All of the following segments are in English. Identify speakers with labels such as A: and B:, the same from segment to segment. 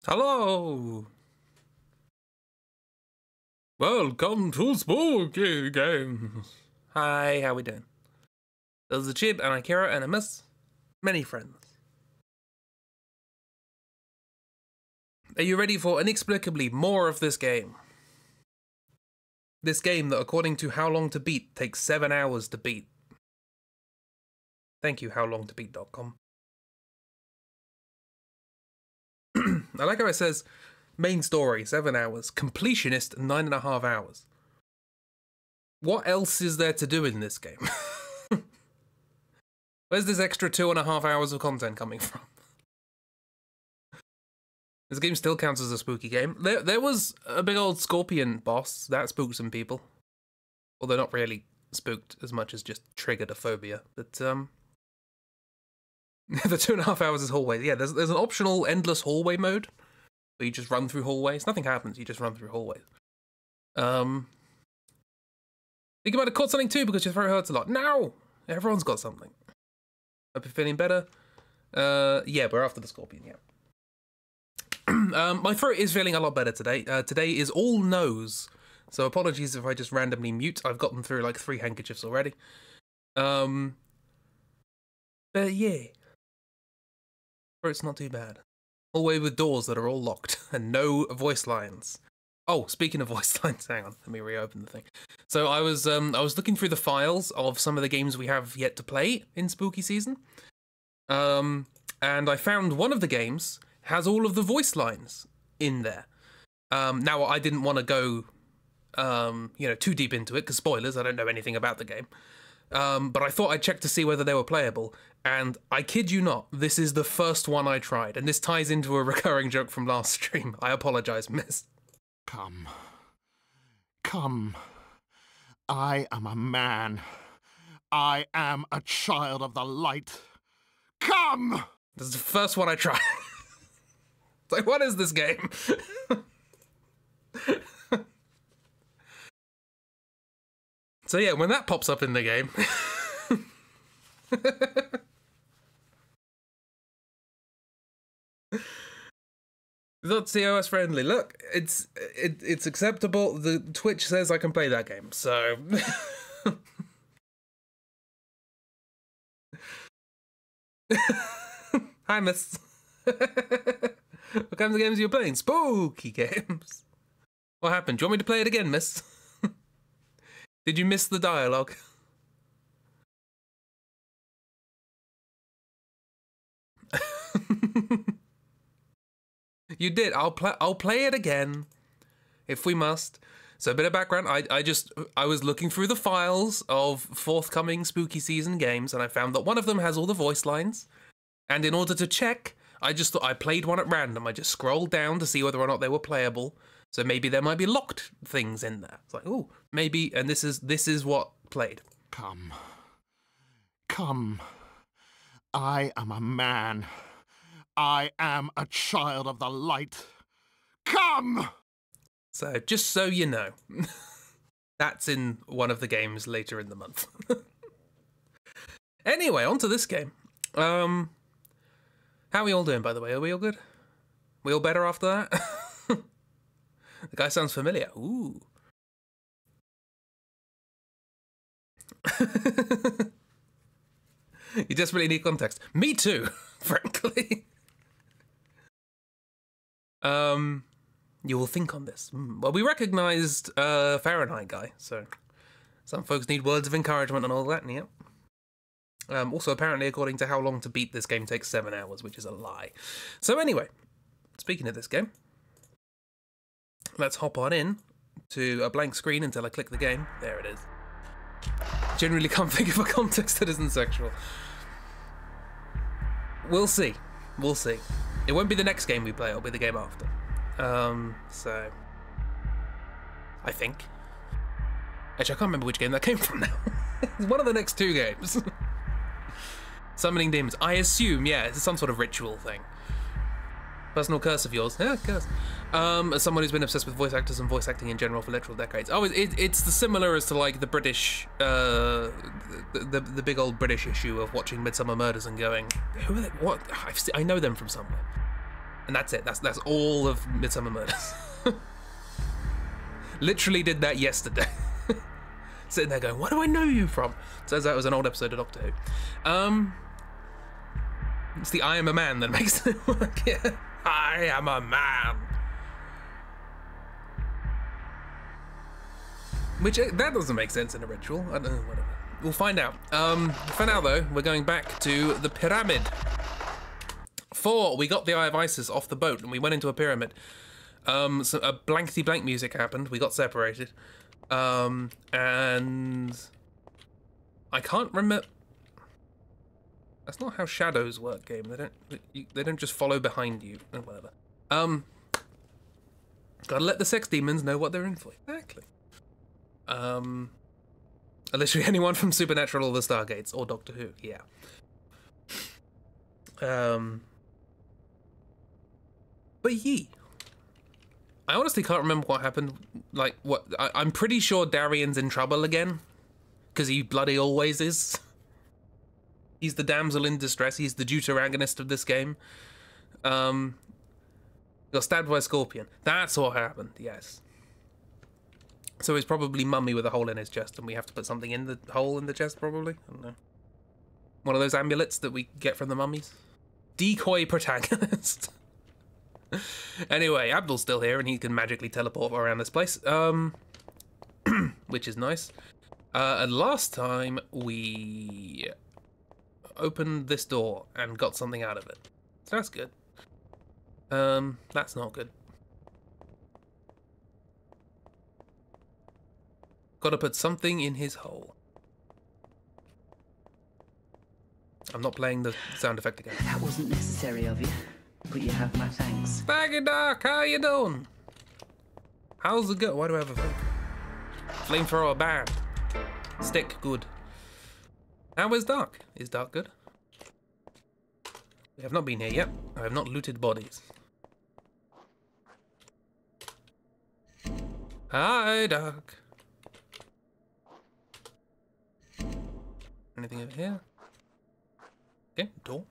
A: Hello! Welcome to Spooky Games. Hi, how we doing? There's a Chib and Akira and a Miss. Many friends. Are you ready for inexplicably more of this game? This game that, according to How Long to Beat, takes 7 hours to beat. Thank you, howlongtobeat.com. I like how it says, main story, 7 hours. Completionist, 9.5 hours. What else is there to do in this game? Where's this extra 2.5 hours of content coming from? This game still counts as a spooky game. There was a big old scorpion boss. That spooked some people. Although not really spooked as much as just triggered a phobia. But, the 2.5 hours is hallway. Yeah, there's an optional endless hallway mode. Where you just run through hallways. Nothing happens, you just run through hallways. Think you might have caught something too because your throat hurts a lot. No! Everyone's got something. Hope you're feeling better. Yeah, we're after the scorpion, yeah. My throat is feeling a lot better today. Today is all nose. So apologies if I just randomly mute. I've gotten through like 3 handkerchiefs already. But yeah. Throat's not too bad. Hallway with doors that are all locked and no voice lines. Oh, speaking of voice lines, hang on, let me reopen the thing. So I was looking through the files of some of the games we have yet to play in Spooky Season. And I found one of the games has all of the voice lines in there. Now I didn't want to go too deep into it because spoilers, I don't know anything about the game. But I thought I'd check to see whether they were playable, and I kid you not, this is the first one I tried, and this ties into a recurring joke from last stream. I apologize, miss.
B: Come. I am a man. I am a child of the light. Come!
A: This is the first one I tried. It's like, what is this game? So yeah, when that pops up in the game... It's not COS friendly. Look, it's acceptable. The Twitch says I can play that game, so... Hi, miss. What kinds of games are you playing? Spooky games. What happened? Do you want me to play it again, miss? Did you miss the dialogue? You did. I'll play it again if we must. So a bit of background. I was looking through the files of forthcoming Spooky Season games, and I found that one of them has all the voice lines. And in order to check, I just thought I played one at random. I just scrolled down to see whether or not they were playable. So maybe there might be locked things in there. It's like, oh, maybe, and this is what played.
B: Come. I am a man. I am a child of the light. Come!
A: So, just so you know, that's in one of the games later in the month. Anyway, on to this game. How are we all doing, by the way? Are we all good? We all better after that? The guy sounds familiar. Ooh. You desperately need context. Me too, frankly. You will think on this. Well, we recognized Fahrenheit guy, so some folks need words of encouragement and all that, yeah. Also, apparently, according to How Long to Beat, this game takes 7 hours, which is a lie. So anyway, speaking of this game, let's hop on in to a blank screen until I click the game. There it is. Generally can't think of a context that isn't sexual. We'll see. We'll see. It won't be the next game we play, it'll be the game after. So... I think. Actually, I can't remember which game that came from now. It's one of the next 2 games. Summoning demons. I assume, yeah, it's some sort of ritual thing. Personal curse of yours. Yeah, curse. As someone who's been obsessed with voice actors and voice acting in general for literal decades. Oh, it's the similar as to like the British, the big old British issue of watching Midsummer Murders and going, who are they? What? I know them from somewhere. And that's it. That's all of Midsummer Murders. Literally did that yesterday. Sitting there going, where do I know you from? Turns out it was an old episode of Doctor Who. It's the I am a man that makes it work. Yeah. I am a man. Which, that doesn't make sense in a ritual. I don't know, whatever. We'll find out. For now, though, we're going back to the pyramid. 4, we got the Eye of Isis off the boat and we went into a pyramid. So a blankety-blank music happened. We got separated. And I can't remember. That's not how shadows work, game. They don't just follow behind you or whatever. Gotta let the sex demons know what they're in for. Exactly. Literally anyone from Supernatural or the Stargates or Doctor Who. Yeah. But ye. I honestly can't remember what happened. Like, what? I'm pretty sure Darian's in trouble again. Because he bloody always is. He's the damsel in distress. He's the deuteragonist of this game. Got stabbed by a scorpion. That's what happened, yes. So he's probably mummy with a hole in his chest, and we have to put something in the hole in the chest, probably? I don't know. One of those amulets that we get from the mummies? Decoy protagonist. Anyway, Abdul's still here, and he can magically teleport around this place. Which is nice. And last time, we opened this door and got something out of it. So that's good. That's not good. Gotta put something in his hole. I'm not playing the sound effect again.
C: That wasn't necessary of you, but you have my thanks.
A: Baggy Dark, how you doing? How's it go? Why do I have a flame? Flamethrower bad. Stick good. How is Dark? Is Dark good? We have not been here yet. I have not looted bodies. Hi, Dark. Anything over here? Okay, door.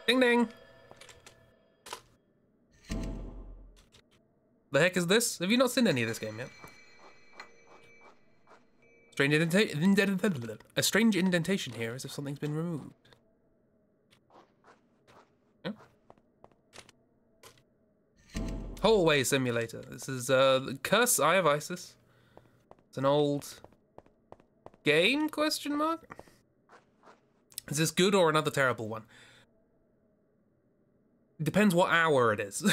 A: Ding ding! The heck is this? Have you not seen any of this game yet? A strange indentation here, as if something's been removed. Yeah. Hallway simulator. This is the Curse Eye of Isis. It's an old game? Question mark. Is this good or another terrible one? Depends what hour it is.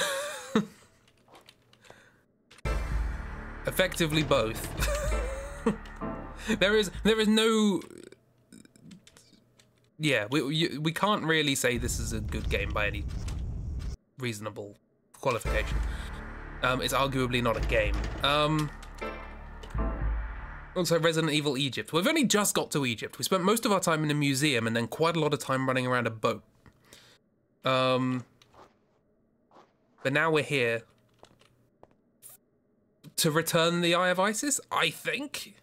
A: Effectively both. There is no. Yeah, we can't really say this is a good game by any reasonable qualification. It's arguably not a game. Also, Resident Evil Egypt. We've only just got to Egypt. We spent most of our time in a museum and then quite a lot of time running around a boat. But now we're here to return the Eye of Isis, I think.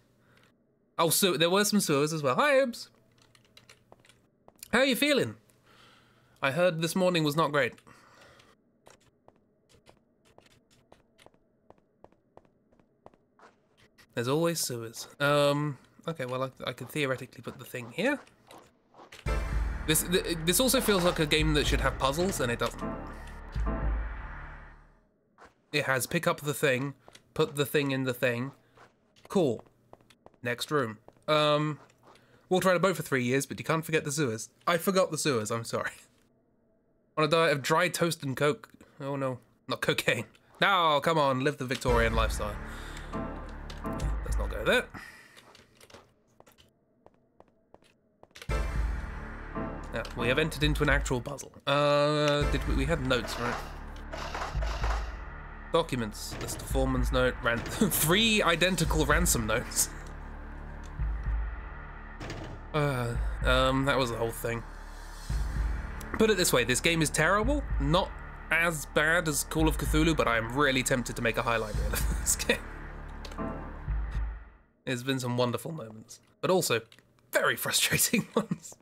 A: Oh, so there were some sewers as well. Hi, Ibs. How are you feeling? I heard this morning was not great. There's always sewers. Okay, well, I could theoretically put the thing here. This also feels like a game that should have puzzles, and it doesn't. It has pick up the thing, put the thing in the thing. Cool. Next room. Walked around a boat for 3 years, but you can't forget the sewers. I forgot the sewers, I'm sorry. On a diet of dry toast and coke. Oh no, not cocaine. No, come on, live the Victorian lifestyle. Let's not go there. Yeah, we have entered into an actual puzzle. We had notes, right? Documents. List of foreman's note. 3 identical ransom notes. That was the whole thing. Put it this way, this game is terrible. Not as bad as Call of Cthulhu, but I am really tempted to make a highlight reel of this game. There's been some wonderful moments, but also very frustrating ones.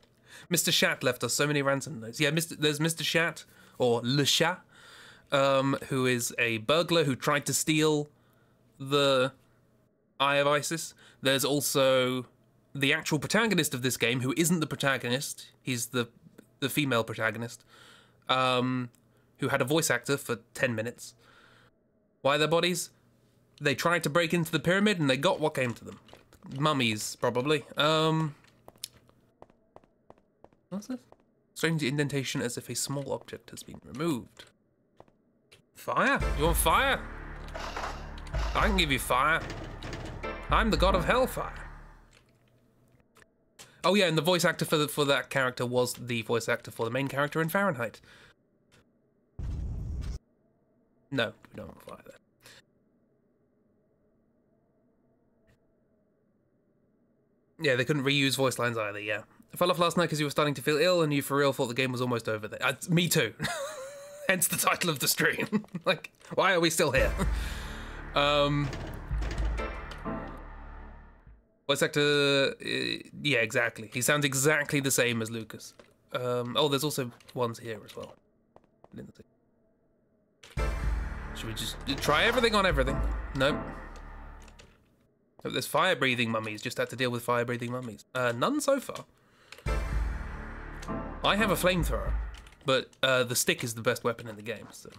A: Mr. Shat left us so many ransom notes. Yeah, there's Mr. Shat, or Le Chat, who is a burglar who tried to steal the Eye of Isis. There's also the actual protagonist of this game, who isn't the protagonist. He's the female protagonist, who had a voice actor for 10 minutes. Why their bodies? They tried to break into the pyramid and they got what came to them. Mummies, probably. What's this? Strange indentation as if a small object has been removed. Fire? You want fire? I can give you fire. I'm the god of hellfire. Oh yeah, and the voice actor for that character was the voice actor for the main character in Fahrenheit. No, we don't want fire there. Yeah, they couldn't reuse voice lines either, yeah. I fell off last night because you were starting to feel ill and you for real thought the game was almost over there. Me too. Hence the title of the stream. Like, why are we still here? Voice actor, yeah, exactly. He sounds exactly the same as Lucas. Oh, there's also ones here as well. Should we just try everything on everything? Nope. Oh, there's fire-breathing mummies. Just had to deal with fire-breathing mummies. None so far. I have a flamethrower, but the stick is the best weapon in the game, so...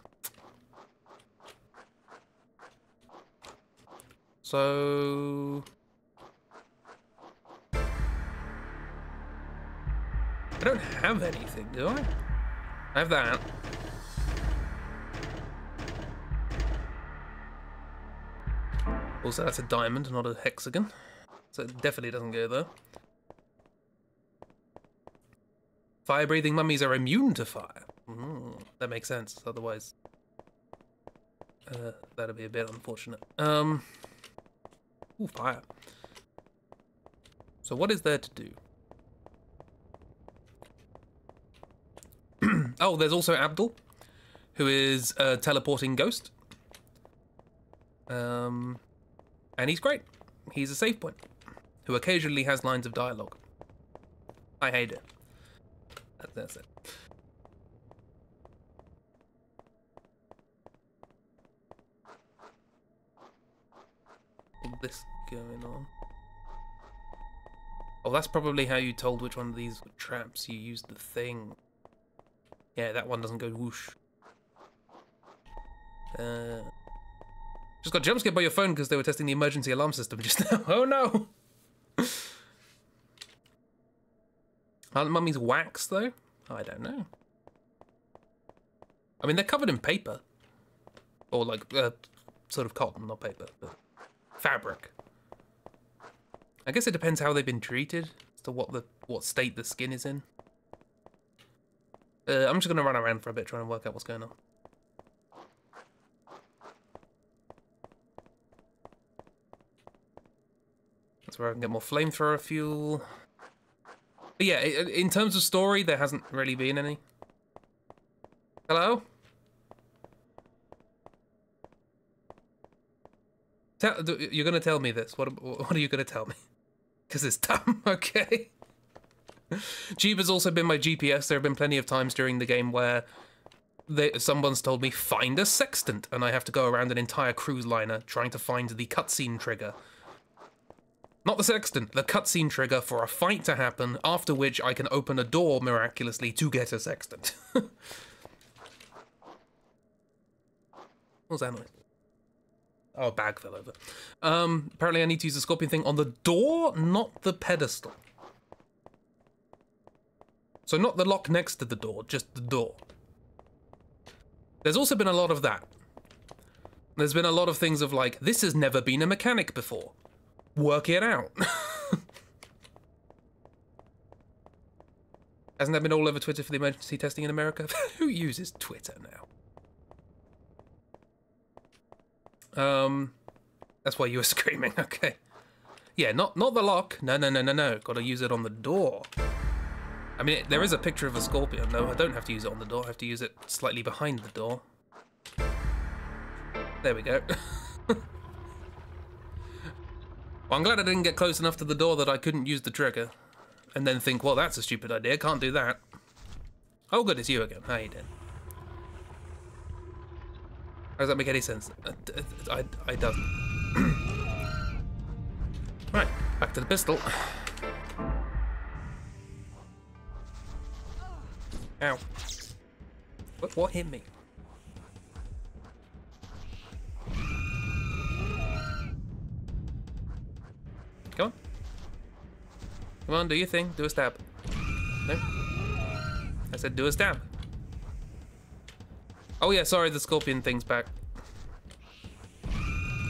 A: I don't have anything, do I? I have that. Also, that's a diamond, not a hexagon. So it definitely doesn't go there. Fire-breathing mummies are immune to fire. That makes sense, otherwise... that'd be a bit unfortunate. Ooh, fire. So what is there to do? Oh, there's also Abdul, who is a teleporting ghost. And he's great. He's a save point, who occasionally has lines of dialogue. I hate it. That's it. All this going on. Oh, that's probably how you told which one of these were traps. You used the thing. Yeah, that one doesn't go whoosh. Just got jump scared by your phone because they were testing the emergency alarm system just now. Oh no! Aren't mummies wax though? I don't know. I mean, they're covered in paper. Or like, sort of cotton, not paper, but fabric. I guess it depends how they've been treated as to what state the skin is in. I'm just gonna run around for a bit trying to work out what's going on. That's where I can get more flamethrower fuel. But yeah, in terms of story, there hasn't really been any. Hello? You're gonna tell me this. What are you gonna tell me? Because it's dumb, okay? Jeep has also been my GPS. There have been plenty of times during the game where someone's told me, find a sextant, and I have to go around an entire cruise liner trying to find the cutscene trigger. Not the sextant, the cutscene trigger for a fight to happen, after which I can open a door miraculously to get a sextant. What was that noise? Oh, a bag fell over. Apparently I need to use the scorpion thing on the door, not the pedestal. So not the lock next to the door, just the door. There's also been a lot of that. There's been a lot of things of like, this has never been a mechanic before. Work it out. Hasn't that been all over Twitter for the emergency testing in America? Who uses Twitter now? That's why you were screaming, okay. Yeah, not the lock. No. Gotta use it on the door. I mean, there is a picture of a scorpion. No, I don't have to use it on the door. I have to use it slightly behind the door. There we go. Well, I'm glad I didn't get close enough to the door that I couldn't use the trigger. and then think, well, that's a stupid idea, can't do that. Oh good, it's you again. How you doing? How does that make any sense? I doesn't. Right, back to the pistol. Ow. What hit me? Come on. Come on, do your thing. Do a stab. No? I said do a stab. Oh yeah, sorry, the scorpion thing's back.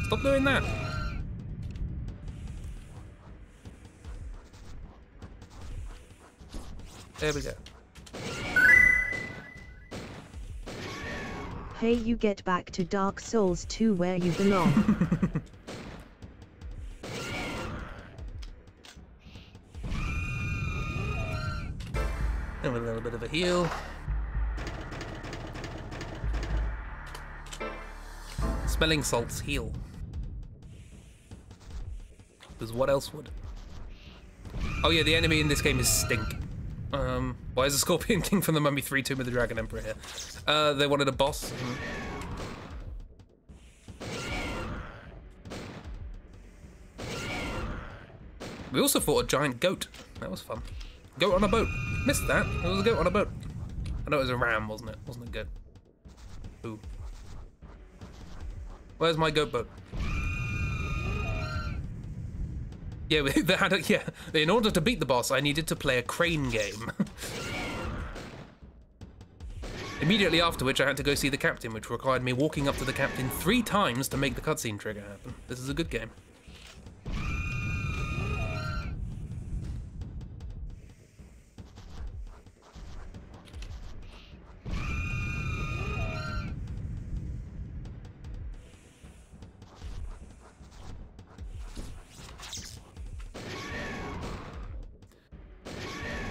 A: Stop doing that. There we go.
D: Hey, you get back to Dark Souls 2 where you belong.
A: And with a little bit of a heal. Smelling salts heal. Because what else would? Oh yeah, the enemy in this game is Stink. Why is the Scorpion King from the Mummy 3 Tomb of the Dragon Emperor here? They wanted a boss. We also fought a giant goat. That was fun. Goat on a boat. Missed that. It was a goat on a boat. I know it was a ram, wasn't it? Wasn't it good? Ooh. Where's my goat boat? Yeah, they had a, yeah. In order to beat the boss, I needed to play a crane game. Immediately after which, I had to go see the captain, which required me walking up to the captain 3 times to make the cutscene trigger happen. This is a good game.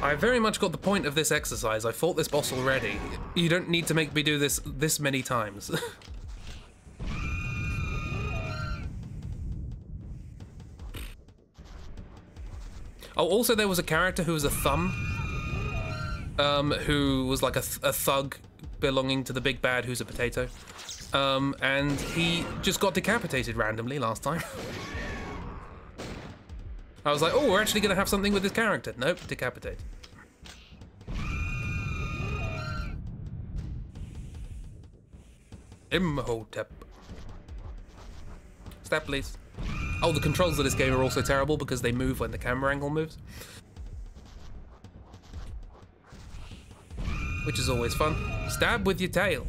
A: I very much got the point of this exercise. I fought this boss already. You don't need to make me do this many times. Oh, also there was a character who was a thumb, who was like a thug belonging to the big bad who's a potato, and he just got decapitated randomly last time. I was like, oh, we're actually gonna have something with this character. Nope, decapitate. Imhotep. Stab, please. Oh, the controls of this game are also terrible because they move when the camera angle moves. Which is always fun. Stab with your tail.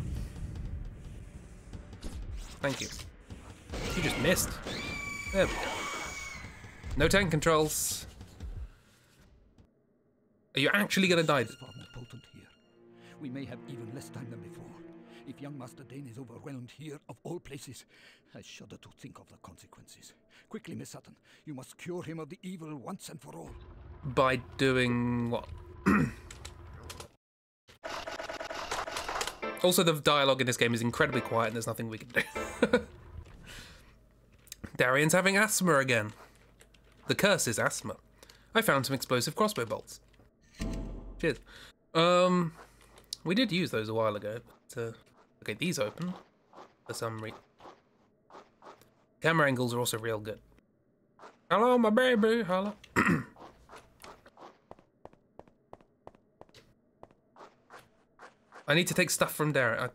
A: Thank you. You just missed. There we go. No tank controls. Are you actually gonna die?
E: Potent here. We may have even less time than before. If young Master Dane is overwhelmed here, of all places, I shudder to think of the consequences. Quickly, Miss Sutton, you must cure him of the evil once and for all.
A: By doing what? Also, the dialogue in this game is incredibly quiet and there's nothing we can do. Darian's having asthma again. The curse is asthma. I found some explosive crossbow bolts. Cheers. We did use those a while ago, but, okay, these open for some reason. Camera angles are also real good. Hello, my baby, hello. I need to take stuff from Darren.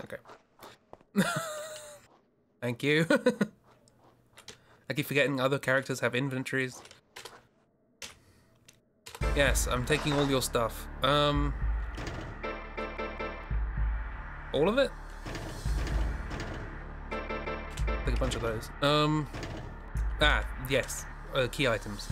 A: Okay. Thank you. I keep forgetting other characters have inventories. Yes, I'm taking all your stuff. All of it? Take a bunch of those. Yes. Key items.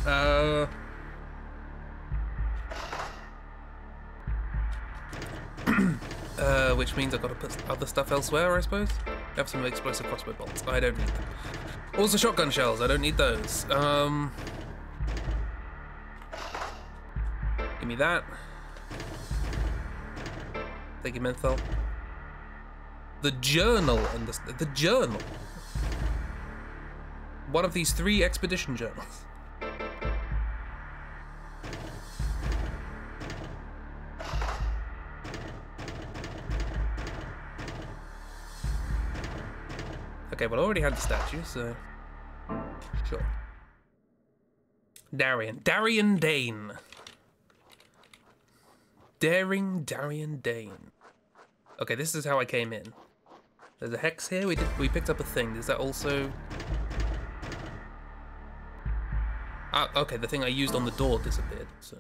A: Which means I've got to put other stuff elsewhere, I suppose. I have some explosive crossbow bolts. I don't need them. Also shotgun shells. I don't need those. Give me that. Thank you, menthol. The journal and the journal. One of these 3 expedition journals. Okay, well, I already had the statue, so... Sure. Darian Dane. Darian Dane. Okay, this is how I came in. There's a hex here. We picked up a thing. Is that also... Ah, okay, the thing I used on the door disappeared, so...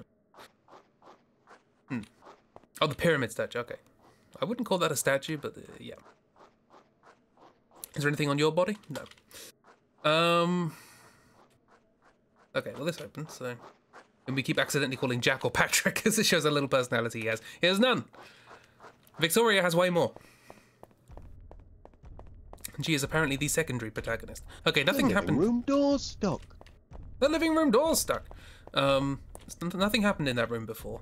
A: Oh, the pyramid statue, okay. I wouldn't call that a statue, but yeah. Is there anything on your body? No. Okay, well this opens, so... And we keep accidentally calling Jack or Patrick, because it shows a little personality he has. He has none! Victoria has way more. And she is apparently the secondary protagonist. Okay, nothing happened.
F: The room door's stuck.
A: The living room door's stuck. Nothing happened in that room before.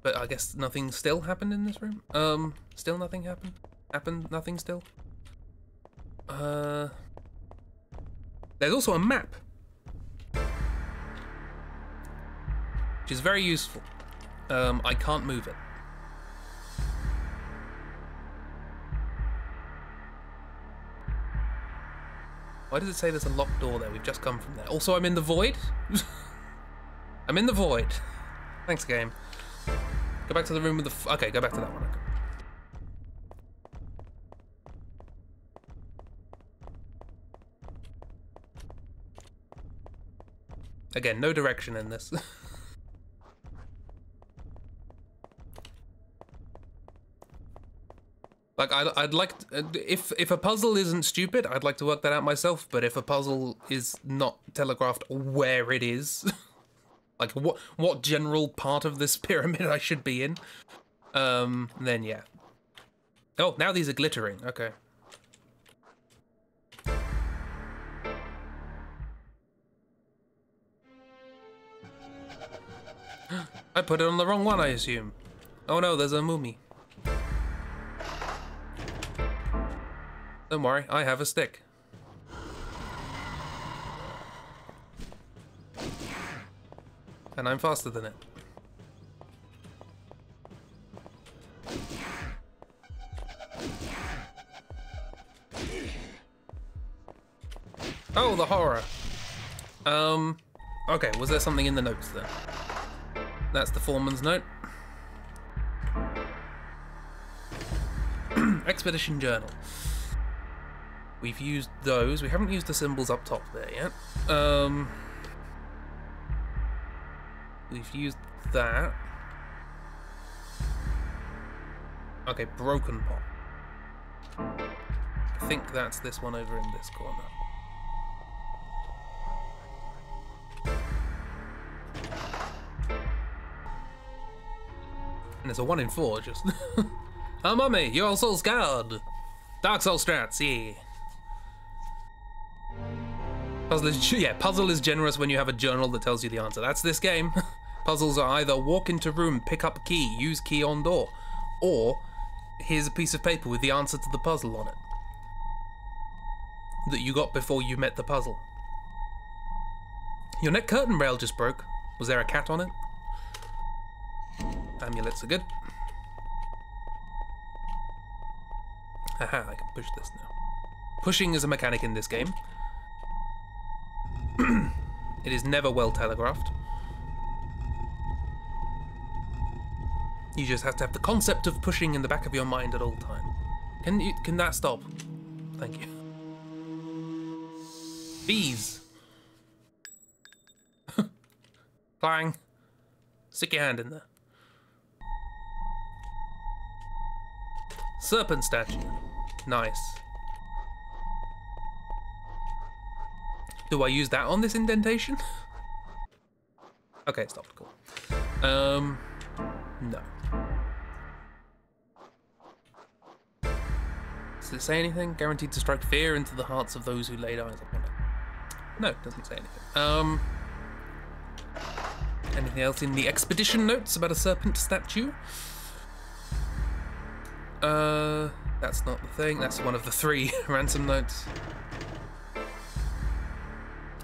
A: But I guess nothing still happened in this room? Still nothing happened? Nothing still? There's also a map. Which is very useful. I can't move it. Why does it say there's a locked door there? We've just come from there. Also, I'm in the void? I'm in the void. Thanks, game. Go back to the room with the... Okay, go back to that one. Okay. Again, no direction in this. Like, I'd like... if a puzzle isn't stupid, I'd like to work that out myself, but if a puzzle is not telegraphed where it is... like, what general part of this pyramid I should be in, then yeah. Oh, now these are glittering, okay. I put it on the wrong one, I assume. Oh no, there's a mummy. Don't worry, I have a stick. And I'm faster than it. Oh, the horror. Okay, was there something in the notes then? That's the foreman's note. Expedition journal. We've used those. We haven't used the symbols up top there yet. We've used that. Okay, broken pot. I think that's this one over in this corner. And it's a 1 in 4, just... Oh, mummy, you're all soul scarred. Dark Soul strats, yeah. Puzzle is generous when you have a journal that tells you the answer. That's this game. Puzzles are either walk into room, pick up key, use key on door, or here's a piece of paper with the answer to the puzzle on it that you got before you met the puzzle. Your neck curtain rail just broke. Was there a cat on it? Amulets are good. Haha, I can push this now. Pushing is a mechanic in this game. It is never well telegraphed. You just have to have the concept of pushing in the back of your mind at all time. Can that stop? Thank you. Bees. Clang. Stick your hand in there. Serpent statue. Nice. Do I use that on this indentation? Okay, stopped. Cool. No. Does it say anything? Guaranteed to strike fear into the hearts of those who laid eyes upon it. No, it doesn't say anything. Anything else in the expedition notes about a serpent statue? That's not the thing. That's one of the 3 ransom notes. I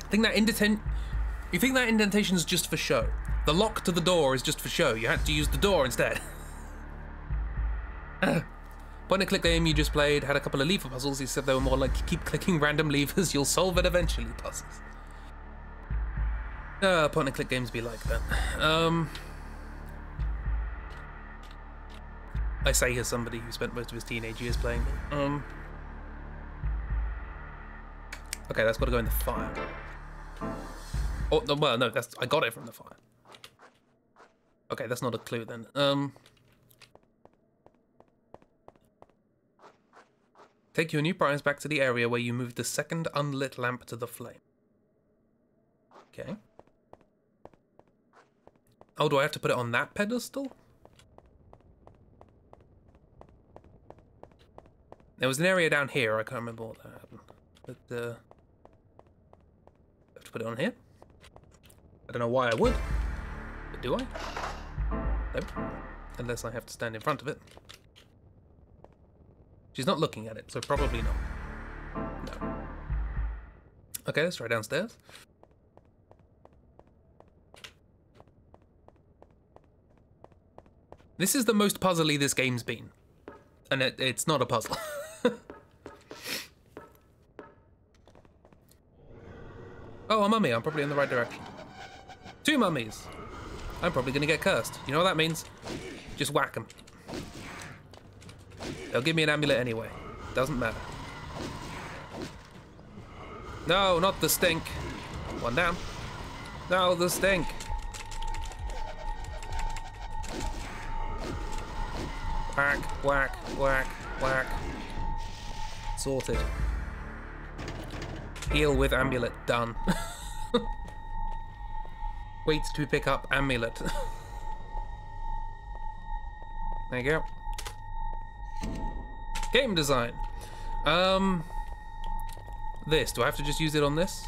A: think that you think that indentation's just for show? The lock to the door is just for show. You had to use the door instead. Point and click game you just played had a couple of lever puzzles. He said they were more like keep clicking random levers, you'll solve it eventually puzzles. Point and click games be like that. I say as somebody who spent most of his teenage years playing them. Okay, that's got to go in the fire. Oh, well, no, I got it from the fire. Okay, that's not a clue then. Take your new prize back to the area where you moved the second unlit lamp to the flame. Okay. Oh, do I have to put it on that pedestal? There was an area down here, I can't remember what that happened. But, I have to put it on here? I don't know why I would, but do I? Nope. Unless I have to stand in front of it. She's not looking at it, so probably not. No. Okay, let's try downstairs. This is the most puzzly this game's been. And it's not a puzzle. Oh, a mummy. I'm probably in the right direction. 2 mummies. I'm probably going to get cursed. You know what that means? Just whack them. They'll give me an amulet anyway. Doesn't matter. No, not the stink. 1 down. No, the stink. Whack, whack, whack, whack. Sorted. Heal with amulet. Done. Wait to pick up amulet. There you go. Game design. This. Do I have to just use it on this?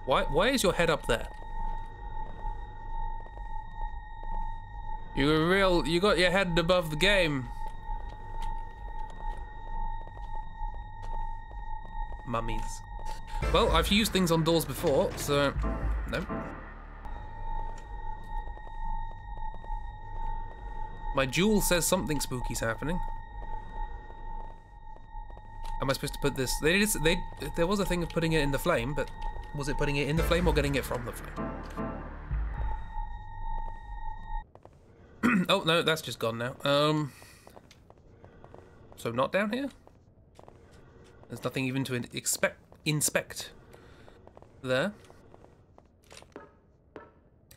A: Why is your head up there? You got your head above the game. Mummies. Well, I've used things on doors before, so no. My jewel says something spooky's happening. Am I supposed to put this? There was a thing of putting it in the flame, but was it putting it in the flame or getting it from the flame? Oh no, that's just gone now. So not down here? There's nothing even to inspect there.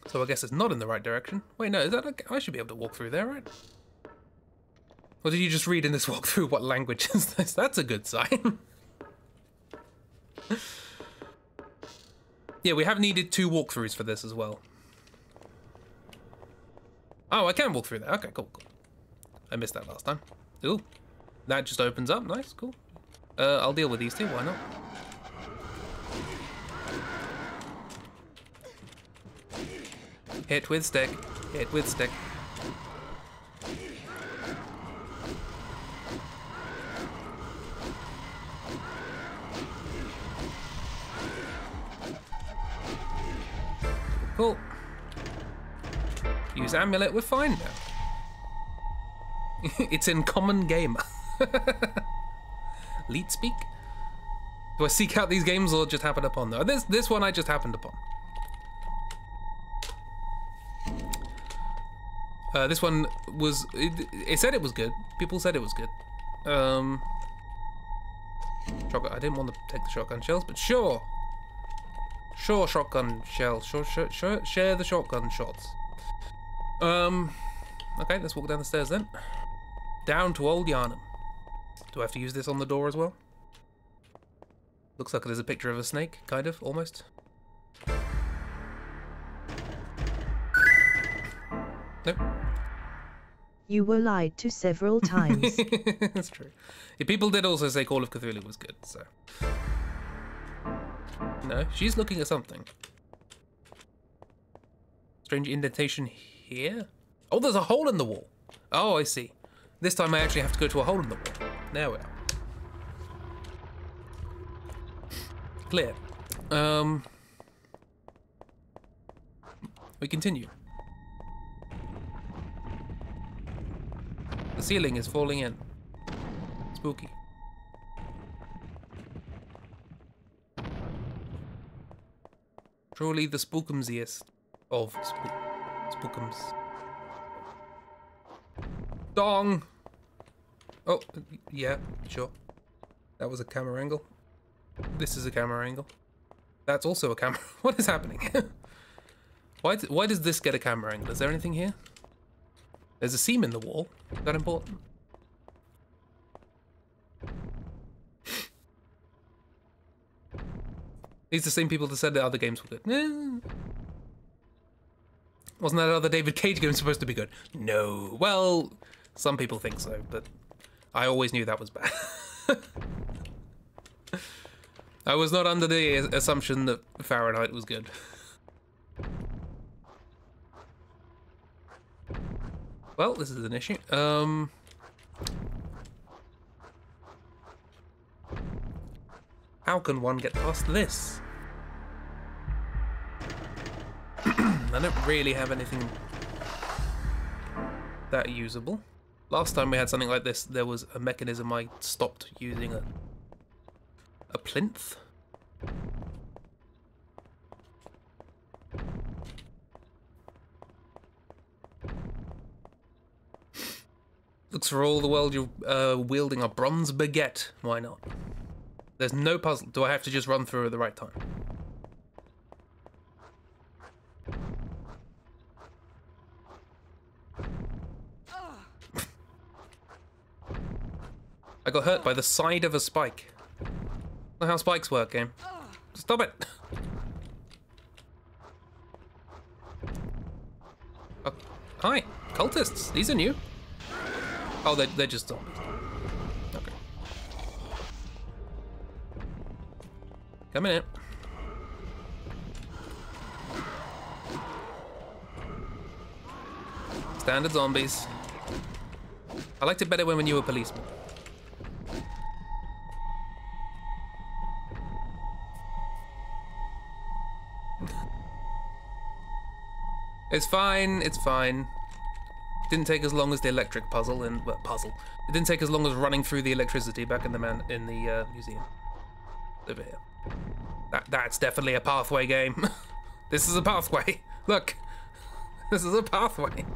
A: So I guess it's not in the right direction. Wait, no, is that okay? I should be able to walk through there, right? Or did you just read in this walkthrough what language is this? That's a good sign. Yeah, we have needed 2 walkthroughs for this as well. Oh, I can walk through there. Okay, cool. I missed that last time. Ooh, that just opens up. Nice, cool. I'll deal with these 2. Why not? Hit with stick. Hit with stick. Cool. Use amulet, we're fine now. It's in common gamer. Leet speak? Do I seek out these games or just happen upon them? This one I just happened upon. This one was, it said it was good. People said it was good. Shotgun, I didn't want to take the shotgun shells, but sure. Sure, shotgun shells. Sure, share the shotgun shots. Okay, let's walk down the stairs then. Down to Old Yarnum. Do I have to use this on the door as well? Looks like there's a picture of a snake, kind of, almost. Nope.
D: You were lied to several times.
A: That's true. Yeah, people did also say Call of Cthulhu was good, so... No, she's looking at something. Strange indentation here? Oh, there's a hole in the wall. Oh, I see. This time I actually have to go to a hole in the wall. There we are. Clear. We continue. The ceiling is falling in. Spooky. Truly the spookumsiest of spookums. Dong! Oh, yeah, sure. That was a camera angle. This is a camera angle. That's also a camera. What is happening? Why does this get a camera angle? Is there anything here? There's a seam in the wall. Is that important? These are the same people that said the other games were good. Wasn't that other David Cage game supposed to be good? No. Well, some people think so, but I always knew that was bad. I was not under the assumption that Fahrenheit was good. Well, this is an issue. How can one get past this? I don't really have anything that usable. Last time we had something like this, there was a mechanism I stopped using a plinth. Looks for all the world you're wielding a bronze baguette. Why not? There's no puzzle. Do I have to just run through at the right time? I got hurt by the side of a spike. Not how spikes work, game. Stop it! Oh, hi, cultists. These are new. Oh, they're just zombies. Okay. Come in. Standard zombies. I liked it better when you were policemen. It's fine, it's fine. Didn't take as long as the electric puzzle and puzzle. It didn't take as long as running through the electricity back in the museum. Over here. That's definitely a pathway game. This is a pathway. Look. This is a pathway.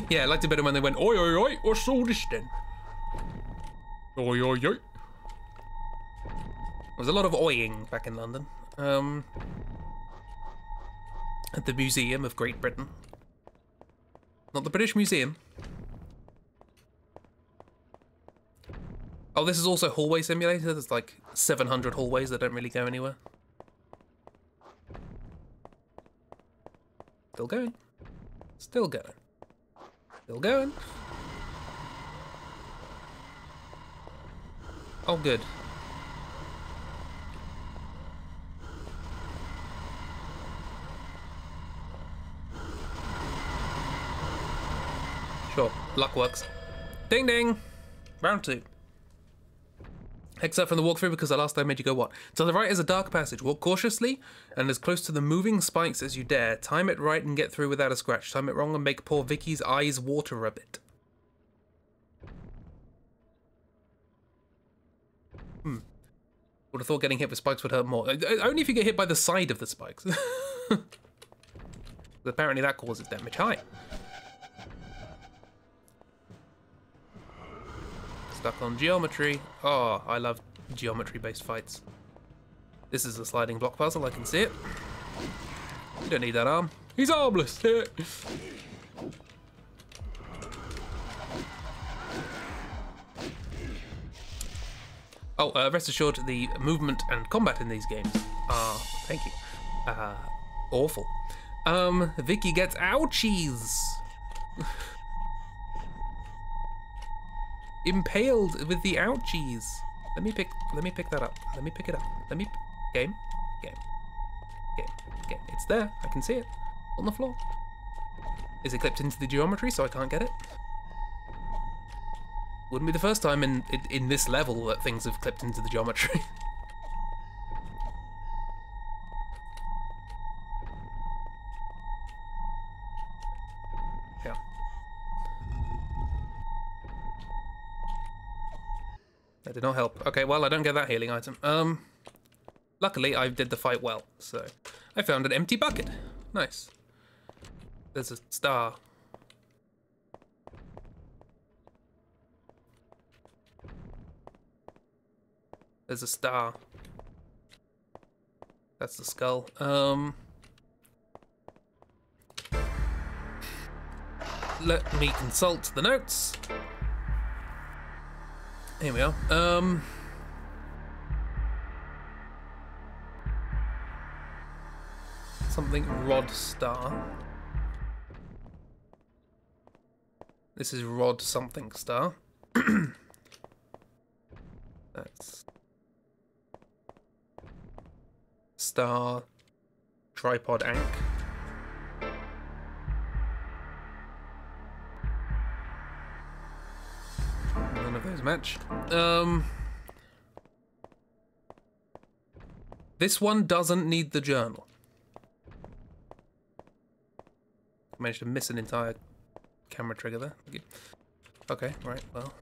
A: Yeah, I liked it better when they went, oi oi oi, what's all this then? Oi oi oi. There was a lot of oiing back in London. At the Museum of Great Britain. Not the British Museum. Oh, this is also hallway simulator. There's like 700 hallways that don't really go anywhere. Still going. Still going. Still going. Oh, good. Sure, luck works. Ding ding! Round 2. Excerpt from the walkthrough because the last time made you go what? To the right is a dark passage. Walk cautiously and as close to the moving spikes as you dare. Time it right and get through without a scratch. Time it wrong and make poor Vicky's eyes water a bit. Would have thought getting hit with spikes would hurt more. Only if you get hit by the side of the spikes. Apparently that causes damage. Hi. Stuck on geometry. Oh, I love geometry-based fights. This is a sliding block puzzle, I can see it. You don't need that arm. He's armless. Oh, rest assured, the movement and combat in these games are, thank you, awful. Vicky gets ouchies. Impaled with the ouchies. Let me pick that up. Let me pick it up. Game. It's there. I can see it. On the floor. Is it clipped into the geometry so I can't get it? Wouldn't be the first time in this level that things have clipped into the geometry. That did not help. Okay, well, I don't get that healing item. Luckily, I did the fight well, so I found an empty bucket. Nice. There's a star. There's a star. That's the skull. Let me consult the notes. Here we are. Something rod star. This is rod something star. That's star tripod ank. None of those match. This one doesn't need the journal. I managed to miss an entire camera trigger there. Okay, right, well.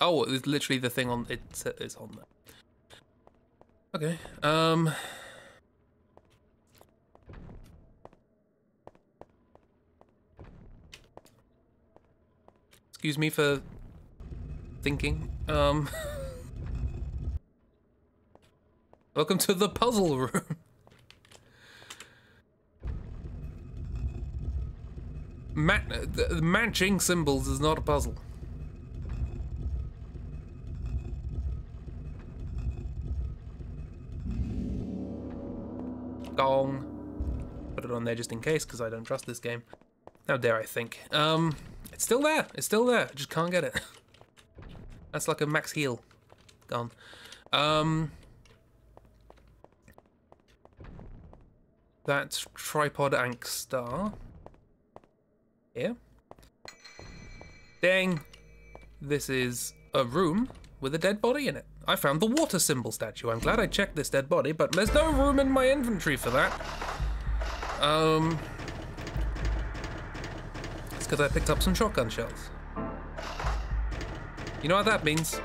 A: Oh, it's literally the thing on it's on there. Okay, excuse me for thinking. Welcome to the puzzle room. Matching symbols is not a puzzle. Gong. Put it on there just in case, because I don't trust this game. How dare I think. It's still there. It's still there. I just can't get it. That's like a max heal. Gone. That's tripod ank star. Here. Dang. This is a room with a dead body in it. I found the water symbol statue. I'm glad I checked this dead body, but there's no room in my inventory for that. It's because I picked up some shotgun shells. You know what that means?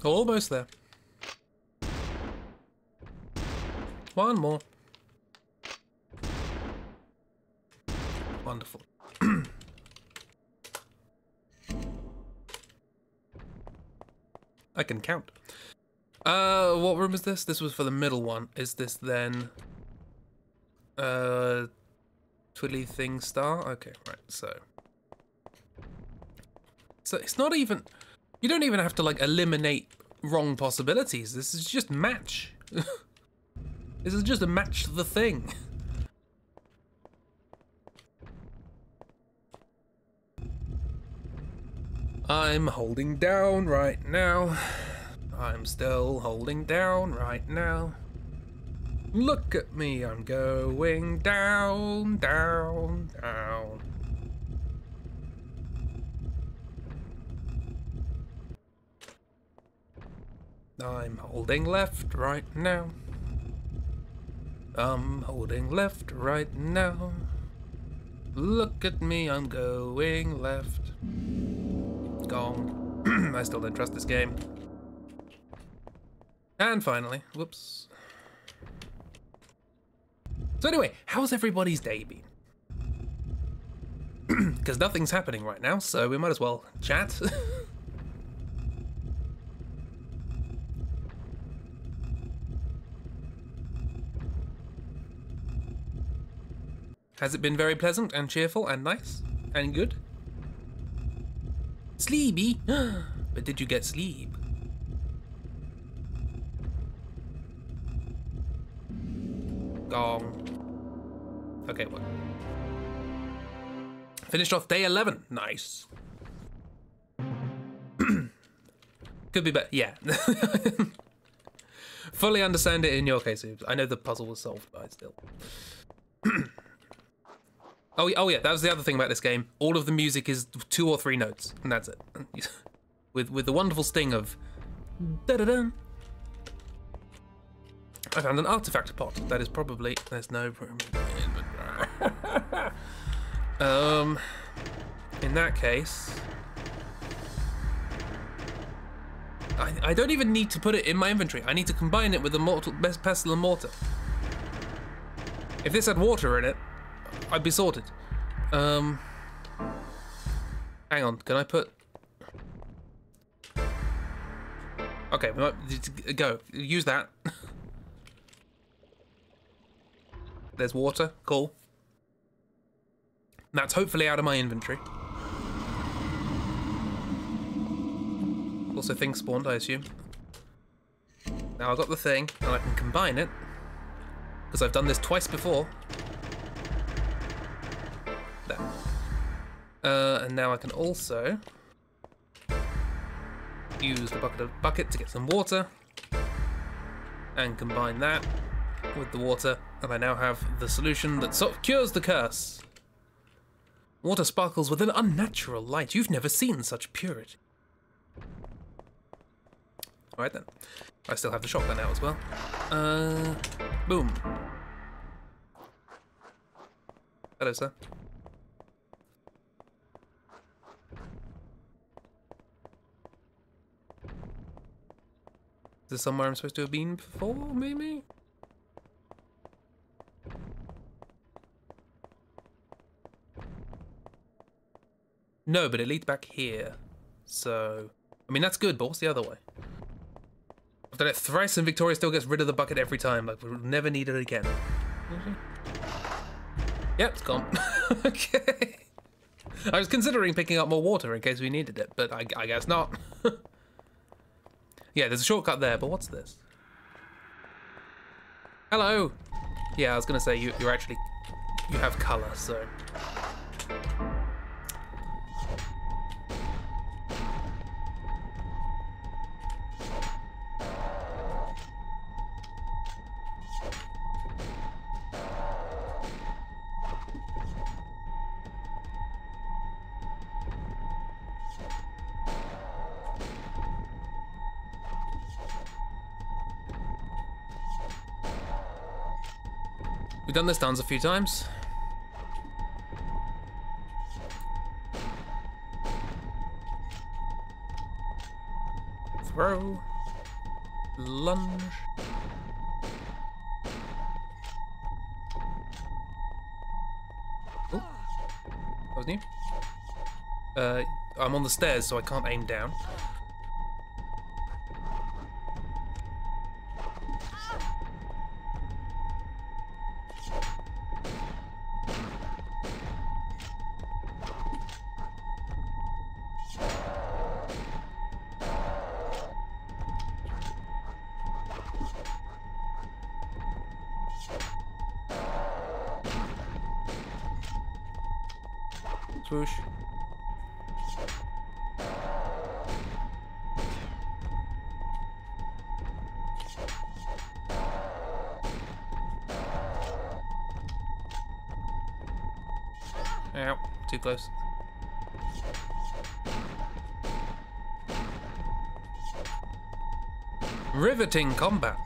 A: Almost there. One more. Wonderful. I can count. What room is this? This was for the middle one. Is this then twiddly thing star? Okay, right, so it's not even, you don't even have to like eliminate wrong possibilities. This is just match. This is just a match the thing. I'm holding down right now. I'm still holding down right now. Look at me, I'm going down, down, down. I'm holding left right now. I'm holding left right now. Look at me, I'm going left. Gone. I still don't trust this game. And finally, whoops. So anyway, how's everybody's day been? Because nothing's happening right now, so we might as well chat. Has it been very pleasant and cheerful and nice and good? Sleepy? But did you get sleep? Gong. Okay, well. Finished off day 11. Nice. Could be better. Yeah. fully understand it in your case. I know the puzzle was solved, but I still. Oh yeah, that was the other thing about this game. All of the music is 2 or 3 notes, and that's it. With the wonderful sting of da-da-dun. I found an artifact pot. That is probably there's no room in that case, I don't even need to put it in my inventory. I need to combine it with the pestle and mortar. If this had water in it, I'd be sorted. Hang on, can I put... Okay, we might go. Use that. There's water, cool. That's hopefully out of my inventory. Also things spawned, I assume. Now I've got the thing, and I can combine it, because I've done this twice before. There. And now I can also use the bucket to get some water, and combine that with the water, and I now have the solution that cures the curse. Water sparkles with an unnatural light. You've never seen such purity. Alright then. I still have the shotgun out as well. Boom. Hello, sir. Is this somewhere I'm supposed to have been before, maybe? No, but it leads back here. So, I mean, that's good, but what's the other way? I've done it thrice and Victoria still gets rid of the bucket every time. Like, we'll never need it again. Yep, it's gone. Okay. I was considering picking up more water in case we needed it, but I guess not. Yeah, there's a shortcut there, but what's this? Hello! Yeah, I was gonna say, you have colour, so... We've done this dance a few times. Throw. Lunge. Oh, that was new. I'm on the stairs, so I can't aim down. Swoosh. Ow, too close. Riveting combat.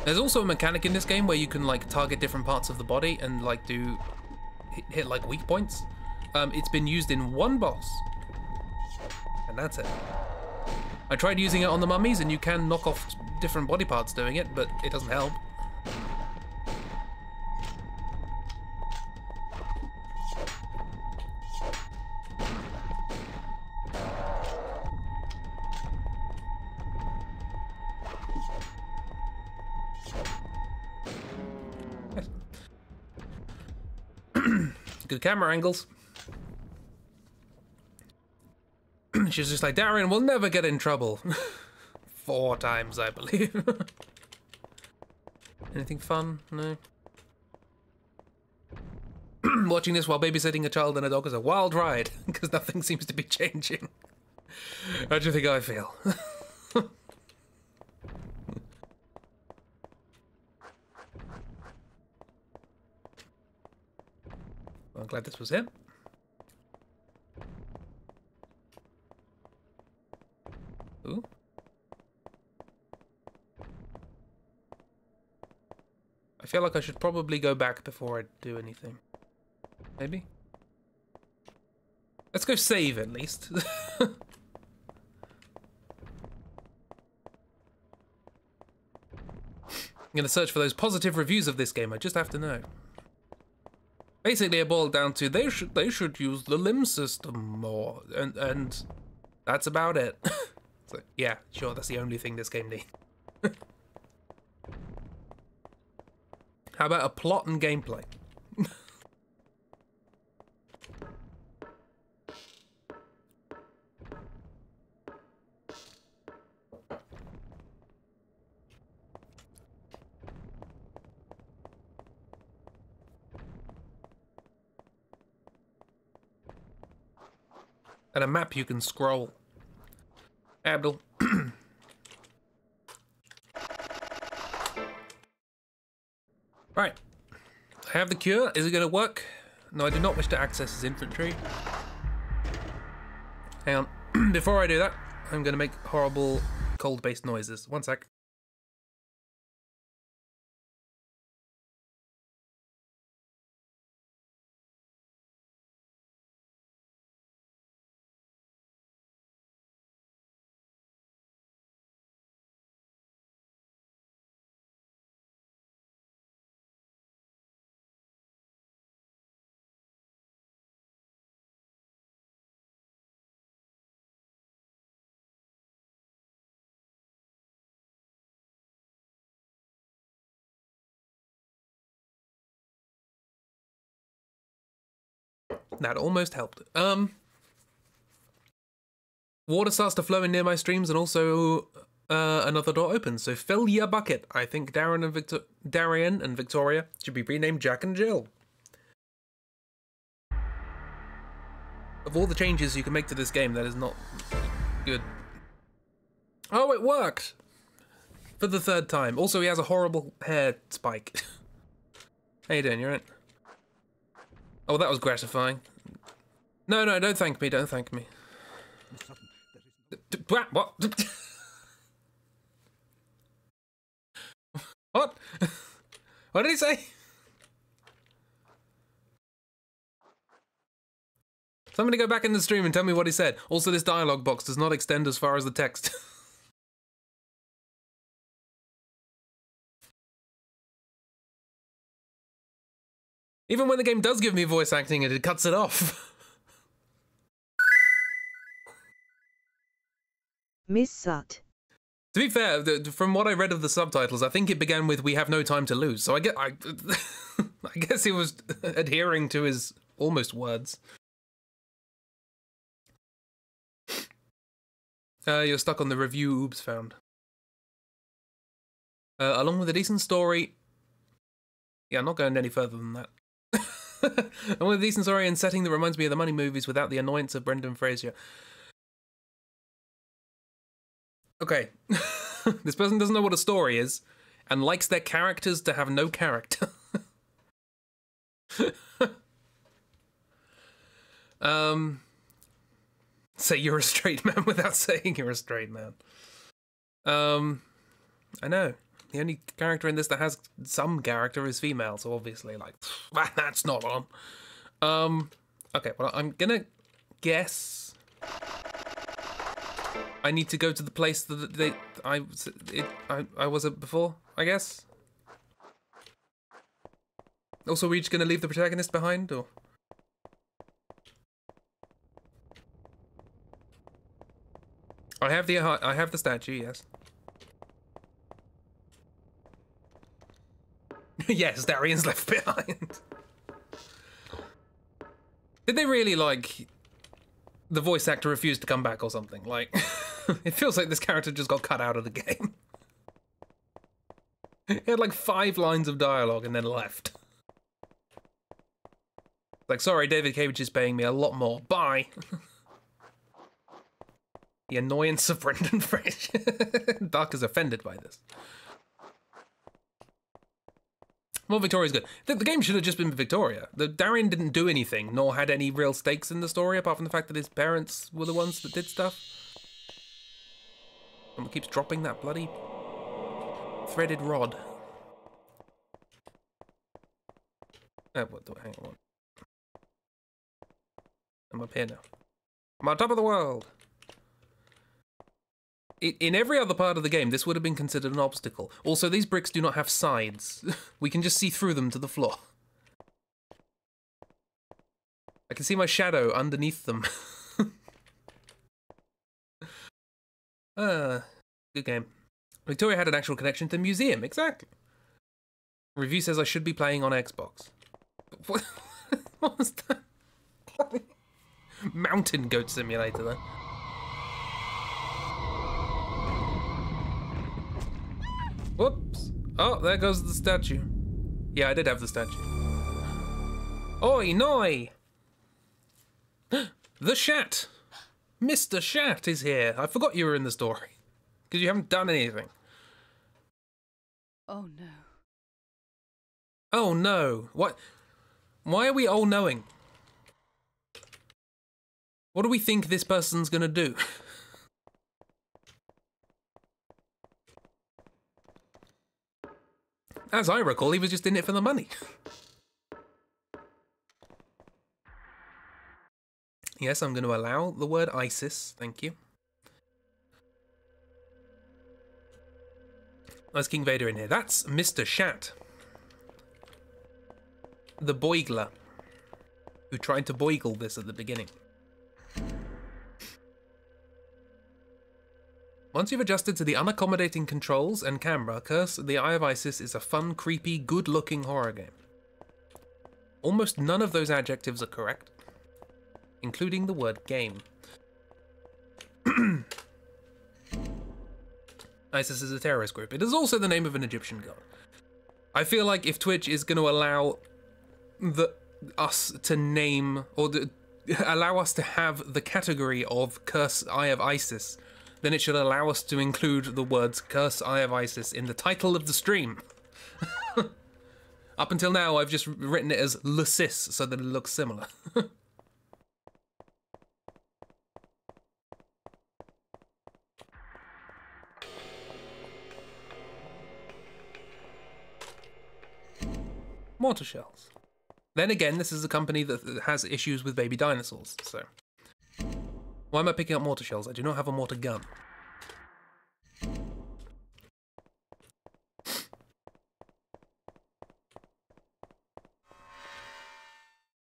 A: There's also a mechanic in this game where you can like target different parts of the body and like do hit like weak points. It's been used in one boss, and that's it. I tried using it on the mummies, and you can knock off different body parts doing it, but it doesn't help. Good camera angles. She's just like, Darren will never get in trouble. 4 times, I believe. Anything fun? No. Watching this while babysitting a child and a dog is a wild ride, because nothing seems to be changing. How do you think I feel? I'm glad this was it. Ooh. I feel like I should probably go back before I do anything. Maybe? Let's go save at least. I'm gonna search for those positive reviews of this game. I just have to know. Basically, it boiled down to they should use the limb system more, and that's about it. So yeah, sure, that's the only thing this game needs. How about a plot and gameplay? And a map you can scroll. Abdul. Right. I have the cure. Is it going to work? No, I do not wish to access his infantry. Hang on. Before I do that, I'm going to make horrible cold-based noises. One sec. That almost helped. Water starts to flow in near my streams, and also another door opens. So fill your bucket. I think Darian and Victoria should be renamed Jack and Jill. Of all the changes you can make to this game, that is not good. Oh, it worked! For the third time. Also, he has a horrible hair spike. How you doing? You alright? Oh, that was gratifying. No, no, don't thank me, don't thank me. What? What? What did he say? Somebody go back in the stream and tell me what he said. Also, this dialogue box does not extend as far as the text. Even when the game does give me voice acting, it cuts it off.
D: Miss Sut.
A: To be fair, from what I read of the subtitles, I think it began with "We have no time to lose." So I guess he was adhering to his almost words. You're stuck on the review Oops found. Along with a decent story. Yeah, I'm not going any further than that. Along with a decent story and setting that reminds me of the Money movies without the annoyance of Brendan Fraser. Okay. This person doesn't know what a story is and likes their characters to have no character. Say you're a straight man without saying you're a straight man. I know. The only character in this that has some character is female, so obviously, like, that's not on. Okay, well, I'm gonna guess I need to go to the place that I was at before, I guess. Also, are we just gonna leave the protagonist behind, or? I have the statue, yes. Yes, Darian's left behind. Did they really, like, the voice actor refused to come back or something? Like, it feels like this character just got cut out of the game. He had like 5 lines of dialogue and then left. Like, sorry, David Cage is paying me a lot more. Bye. The annoyance of Brendan Fraser. Dark is offended by this. Well, Victoria's good. The game should have just been Victoria. Darian didn't do anything, nor had any real stakes in the story, apart from the fact that his parents were the ones that did stuff. Someone keeps dropping that bloody threaded rod. Oh, hang on. I'm up here now. I'm on top of the world. In every other part of the game, this would have been considered an obstacle. Also, these bricks do not have sides. We can just see through them to the floor. I can see my shadow underneath them. Good game. Victoria had an actual connection to the museum, exactly. Review says I should be playing on Xbox. What was that? Mountain goat simulator, though. Whoops. Oh, there goes the statue. Yeah, I did have the statue. Oi, noi! The Shat! Mr. Shat is here. I forgot you were in the story. Because you haven't done anything.
F: Oh no.
A: Oh no. What? Why are we all knowing? What do we think this person's gonna do? As I recall, he was just in it for the money. Yes, I'm going to allow the word ISIS. Thank you. There's King Vader in here. That's Mr. Shat. The boigler. Who tried to boigle this at the beginning. Once you've adjusted to the unaccommodating controls and camera, Curse the Eye of Isis is a fun, creepy, good-looking horror game. Almost none of those adjectives are correct, including the word game. ISIS is a terrorist group. It is also the name of an Egyptian god. I feel like if Twitch is going to allow us to name, or allow us to have the category of Curse Eye of Isis, then it should allow us to include the words Curse Eye of Isis in the title of the stream. Up until now, I've just written it as Lucis so that it looks similar. Mortar shells. Then again, this is a company that has issues with baby dinosaurs, so... Why am I picking up mortar shells? I do not have a mortar gun.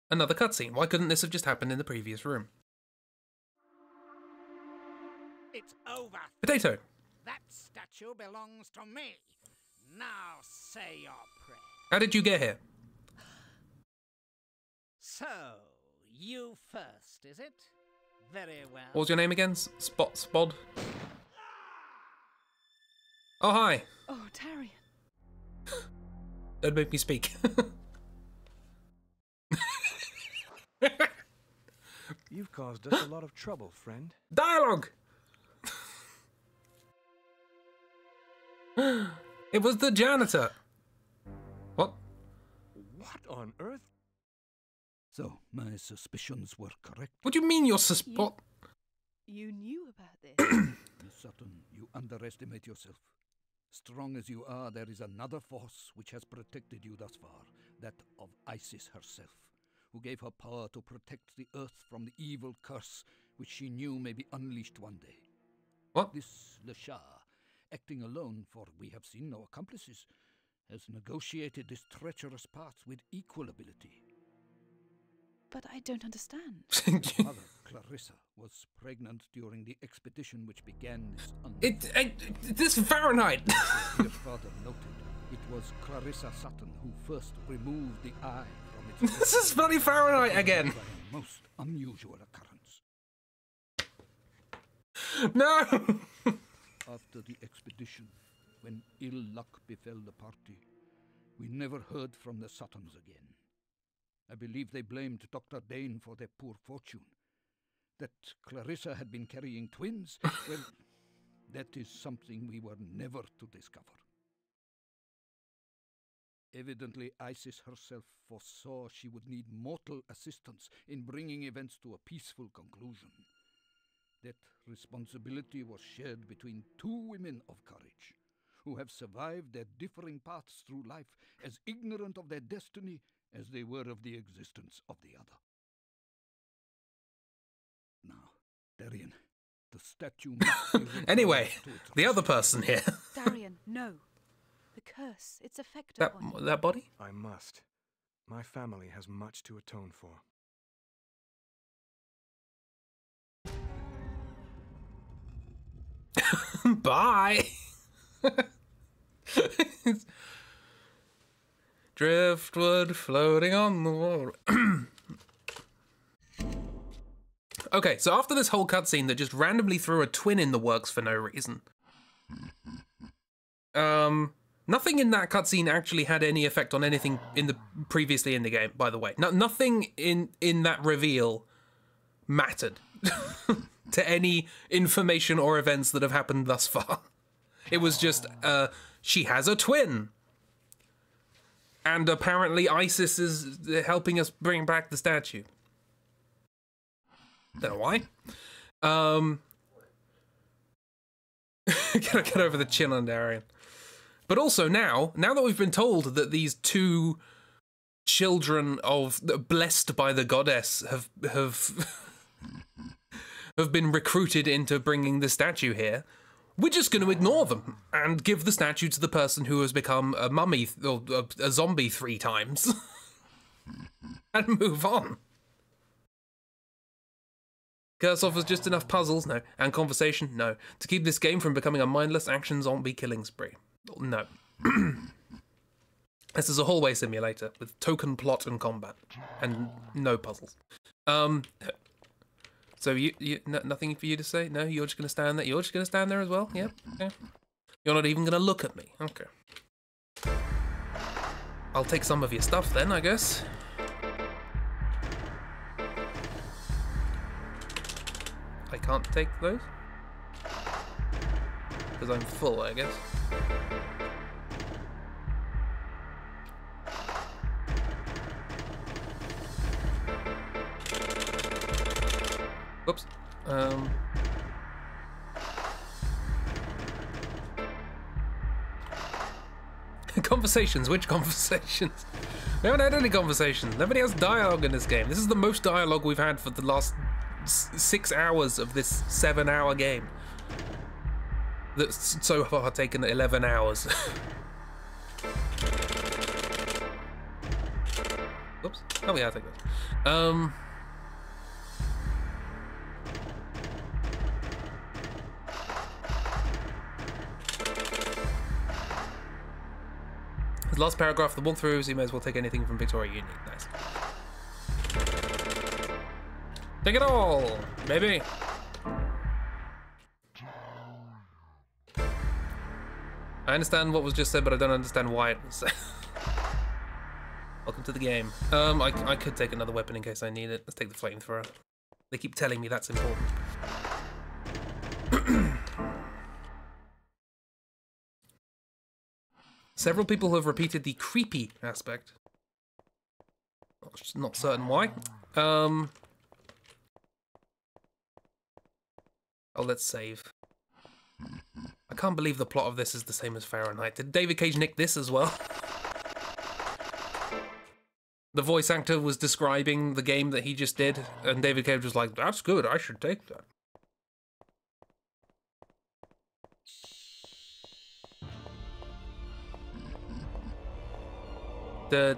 A: Another cutscene. Why couldn't this have just happened in the previous room?
G: It's over.
A: Potato.
G: That statue belongs to me. Now say your prayer.
A: How did you get here?
G: So, you first, is it? Very well.
A: What was your name again? Spod? Oh, hi.
F: Oh, Tarian.
A: Don't make me speak.
H: You've caused us a lot of trouble, friend.
A: Dialogue! It was the janitor. What?
H: What on earth?
E: So, my suspicions were correct.
A: What do you mean you're
F: You knew about this.
E: Miss Sutton, you underestimate yourself. Strong as you are, there is another force which has protected you thus far, that of Isis herself, who gave her power to protect the earth from the evil curse which she knew may be unleashed one day.
A: What?
E: This Le Shah, acting alone, for we have seen no accomplices, has negotiated this treacherous path with equal ability.
F: But I don't understand.
E: Her mother, Clarissa, was pregnant during the expedition which began this
A: This Fahrenheit!
E: Your father noted it was Clarissa Sutton who first removed the eye from its...
A: This is bloody Fahrenheit again!
E: By a most unusual occurrence.
A: No!
E: After the expedition, when ill luck befell the party, we never heard from the Suttons again. I believe they blamed Dr. Dane for their poor fortune. That Clarissa had been carrying twins, well, that is something we were never to discover. Evidently, Isis herself foresaw she would need mortal assistance in bringing events to a peaceful conclusion. That responsibility was shared between two women of courage, who have survived their differing paths through life as ignorant of their destiny as they were of the existence of the other. Now, Darian, the statue must be returned
A: Anyway,
E: to its
A: the other person here.
F: Darian, no. The curse, its effect
A: that
F: upon you.
A: that body?
H: I must. My family has much to atone for.
A: Bye. Driftwood floating on the water. Okay, so after this whole cutscene that just randomly threw a twin in the works for no reason, nothing in that cutscene actually had any effect on anything previously in the game. By the way, nothing in that reveal mattered to any information or events that have happened thus far. It was just she has a twin, and apparently Isis is helping us bring back the statue. Don't know why. Get over the chin on Darian. But also now that we've been told that these two children blessed by the goddess have been recruited into bringing the statue here, we're just going to ignore them and give the statue to the person who has become a mummy or a zombie 3 times and move on. Curse offers just enough puzzles? No. And conversation? No. To keep this game from becoming a mindless action zombie killing spree? No. This is a hallway simulator with token plot and combat. And no puzzles. So nothing for you to say? No? You're just going to stand there? You're just going to stand there as well? Yeah? Okay. You're not even going to look at me? Okay. I'll take some of your stuff then, I guess. I can't take those? Because I'm full, I guess. Whoops. Conversations? Which conversations? We haven't had any conversations. Nobody has dialogue in this game. This is the most dialogue we've had for the last 6 hours of this 7-hour game. That's so far taken 11 hours. Oops. Oh yeah, I think that. The last paragraph of the walkthrough, so you may as well take anything from Victoria you need. Nice. Take it all, baby. I understand what was just said, but I don't understand why it was said. Welcome to the game. I could take another weapon in case I need it. Let's take the flamethrower. They keep telling me that's important. Several people have repeated the creepy aspect. Not certain why. Oh, let's save. I can't believe the plot of this is the same as Fahrenheit. Did David Cage nick this as well? The voice actor was describing the game that he just did, and David Cage was like, "That's good, I should take that." Now,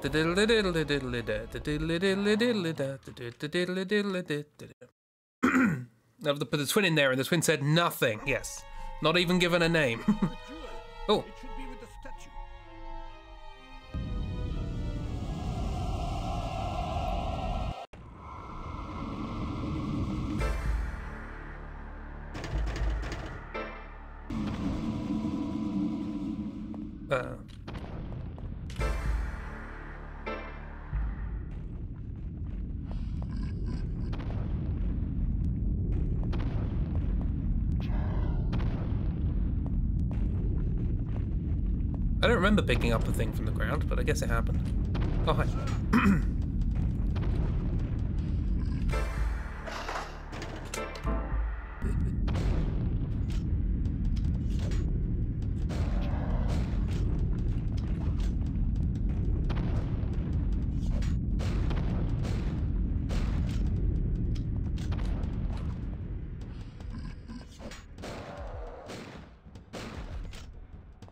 A: put the twin in there, and the twin said nothing. Yes, not even given a name. Oh.
E: It should be with the statue.
A: don't remember picking up a thing from the ground, but I guess it happened. Oh, hi.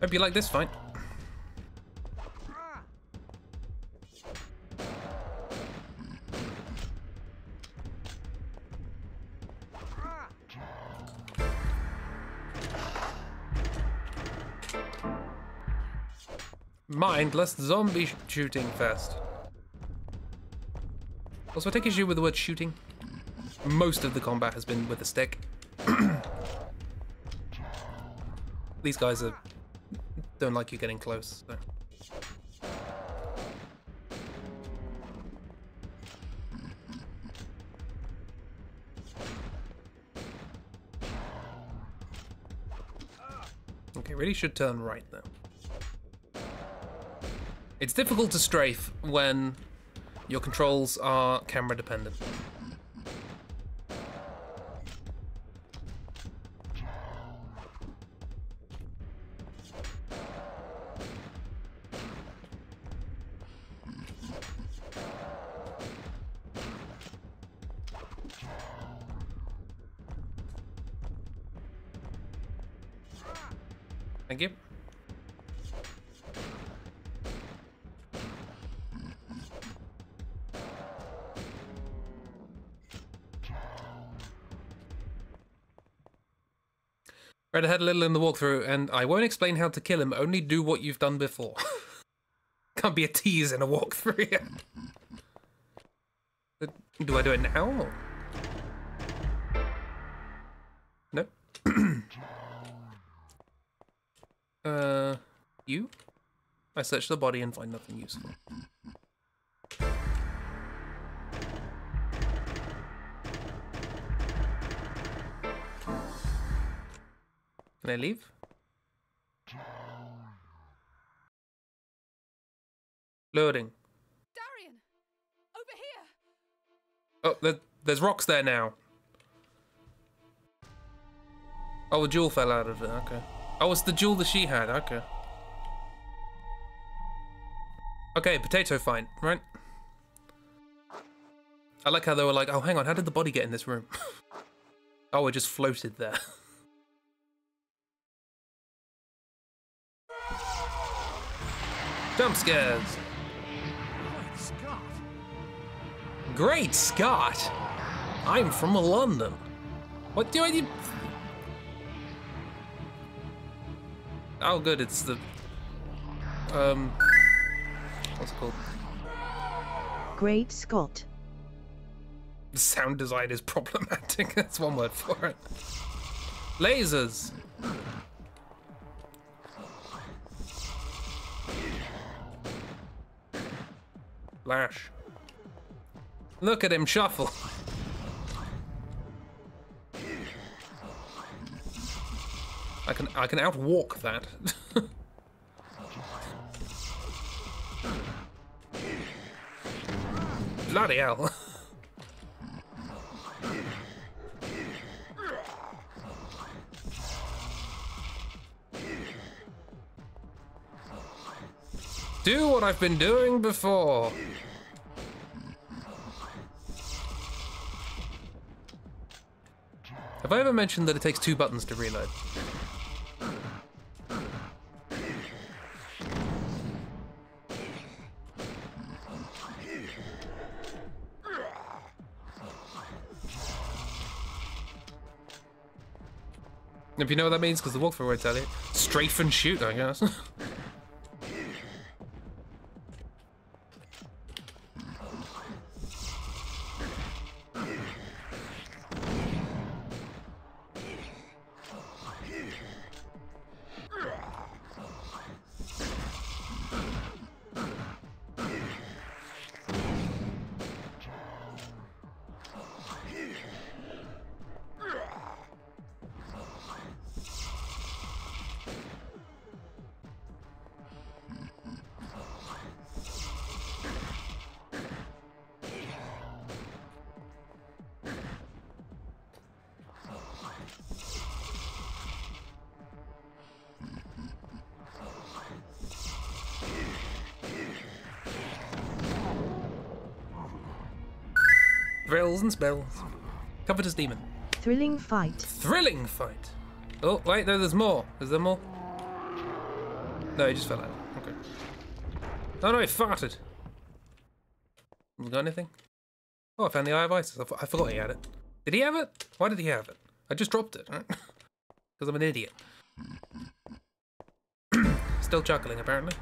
A: Hope you like this fight. Mindless zombie shooting fest. Also, I take issue with the word shooting. Most of the combat has been with a stick. These guys don't like you getting close, so. Okay, really should turn right though. It's difficult to strafe when your controls are camera dependent. Thank you. Read ahead a little in the walkthrough, and I won't explain how to kill him, only do what you've done before. Can't be a tease in a walkthrough yet. Do I do it now? No? You? I search the body and find nothing useful. Can I leave? Loading.
F: Darian! Over here!
A: Oh, there's rocks there now. Oh, a jewel fell out of it, okay. Oh, it's the jewel that she had, okay. Okay, potato fight, right? I like how they were like, oh, hang on, how did the body get in this room? Oh, it just floated there. Jump scares.
B: Great Scott!
A: Great Scott! I'm from London. What do I do? Oh, good, it's the... what's it called?
D: Great Scott.
A: The sound design is problematic. That's one word for it. Lasers. Flash. Look at him shuffle. I can outwalk that. Bloody hell. Do what I've been doing before. Have I ever mentioned that it takes 2 buttons to reload? If you know what that means, because the walkthrough won't tell you. Strafe and shoot, I guess. Thrills and spells. Covetous demon.
D: Thrilling fight.
A: Thrilling fight. Oh, wait, no, there's more. Is there more? No, he just fell out. Okay. Oh no, he farted. Has he got anything? Oh, I found the Eye of Isis. I forgot he had it. Did he have it? Why did he have it? I just dropped it, right? Because I'm an idiot. Still chuckling, apparently.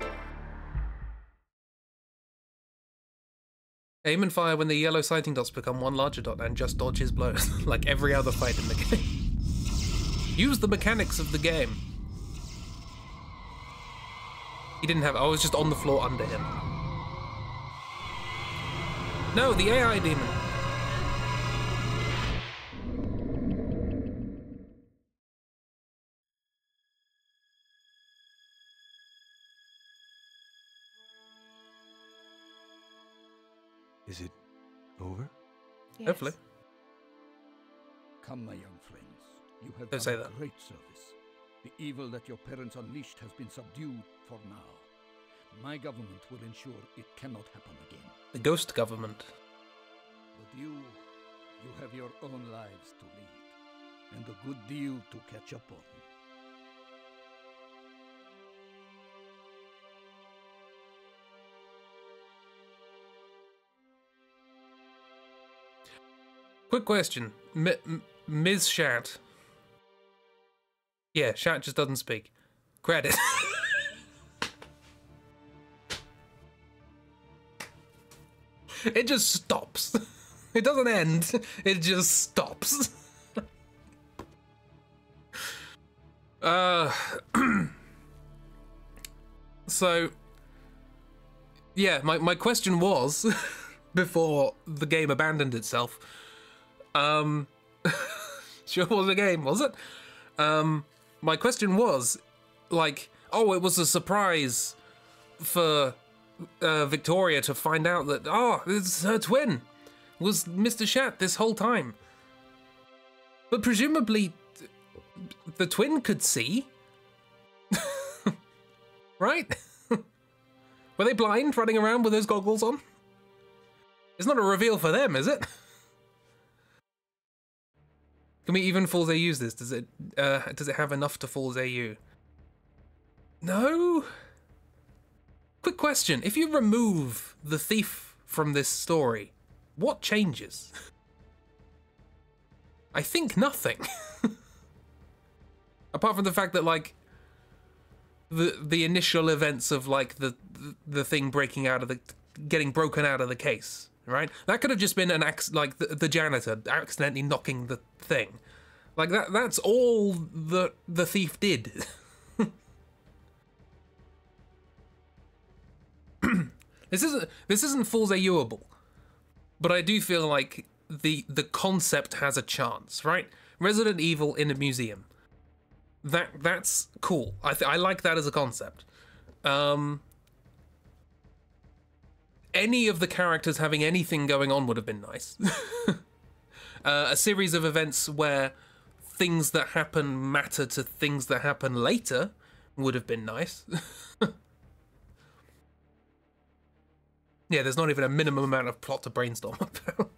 A: Aim and fire when the yellow sighting dots become one larger dot and just dodge his blows, like every other fight in the game. Use the mechanics of the game. He didn't have it. I was just on the floor under him. No, the AI demon.
H: Is it over?
F: Yes.
A: Hopefully.
E: Come, my young friends. You have
A: Don't
E: done
A: say
E: a
A: that.
E: great service. The evil that your parents unleashed has been subdued for now. My government will ensure it cannot happen again.
A: The ghost government.
E: But you have your own lives to lead, and a good deal to catch up on.
A: Quick question. Ms. Shat. Yeah, Shat just doesn't speak. Credit. It just stops. It doesn't end. It just stops. So, yeah, my question was, before the game abandoned itself, sure was a game, was it? My question was, like, oh, it was a surprise for Victoria to find out that, oh, it's her twin was Mr. Shat this whole time. But presumably, the twin could see, right? Were they blind, running around with those goggles on? It's not a reveal for them, is it? Can we even Fool's AU use this? Does it have enough to Fool's AU? No? Quick question. If you remove the thief from this story, what changes? I think nothing. Apart from the fact that, like, the initial events of, like, the thing breaking out of the... getting broken out of the case, right? That could have just been an like the janitor accidentally knocking the thing. Like, that's all the thief did. This isn't Fool's AU-able, but I do feel like the concept has a chance, right? Resident Evil in a museum. That's cool. I like that as a concept. Any of the characters having anything going on would have been nice. A series of events where things that happen matter to things that happen later would have been nice. Yeah, there's not even a minimum amount of plot to brainstorm about.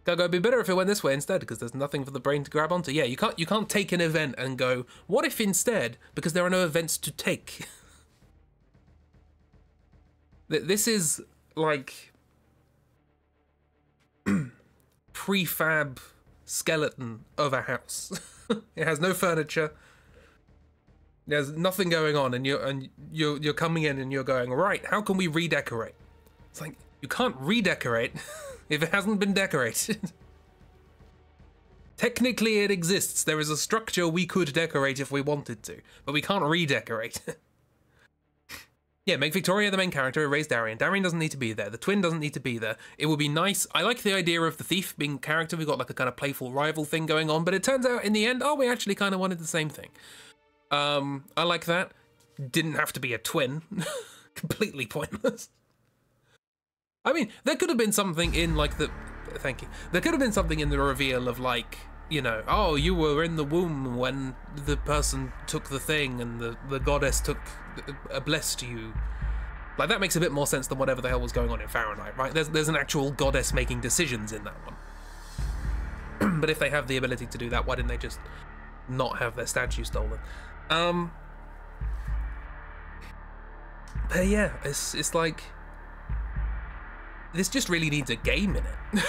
A: It'd be better if it went this way instead, because there's nothing for the brain to grab onto. Yeah, you can't take an event and go, what if instead, because there are no events to take. This is like prefab skeleton of a house. It has no furniture. There's nothing going on, and you're coming in and you're going, right, how can we redecorate? It's like, you can't redecorate if it hasn't been decorated. Technically it exists. There is a structure we could decorate if we wanted to, but we can't redecorate. Yeah, make Victoria the main character, erase Darian. Darian doesn't need to be there. The twin doesn't need to be there. It would be nice. I like the idea of the thief being character. We got like a kind of playful rival thing going on, but it turns out in the end, oh, we actually kind of wanted the same thing. I like that. Didn't have to be a twin. Completely pointless. I mean, there could have been something in like the... Thank you. There could have been something in the reveal of like, you know, oh, you were in the womb when the person took the thing and the goddess blessed you. Like, that makes a bit more sense than whatever the hell was going on in Fahrenheit, right? There's an actual goddess making decisions in that one. But if they have the ability to do that, why didn't they just not have their statue stolen? But yeah, it's like, this just really needs a game in it.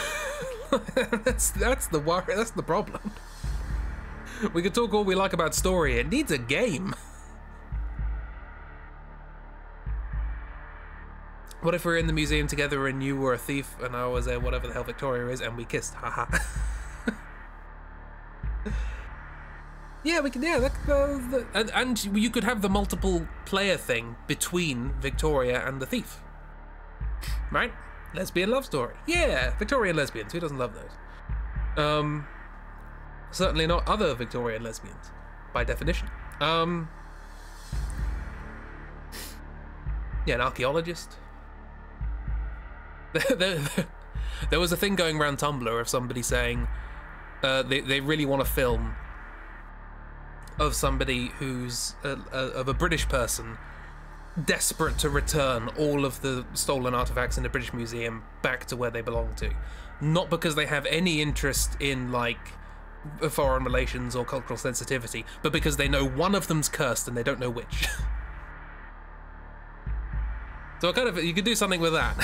A: that's the problem. We could talk all we like about story, it needs a game. What if we're in the museum together and you were a thief and I was a whatever the hell Victoria is and we kissed? Haha. Yeah, we can. Yeah, and you could have the multiple player thing between Victoria and the thief, right? Lesbian love story. Yeah, Victorian lesbians. Who doesn't love those? Certainly not other Victorian lesbians, by definition. Yeah, an archaeologist. There was a thing going around Tumblr of somebody saying they really want a film of somebody who's of a British person desperate to return all of the stolen artifacts in the British Museum back to where they belong to. Not because they have any interest in, like, foreign relations or cultural sensitivity, but because they know one of them's cursed and they don't know which. So you could do something with that.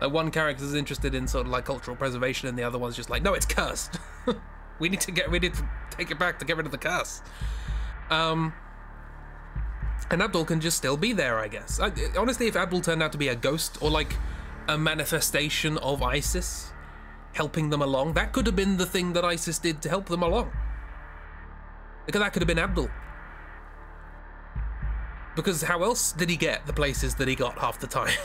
A: Like, one character's interested in sort of like cultural preservation and the other one's just like, no, it's cursed. we need to take it back to get rid of the curse. And Abdul can just still be there, I guess. Honestly, if Abdul turned out to be a ghost or like a manifestation of ISIS helping them along, that could have been the thing that ISIS did to help them along. Because that could have been Abdul. Because how else did he get the places that he got half the time?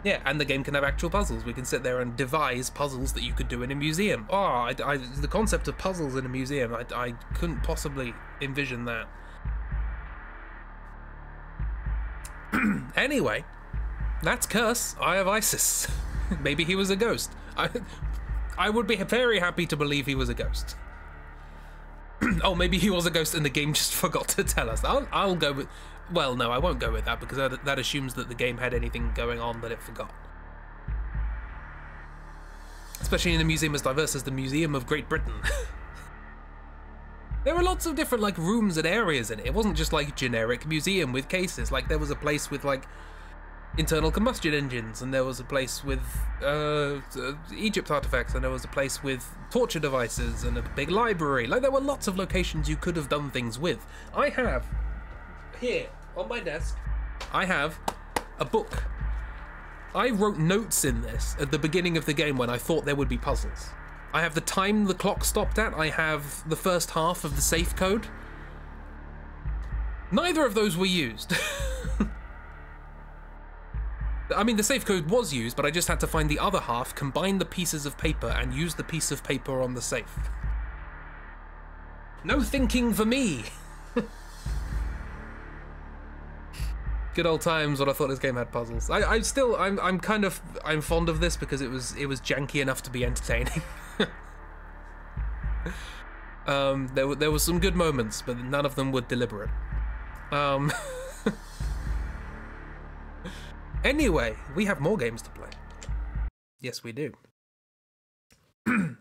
A: Yeah, and the game can have actual puzzles. We can sit there and devise puzzles that you could do in a museum. Oh, the concept of puzzles in a museum, I couldn't possibly envision that. Anyway, that's Curse, Eye of Isis. Maybe he was a ghost. I would be very happy to believe he was a ghost. Oh, maybe he was a ghost and the game just forgot to tell us. I'll go with... Well, no, I won't go with that because that assumes that the game had anything going on that it forgot. Especially in a museum as diverse as the Museum of Great Britain. There were lots of different, like, rooms and areas in it. It wasn't just, like, generic museum with cases. Like, there was a place with, like, internal combustion engines, and there was a place with Egypt artifacts, and there was a place with torture devices, and a big library. Like, there were lots of locations you could have done things with. I have... Here, on my desk, I have a book. I wrote notes in this at the beginning of the game when I thought there would be puzzles. I have the time the clock stopped at. I have the first half of the safe code. Neither of those were used. I mean, the safe code was used, but I just had to find the other half, combine the pieces of paper, and use the piece of paper on the safe. No thinking for me! Good old times when I thought this game had puzzles. I'm fond of this because it was janky enough to be entertaining. There were some good moments, but none of them were deliberate. Anyway, we have more games to play. Yes, we do. So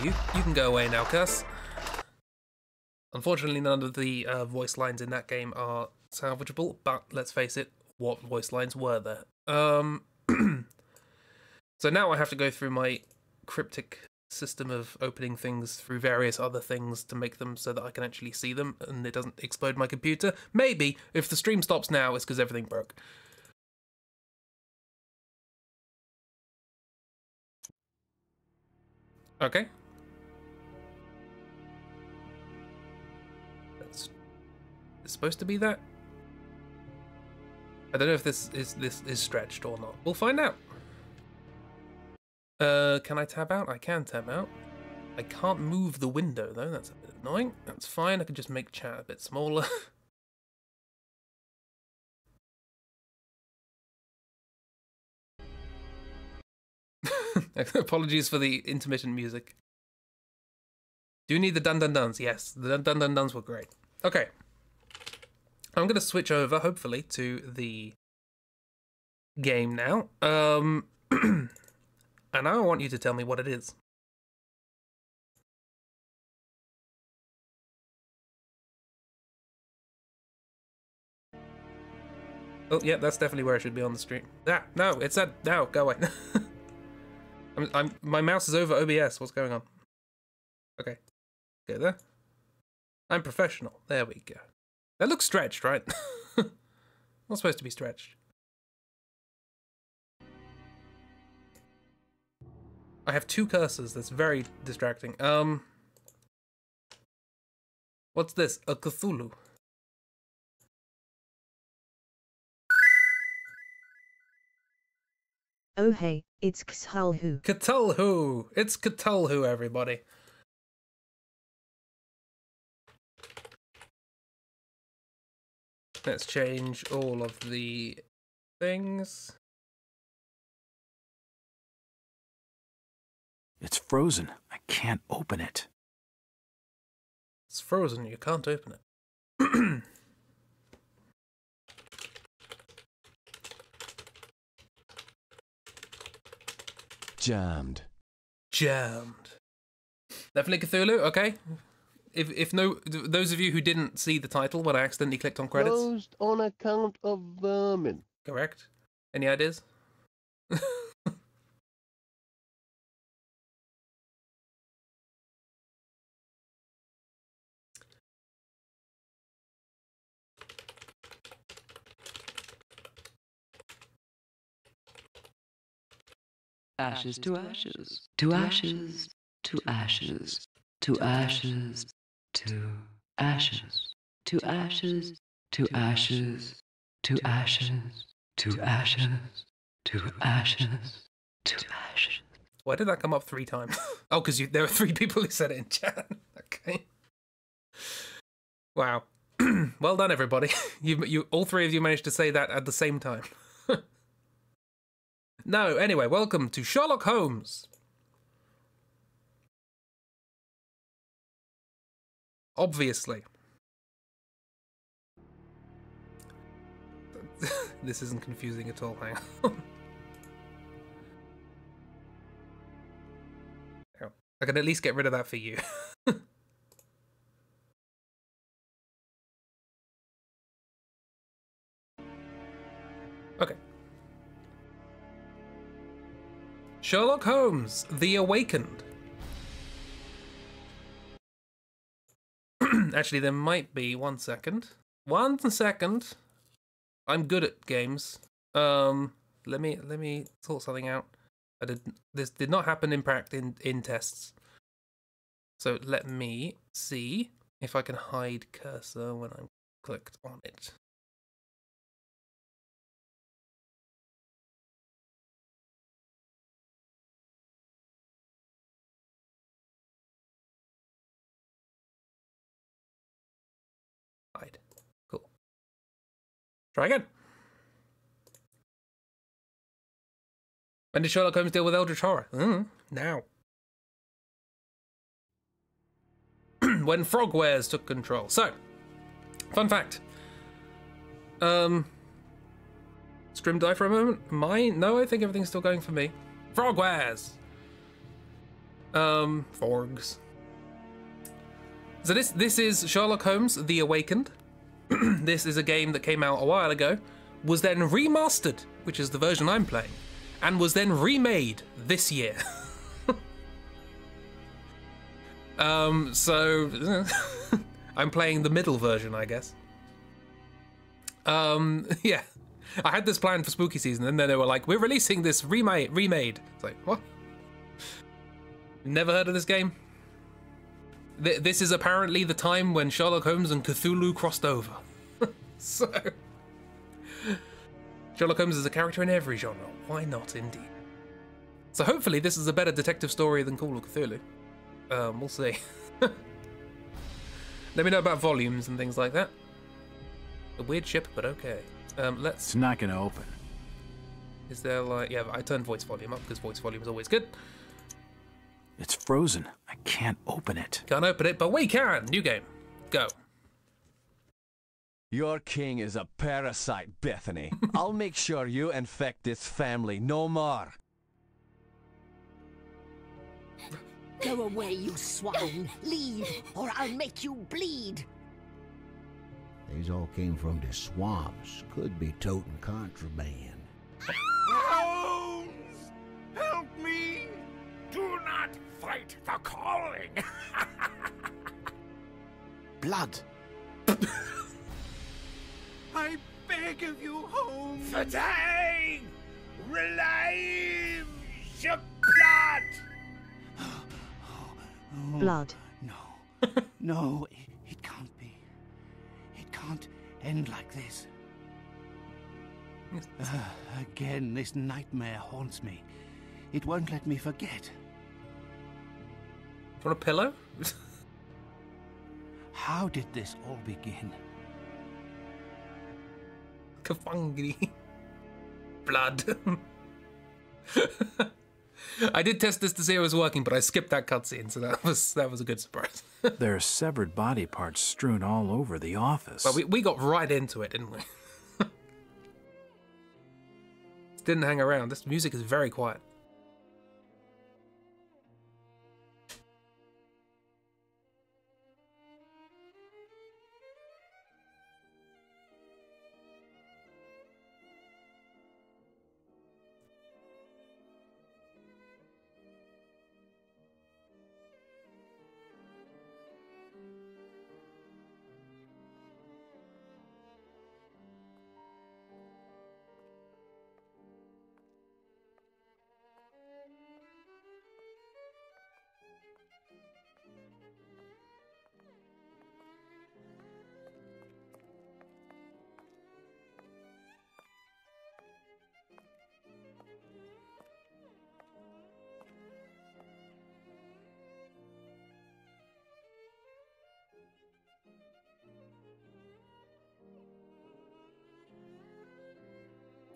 A: you can go away now, Cuss. Unfortunately, none of the voice lines in that game are salvageable, but let's face it, what voice lines were there? So now I have to go through my cryptic system of opening things through various other things to make them so that I can actually see them and it doesn't explode my computer. Maybe, if the stream stops now, it's because everything broke. Okay. It's supposed to be that. I don't know if this is stretched or not. We'll find out. Can I tab out? I can tab out. I can't move the window though. That's a bit annoying. That's fine. I can just make chat a bit smaller. Apologies for the intermittent music. Do you need the dun dun duns? Yes, the dun dun duns were great. Okay. I'm going to switch over, hopefully, to the game now. And I want you to tell me what it is. Oh, yeah, that's definitely where I should be on the stream. Ah, no, it said, no, go away. My mouse is over OBS. What's going on? Okay. Go there. I'm professional. There we go. That looks stretched, right? Not supposed to be stretched. I have two cursors. That's very distracting. What's this? A Cthulhu.
D: Oh hey, it's Cthulhu.
A: Cthulhu! It's Cthulhu, everybody. Let's change all of the things.
I: It's frozen. I can't open it.
A: It's frozen. You can't open it.
J: Jammed.
A: Jammed. Definitely Cthulhu. Okay. If no, those of you who didn't see the title when I accidentally clicked on credits.
K: Closed on account of vermin.
A: Correct. Any ideas?
C: Ashes to ashes, to ashes, to ashes, to ashes, to ashes, to ashes, to ashes, to ashes, to ashes, to ashes, to ashes.
A: Why did that come up 3 times? Oh, because there were 3 people who said it in chat. Okay. Wow. Well done, everybody. You all 3 of you managed to say that at the same time. No, anyway, welcome to Sherlock Holmes. Obviously. This isn't confusing at all, hang on. I can at least get rid of that for you. Okay. Sherlock Holmes, The Awakened. Actually, there might be 1 second. 1 second. I'm good at games. Let me sort something out. This did not happen in tests. So let me see if I can hide cursor when I'm clicked on it. Hide. Cool. Try again. When did Sherlock Holmes deal with Eldritch Horror? Now. When Frogwares took control. So, fun fact. Stream die for a moment? Mine? No, I think everything's still going for me. Frogwares! Forgs. So this is Sherlock Holmes, The Awakened. This is a game that came out a while ago, was then remastered, which is the version I'm playing, and was then remade this year. So I'm playing the middle version, I guess. Yeah. I had this planned for spooky season, and then they were like, we're releasing this remade. It's like, what? Never heard of this game? This is apparently the time when Sherlock Holmes and Cthulhu crossed over. So, Sherlock Holmes is a character in every genre. Why not, indeed? So hopefully this is a better detective story than Call of Cthulhu. We'll see. Let me know about volumes and things like that. A weird ship, but okay. Let's...
I: It's not gonna open.
A: Is there like... Yeah, I turned voice volume up because voice volume is always good.
I: It's frozen. I can't open it.
A: Can't open it, but we can. New game. Go.
J: Your king is a parasite, Bethany. I'll make sure you infect this family no more.
L: Go away, you swine. Leave, or I'll make you bleed.
M: These all came from the swamps. Could be toting contraband.
B: Holmes! Help me! Do not fight the calling!
I: Blood!
B: I beg of you, Holmes! Today! Relieve your blood!
D: Blood.
N: No. No, it can't be. It can't end like this. Again, this nightmare haunts me. It won't let me forget.
A: Do you want a pillow?
N: How did this all begin?
A: Kafangri. Blood. I did test this to see if it was working, but I skipped that cutscene, so that was a good surprise.
I: There are severed body parts strewn all over the office.
A: Well, we got right into it, didn't we? Didn't hang around. This music is very quiet.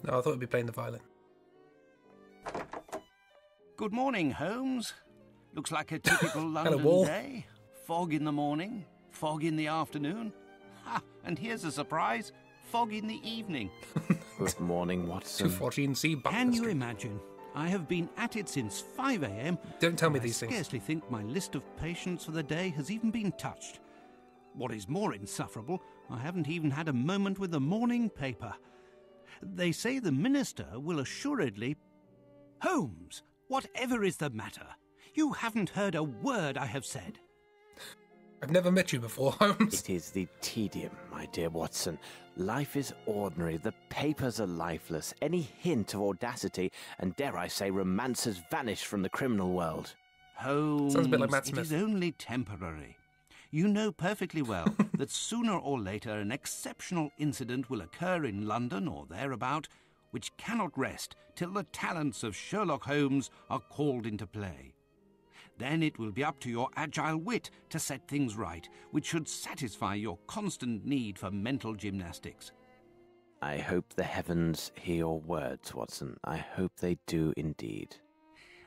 A: No, I thought we'd be playing the violin.
N: Good morning, Holmes. Looks like a typical London
A: wall.
N: day. Fog in the morning, fog in the afternoon. Ha! And here's a surprise. Fog in the evening.
I: Good morning, Watson.
A: 214C Butler
N: Can you
A: Street.
N: imagine? I have been at it since 5 a.m.
A: Don't tell me
N: and
A: these
N: I
A: things.
N: scarcely think my list of patients for the day has even been touched. What is more insufferable, I haven't even had a moment with the morning paper. They say the minister will assuredly... Holmes, whatever is the matter? You haven't heard a word I have said.
A: I've never met you before, Holmes.
O: It is the tedium, my dear Watson. Life is ordinary. The papers are lifeless. Any hint of audacity, and dare I say romance, has vanished from the criminal world.
N: Holmes,
A: Sounds a bit like Matt
N: it
A: Smith.
N: is only temporary. You know perfectly well that sooner or later an exceptional incident will occur in London or thereabout, which cannot rest till the talents of Sherlock Holmes are called into play. Then it will be up to your agile wit to set things right, which should satisfy your constant need for mental gymnastics.
O: I hope the heavens hear your words, Watson. I hope they do indeed.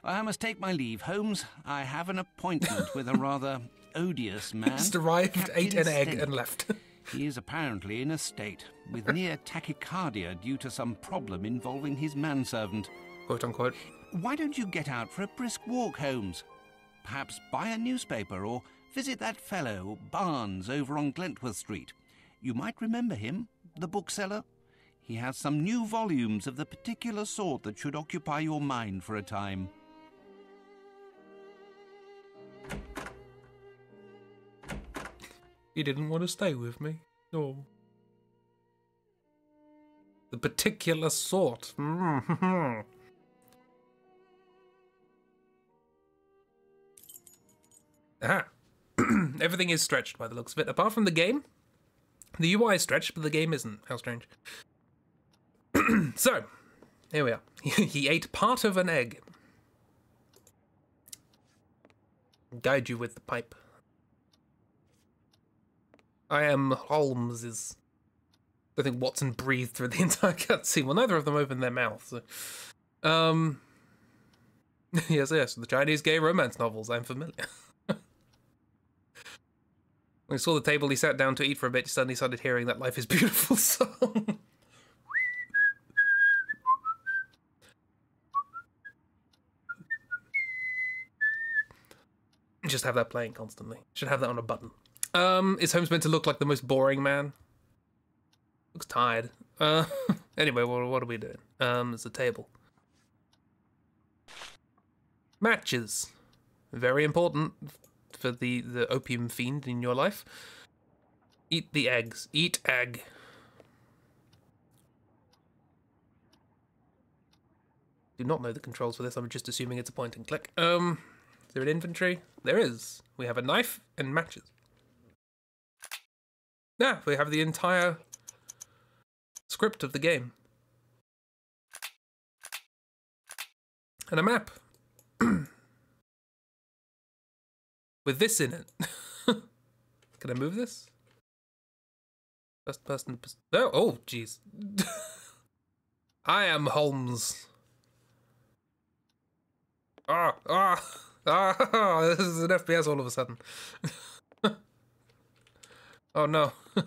N: I must take my leave, Holmes. I have an appointment with a rather odious man.
A: Just arrived,
N: Captain
A: ate an egg,
N: Stennett.
A: and left.
N: He is apparently in a state, with near tachycardia due to some problem involving his manservant.
A: Quote unquote.
N: Why don't you get out for a brisk walk, Holmes? Perhaps buy a newspaper or visit that fellow, Barnes, over on Glentworth Street. You might remember him, the bookseller. He has some new volumes of the particular sort that should occupy your mind for a time.
A: You didn't want to stay with me? No. The particular sort. Aha. Everything is stretched by the looks of it, apart from the game. The UI is stretched, but the game isn't. How strange. So, here we are. He ate part of an egg. Guide you with the pipe. I am Holmes. I think Watson breathed through the entire cutscene. Well, neither of them opened their mouth. So. Yes, yes, the Chinese gay romance novels, I'm familiar. When he saw the table, he sat down to eat for a bit. He suddenly started hearing that Life is Beautiful song. Just have that playing constantly. Should have that on a button. Is Holmes meant to look like the most boring man? Looks tired. Anyway, what are we doing? There's a table. Matches. Very important for the opium fiend in your life. Eat the eggs. Eat egg. Do not know the controls for this. I'm just assuming it's a point and click. Is there an inventory? There is. We have a knife and matches. Yeah, we have the entire script of the game. And a map. With this in it. Can I move this? First person. Oh, jeez. I am Holmes. This is an FPS all of a sudden. Oh no. Can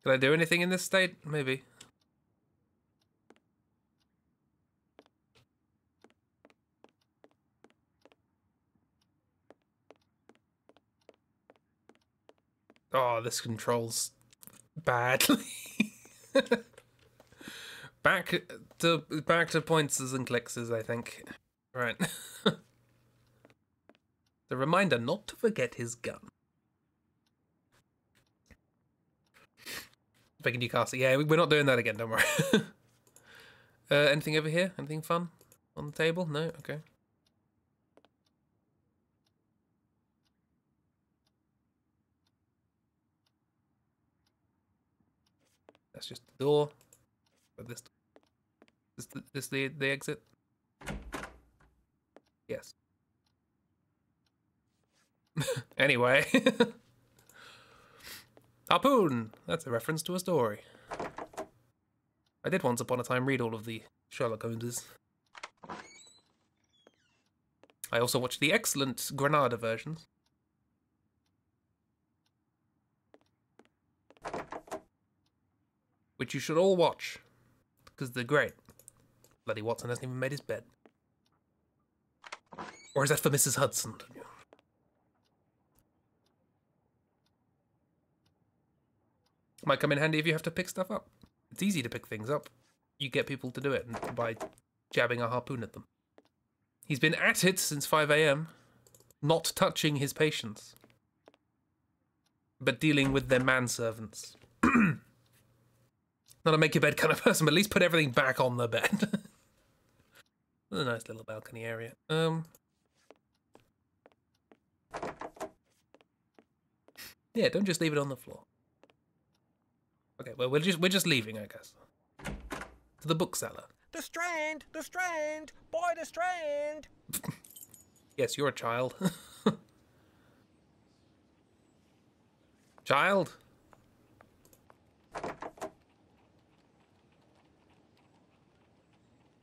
A: I do anything in this state? Maybe. Oh, this controls badly. Back to pointers and clickses, I think. Right. The reminder not to forget his gun. Making you cast it. Yeah, we're not doing that again, don't worry. Anything over here? Anything fun on the table? No? Okay. That's just the door. But this the exit? Yes. Anyway. Harpoon! That's a reference to a story. I did once upon a time read all of the Sherlock Holmeses. I also watched the excellent Granada versions. Which you should all watch. Because they're great. Bloody Watson hasn't even made his bed. Or is that for Mrs. Hudson? Might come in handy if you have to pick stuff up. It's easy to pick things up. You get people to do it by jabbing a harpoon at them. He's been at it since 5 AM, not touching his patients, but dealing with their manservants. Not a make your bed kind of person, but at least put everything back on the bed. A nice little balcony area. Yeah, don't just leave it on the floor. Okay, well we're just leaving, I guess. To the bookseller.
G: The Strand! The Strand! Buy the Strand!
A: Yes, you're a child. Child?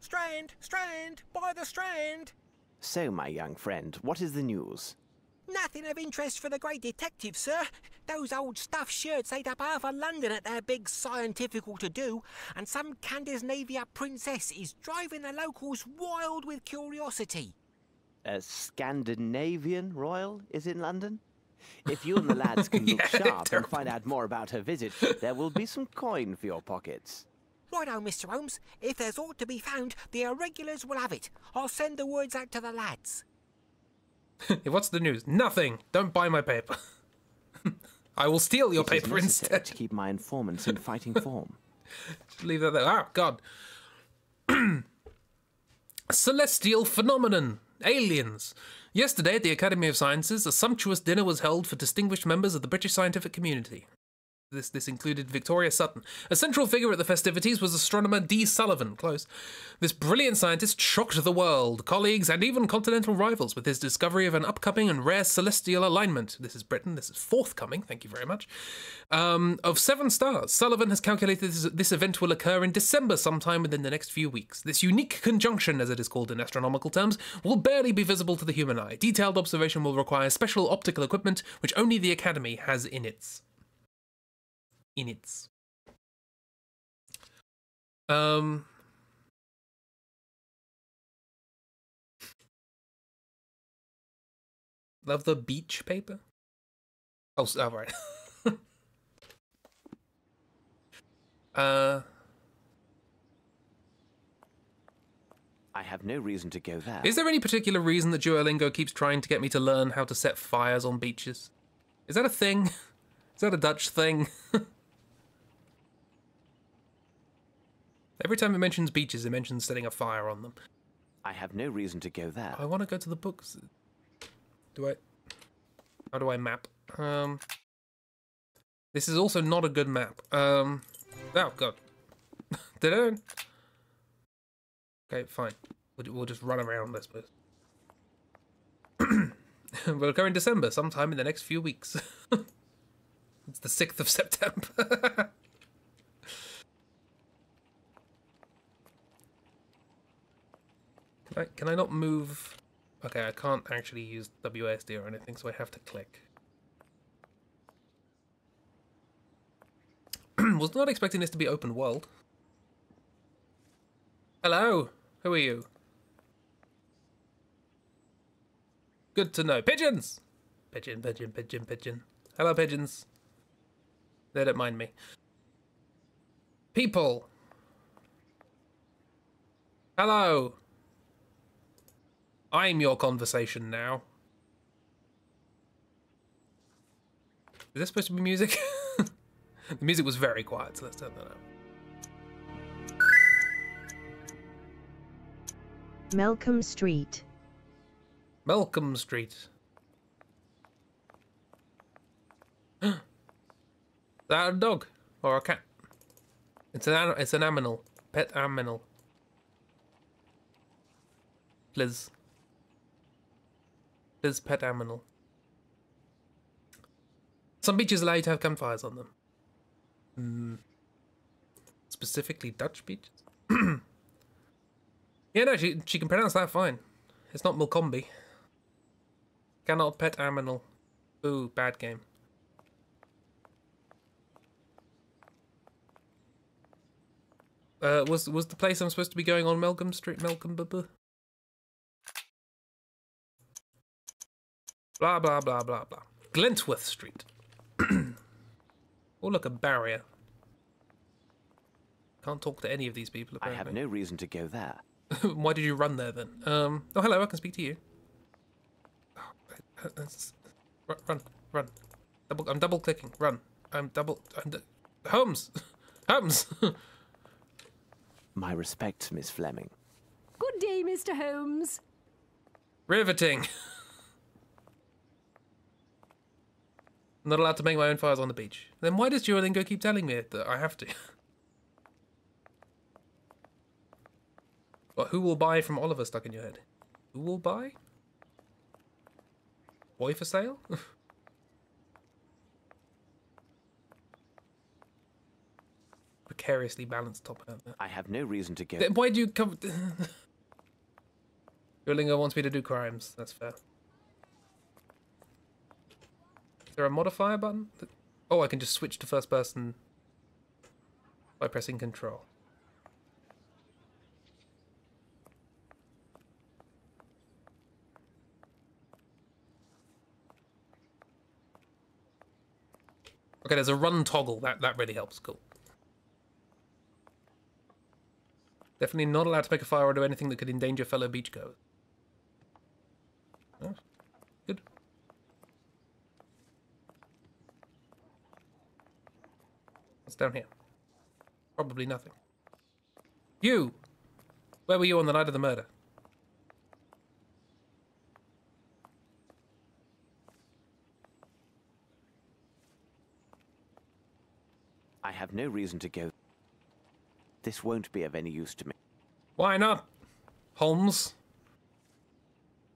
G: Strand! Strand! Buy the Strand!
O: So, my young friend, what is the news?
G: Nothing of interest for the great detective, sir. Those old stuffed shirts ate up half of London at their big scientifical to-do, and some Scandinavia princess is driving the locals wild with curiosity.
O: A Scandinavian royal is in London? If you and the lads can look sharp and find out more about her visit, there will be some coin for your pockets.
G: Righto, Mr. Holmes. If there's aught to be found, the irregulars will have it. I'll send the words out to the lads.
A: What's the news? Nothing. Don't buy my paper. I will steal your paper instead.
O: To keep my informants in fighting form.
A: Just leave that there. Ah, God. Celestial phenomenon. Aliens. Yesterday at the Academy of Sciences, a sumptuous dinner was held for distinguished members of the British scientific community. This included Victoria Sutton. A central figure at the festivities was astronomer D. Sullivan. Close. This brilliant scientist shocked the world, colleagues, and even continental rivals with his discovery of an upcoming and rare celestial alignment. This is Britain. This is forthcoming. Thank you very much. Of 7 stars. Sullivan has calculated this event will occur in December sometime within the next few weeks. This unique conjunction, as it is called in astronomical terms, will barely be visible to the human eye. Detailed observation will require special optical equipment, which only the Academy has in its. Love the beach paper? Oh, right.
O: I have no reason to go there.
A: Is there any particular reason that Duolingo keeps trying to get me to learn how to set fires on beaches? Is that a thing? Is that a Dutch thing? Every time it mentions beaches, it mentions setting a fire on them.
O: I have no reason to go there.
A: I want to go to the books. How do I map? This is also not a good map. Oh, God. Did I? Okay, fine. We'll just run around, I suppose. We'll occur in December, sometime in the next few weeks. It's the 6th of September. Can I not move? Okay, I can't actually use WASD or anything, so I have to click. Was not expecting this to be open world. Hello, who are you? Good to know. Pigeons! Pigeon, pigeon, pigeon, pigeon. Hello, pigeons. They don't mind me. People! Hello! I'm your conversation now. Is this supposed to be music? The music was very quiet, so let's turn that up.
D: Malcolm Street.
A: Malcolm Street. Is that a dog or a cat? It's an aminal, pet aminal. Liz. Liz pet aminal. Some beaches allow you to have campfires on them. Specifically Dutch beaches. Yeah, no, she can pronounce that fine. It's not Mulcombe. Cannot pet aminal. Ooh, bad game. Was the place I'm supposed to be going on Malcolm Street? Malcolm Bubba? Blah blah blah blah blah. Glentworth Street. Oh look, a barrier. Can't talk to any of these people apparently.
O: I have no reason to go there.
A: Why did you run there then? Oh hello, I can speak to you. Run. I'm double clicking. Run. Holmes! Holmes!
O: My respects, Miss Fleming.
L: Good day, Mr. Holmes.
A: Riveting. I'm not allowed to make my own fires on the beach. Then why does Duolingo keep telling me that I have to? What, who will buy from Oliver stuck in your head? Who will buy? Boy for sale? Precariously balanced top out there.
O: I have no reason to go.
A: Then why do you come? Duolingo wants me to do crimes. That's fair. Is there a modifier button? Oh, I can just switch to first person by pressing Control. Okay, there's a run toggle. That really helps. Cool. Definitely not allowed to make a fire or do anything that could endanger fellow beachgoers. Oh, good. What's down here? Probably nothing. You! Where were you on the night of the murder?
O: have no reason to go. This won't be of any use to me.
A: Why not, Holmes?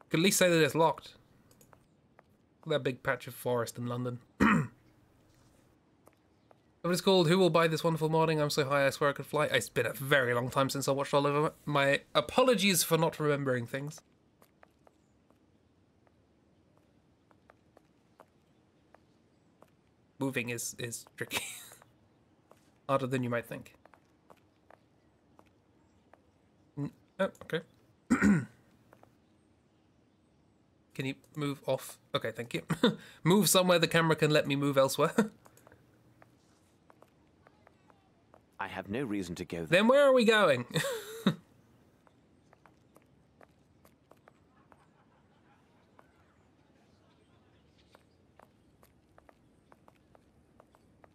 A: Could at least say that it's locked. That big patch of forest in London. What it's called? Who will buy this wonderful morning? I'm so high I swear I could fly. It's been a very long time since I watched Oliver. My apologies for not remembering things. Moving is tricky. Harder than you might think. Oh, okay. Can you move off? Okay, thank you. Move somewhere the camera can let me move elsewhere.
O: I have no reason to go there.
A: Then where are we going?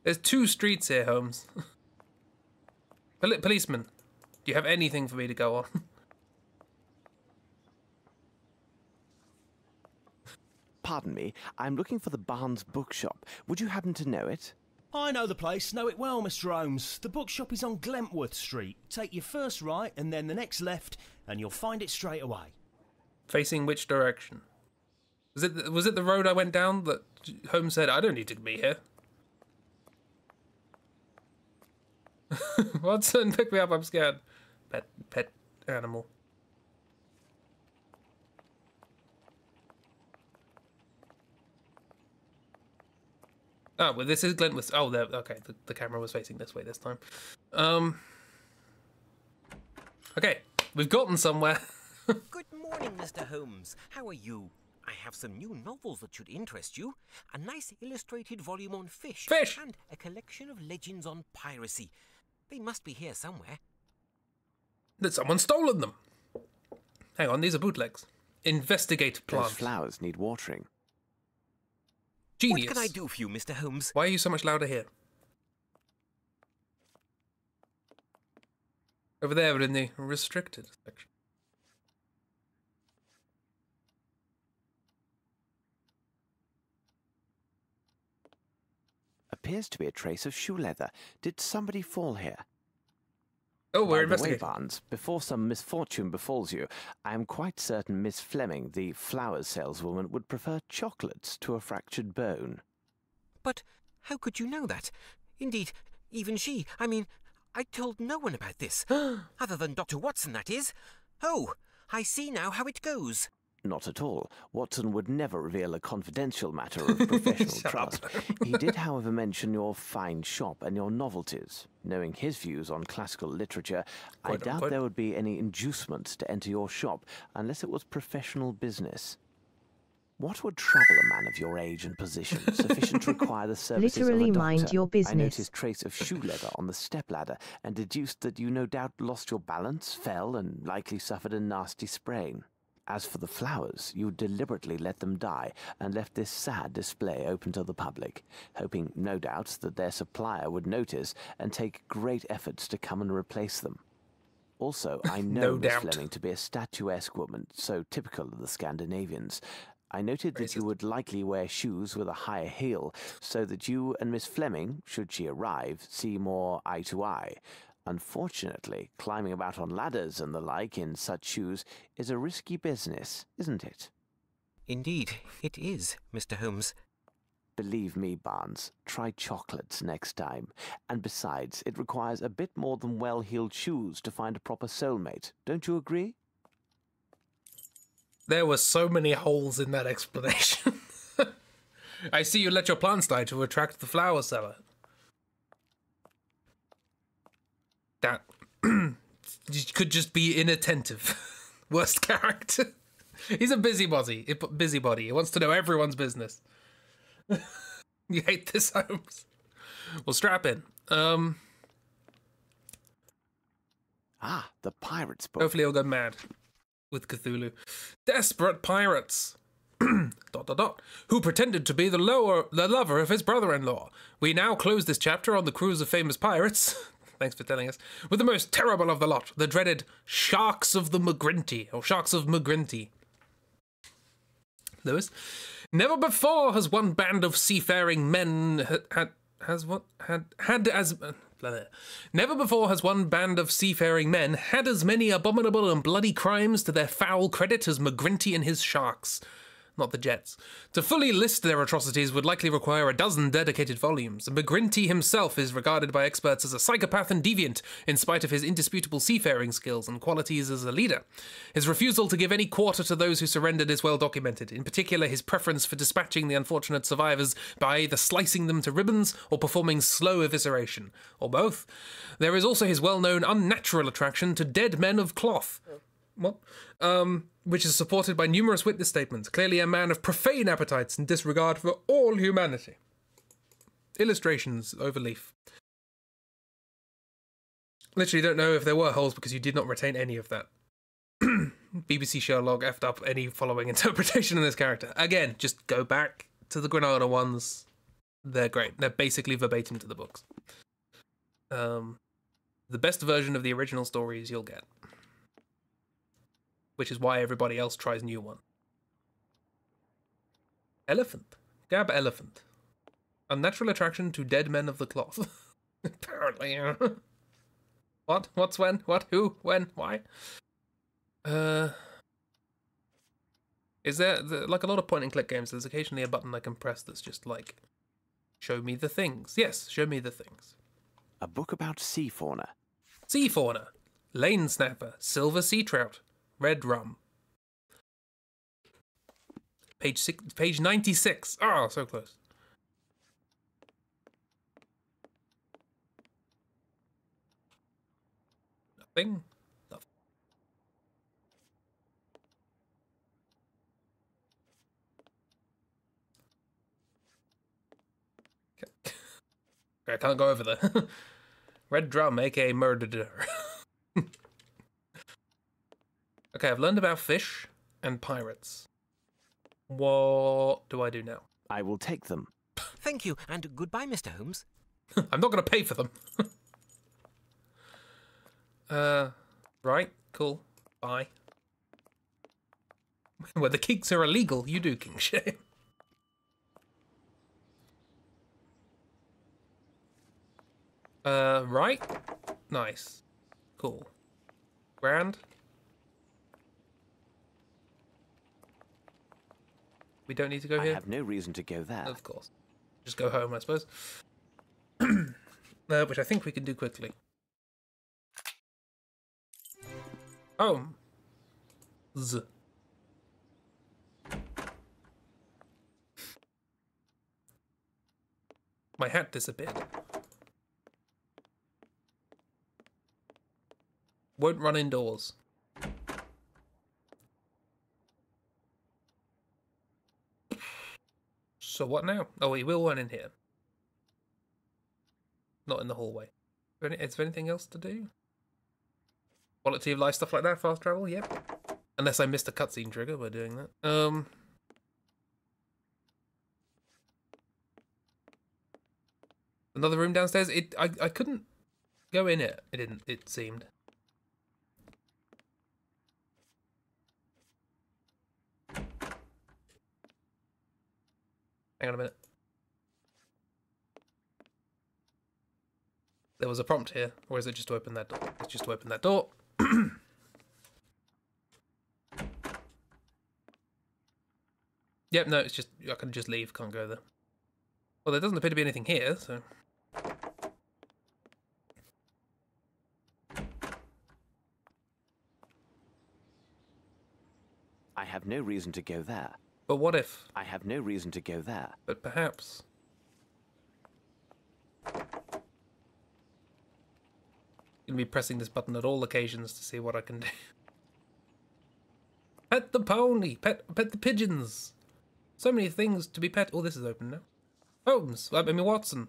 A: There's 2 streets here, Holmes. Policeman, do you have anything for me to go on?
O: Pardon me, I'm looking for the Barnes bookshop. Would you happen to know it?
P: I know the place, know it well, Mr. Holmes. The bookshop is on Glentworth Street. Take your first right and then the next left, and you'll find it straight away.
A: Facing which direction? Was it the road I went down that Holmes said, I don't need to be here? Watson, pick me up, I'm scared. Pet animal. Oh, well, this is Glentworth. Oh, there. Okay, the camera was facing this way this time. Okay, we've gotten somewhere.
G: Good morning, Mr. Holmes. How are you? I have some new novels that should interest you. A nice illustrated volume on fish.
A: Fish!
G: And a collection of legends on piracy. They must be here somewhere.
A: That someone's stolen them. Hang on, these are bootlegs. Investigate plant.
O: Those flowers need watering.
A: Genius.
G: What can I do for you, Mr. Holmes?
A: Why are you so much louder here? Over there, but in the restricted section.
O: Appears to be a trace of shoe leather. Did somebody fall here?
A: Oh, we're
O: investigating.
A: investigating.
O: Barnes, before some misfortune befalls you, I am quite certain Miss Fleming, the flowers saleswoman, would prefer chocolates to a fractured bone.
G: But how could you know that? Indeed, even she, I told no one about this. Other than Dr. Watson, that is. Oh, I see now how it goes.
O: Not at all. Watson would never reveal a confidential matter of professional trust. He did, however, mention your fine shop and your novelties. Knowing his views on classical literature, I doubt there would be any inducement to enter your shop unless it was professional business. What would trouble a man of your age and position, sufficient to require the services
D: Literally
O: of a doctor?
D: mind your business.
O: I noticed trace of shoe leather on the stepladder and deduced that you no doubt lost your balance, fell, and likely suffered a nasty sprain. As for the flowers, you deliberately let them die and left this sad display open to the public, hoping, no doubt, that their supplier would notice and take great efforts to come and replace them. Also, I know Miss Fleming to be a statuesque woman, so typical of the Scandinavians. I noted that you would likely wear shoes with a higher heel, so that you and Miss Fleming, should she arrive, see more eye to eye. Unfortunately, climbing about on ladders and the like in such shoes is a risky business, isn't it?
G: Indeed, it is, Mr. Holmes.
O: Believe me, Barnes, try chocolates next time. And besides, it requires a bit more than well-heeled shoes to find a proper soulmate. Don't you agree?
A: There were so many holes in that explanation. I see you let your plants die to attract the flower seller. That could just be inattentive. Worst character. He's a busybody. He wants to know everyone's business. You hate this, Holmes? Well, strap in.
O: The pirate's book.
A: Hopefully he'll go mad with Cthulhu. Desperate pirates. ... who pretended to be the lover of his brother-in-law. We now close this chapter on the cruise of famous pirates. Thanks for telling us. With the most terrible of the lot, the dreaded Sharks of the Magrinty, or Sharks of Magrinty. Lewis, never before has one band of seafaring men Never before has one band of seafaring men had as many abominable and bloody crimes to their foul credit as McGrinty and his sharks. Not the Jets. To fully list their atrocities would likely require a dozen dedicated volumes, and McGrinty himself is regarded by experts as a psychopath and deviant, in spite of his indisputable seafaring skills and qualities as a leader. His refusal to give any quarter to those who surrendered is well documented, in particular his preference for dispatching the unfortunate survivors by either slicing them to ribbons or performing slow evisceration, or both. There is also his well-known unnatural attraction to dead men of cloth. What? Which is supported by numerous witness statements. Clearly a man of profane appetites and disregard for all humanity. Illustrations overleaf. Literally don't know if there were holes because you did not retain any of that. BBC Sherlock effed up any following interpretation of this character. Again, just go back to the Granada ones. They're great. They're basically verbatim to the books. The best version of the original stories you'll get. Which is why everybody else tries new one. Elephant. Gab elephant. Unnatural attraction to dead men of the cloth. Apparently. What? What's when? What? Who? When? Why? Is there, like a lot of point-and-click games, there's occasionally a button I can press that's just like, show me the things. Yes, show me the things.
O: A book about sea fauna.
A: Sea fauna. Lane snapper. Silver sea trout. Red rum. Page 96. Oh, so close. Nothing. Nothing. Okay. I can't go over there. Red drum, aka murderer. Okay, I've learned about fish and pirates. What do I do now?
O: I will take them.
G: Thank you, and goodbye, Mr. Holmes.
A: I'm not going to pay for them. Right, cool. Bye. Where the kinks are illegal, you do king shit. Right? Nice. Cool. Grand. We don't need to go here?
O: I have no reason to go there.
A: Of course. Just go home, I suppose. Which I think we can do quickly. Home. Z. My hat disappeared. Won't run indoors. So what now? Oh, we will run in here. Not in the hallway. Is there anything else to do? Quality of life, stuff like that, fast travel, yep. Unless I missed a cutscene trigger by doing that. Another room downstairs. I couldn't go in it. It seemed. Hang on a minute. There was a prompt here, or is it just to open that door? It's just to open that door. Yep, no, it's just, I can just leave, can't go there. Well, there doesn't appear to be anything here, so...
O: I have no reason to go there.
A: But what if?
O: I have no reason to go there.
A: But perhaps. Gonna be pressing this button at all occasions to see what I can do. Pet the pony! Pet the pigeons! So many things to be pet. Oh, this is open now. Holmes! I mean, Watson.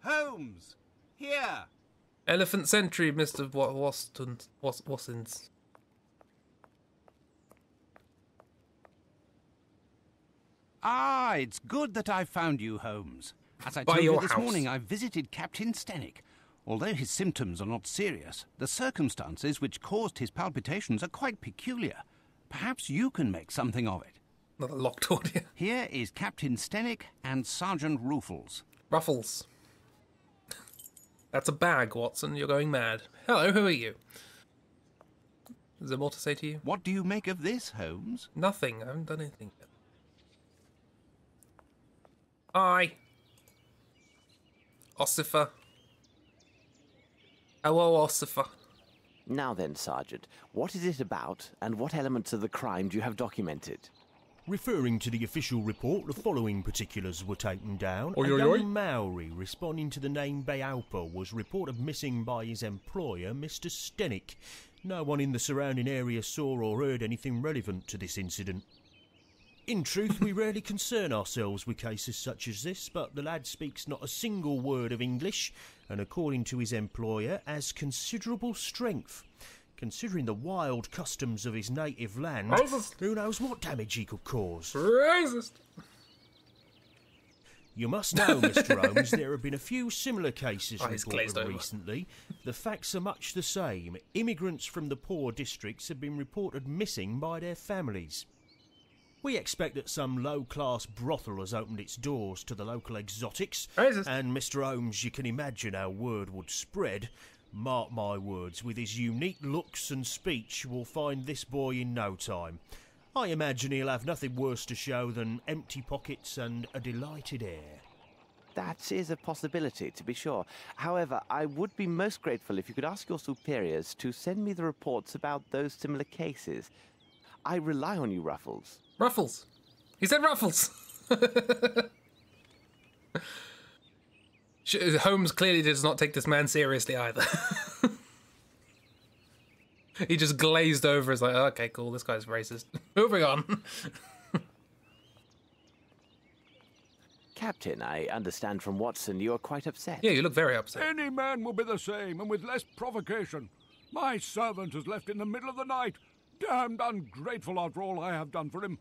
N: Holmes! Here!
A: Elephant Sentry, Mr. Wassins.
N: Ah, it's good that I found you, Holmes. As I told you this morning, I visited Captain Stenick. Although his symptoms are not serious, the circumstances which caused his palpitations are quite peculiar. Perhaps you can make something of it.
A: Not a locked audio.
N: Here is Captain Stenick and Sergeant Ruffles.
A: Ruffles. That's a bag, Watson. You're going mad. Hello, who are you? Is there more to say to you?
N: What do you make of this, Holmes?
A: Nothing. I haven't done anything yet. Hi. Ossifer. Hello, Ossifer.
O: Now then, Sergeant, what is it about, and what elements of the crime do you have documented?
P: Referring to the official report, the following particulars were taken down.
A: Oi,
P: a
A: oi,
P: young
A: oi.
P: Maori responding to the name Bayaupa was reported missing by his employer, Mr. Stenick. No one in the surrounding area saw or heard anything relevant to this incident. In truth, we rarely concern ourselves with cases such as this, but the lad speaks not a single word of English, and according to his employer, has considerable strength. Considering the wild customs of his native land, who knows what damage he could cause?
A: Racist.
P: You must know, Mr. Holmes, there have been a few similar cases
A: he's glazed
P: reported
A: over.
P: recently. The facts are much the same. Immigrants from the poor districts have been reported missing by their families. We expect that some low-class brothel has opened its doors to the local exotics.
A: Racist.
P: And, Mr. Holmes, you can imagine how word would spread. Mark my words, with his unique looks and speech, we'll find this boy in no time. I imagine he'll have nothing worse to show than empty pockets and a delighted air.
O: That is a possibility, to be sure. However, I would be most grateful if you could ask your superiors to send me the reports about those similar cases. I rely on you, Ruffles.
A: Ruffles. He said Ruffles. Holmes clearly does not take this man seriously either. He just glazed over as like, oh, okay, cool, this guy's racist. Moving on.
O: Captain, I understand from Watson you are quite upset.
A: Yeah, you look very upset.
Q: Any man will be the same, and with less provocation. My servant has left in the middle of the night. Damned ungrateful after all I have done for him.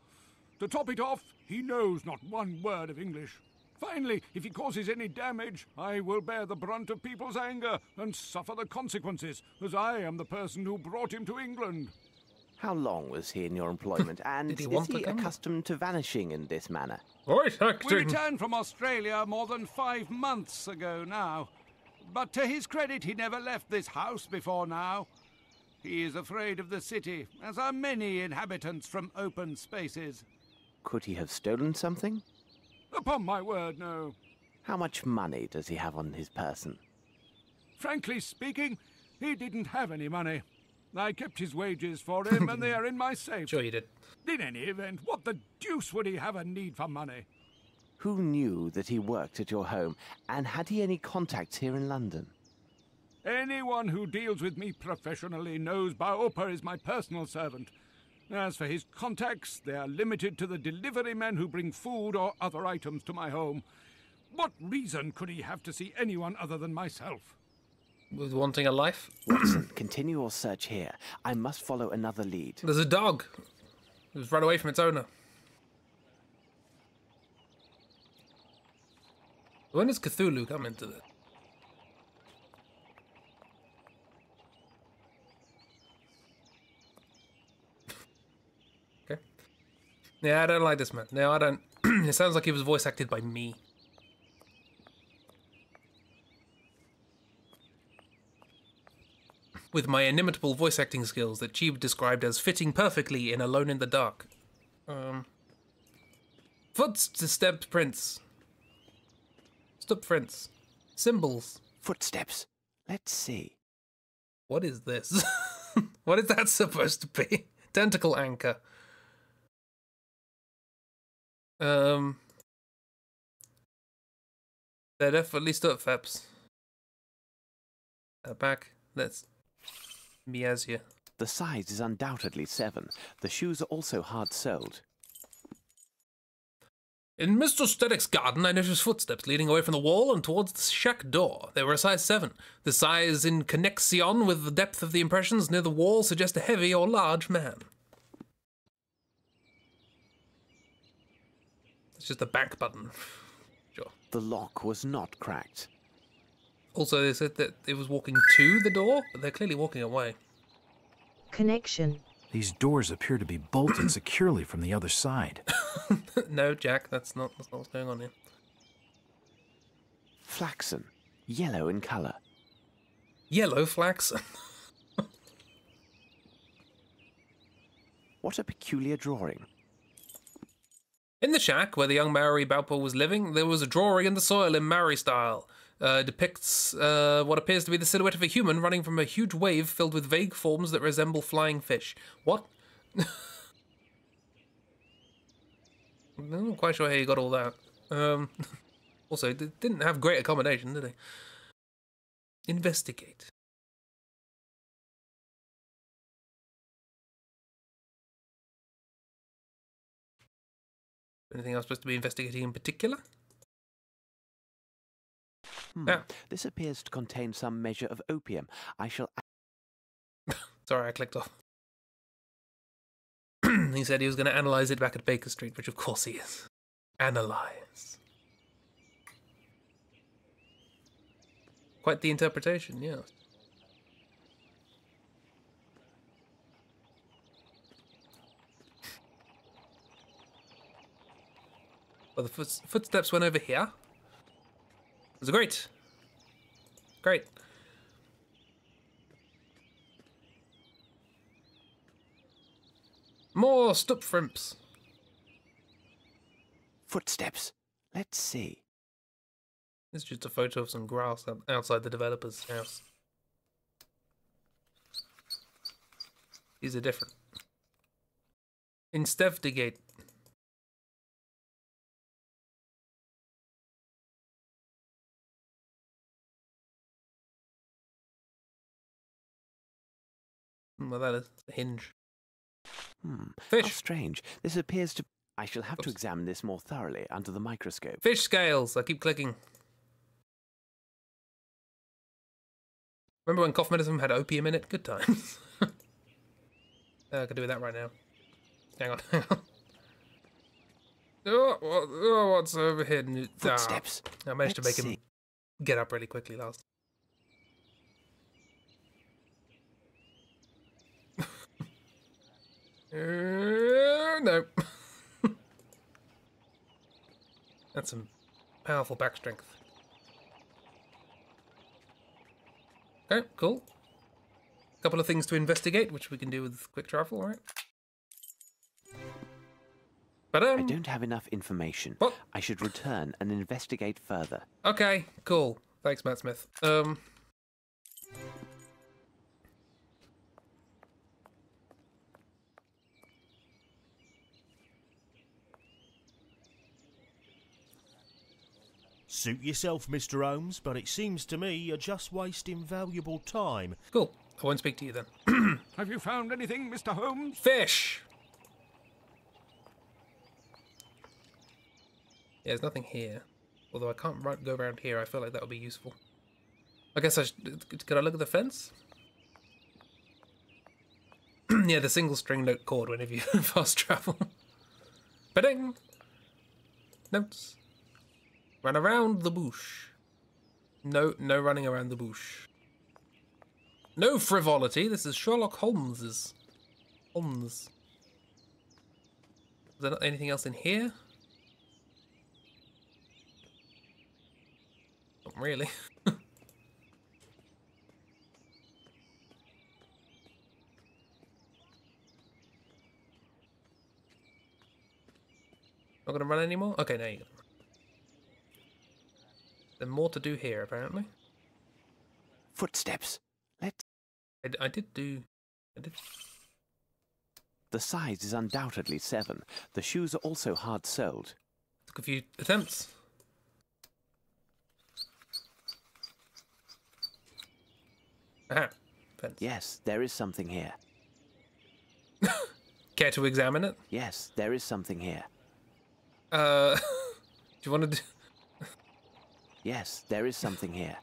Q: To top it off, he knows not one word of English. Finally, if he causes any damage, I will bear the brunt of people's anger and suffer the consequences, as I am the person who brought him to England.
O: How long was he in your employment, and
A: Did he
O: is
A: want
O: he
A: to come?
O: accustomed to vanishing in this manner?
A: Voice
N: We
A: acting.
N: returned from Australia more than 5 months ago now. But to his credit, he never left this house before now. He is afraid of the city, as are many inhabitants from open spaces.
O: Could he have stolen something?
Q: Upon my word, no.
O: How much money does he have on his person?
Q: Frankly speaking, he didn't have any money. I kept his wages for him, and they are in my safe.
A: Sure you did.
Q: In any event, what the deuce would he have a need for money?
O: Who knew that he worked at your home, and had he any contacts here in London?
Q: Anyone who deals with me professionally knows Baopa is my personal servant. As for his contacts, they are limited to the delivery men who bring food or other items to my home. What reason could he have to see anyone other than myself?
A: Was wanting a life?
O: Watson, continue your search here. I must follow another lead.
A: There's a dog. It was run away from its owner. When does Cthulhu come into this? Okay. Yeah, I don't like this man. No, I don't. It sounds like he was voice acted by me. With my inimitable voice acting skills that Cheeb described as fitting perfectly in Alone in the Dark. Footstep prints. Footprints. Symbols.
O: Footsteps. Let's see.
A: What is this? What is that supposed to be? Tentacle anchor. They're definitely footsteps. Back. Let's... Miazia.
O: The size is undoubtedly 7. The shoes are also hard-soled.
A: In Mr. Steddick's garden, I noticed footsteps leading away from the wall and towards the shack door. They were a size 7. The size in connexion with the depth of the impressions near the wall suggest a heavy or large man. It's just a back button. Sure.
O: The lock was not cracked.
A: Also, they said that it was walking to the door, but they're clearly walking away.
D: Connection.
I: These doors appear to be bolted securely from the other side.
A: No, Jack, that's not what's going on here.
O: Flaxen. Yellow in colour.
A: Yellow flaxen.
O: What a peculiar drawing.
A: In the shack where the young Maori Balpo was living, there was a drawing in the soil in Maori style. Depicts what appears to be the silhouette of a human running from a huge wave filled with vague forms that resemble flying fish. What? I'm not quite sure how you got all that. Also, they didn't have great accommodation, did they? Investigate. Anything I'm supposed to be investigating in particular?
O: Yeah. This appears to contain some measure of opium. I shall...
A: Sorry, I clicked off. He said he was going to analyse it back at Baker Street, which of course he is. Analyse. Quite the interpretation, yeah. Well, the footsteps went over here. It was great. Great. More stupfrimps.
O: Footsteps. Let's see.
A: This is just a photo of some grass outside the developer's house. These are different. Investigate. Well, that is a hinge. Fish.
O: How strange. This appears to... I shall have to examine this more thoroughly under the microscope.
A: Fish scales. I keep clicking. Remember when cough medicine had opium in it? Good times. I could do that right now. Hang on, hang on. Oh, what's over here?
O: Footsteps.
A: I managed to make him get up really quickly last. No. That's some powerful back strength. Okay, cool. Couple of things to investigate, which we can do with quick travel, right? But
O: I don't have enough information.
A: What?
O: I should return and investigate further.
A: Okay, cool. Thanks, Matt Smith.
P: Suit yourself, Mr. Holmes, but it seems to me you're just wasting valuable time.
A: Cool. I won't speak to you then.
Q: Have you found anything, Mr. Holmes?
A: Fish! Yeah, there's nothing here. Although I can't go around here, I feel like that would be useful. I guess I should... Could I look at the fence? Yeah, the single string note chord whenever you fast travel. Ba-ding! Notes. Run around the bush. No running around the bush. No frivolity. This is Sherlock Holmes's. Holmes. Is there not anything else in here? Not really. Not gonna run anymore? Okay, now you go. There's more to do here, apparently.
O: Footsteps. Let's...
A: I did.
O: The size is undoubtedly 7. The shoes are also hard-soled.
A: Took a few attempts. Aha. Fence.
O: Yes, there is something here.
A: Care to examine it?
O: Yes, there is something here.
A: Do you want to do...
O: Yes, there is something here.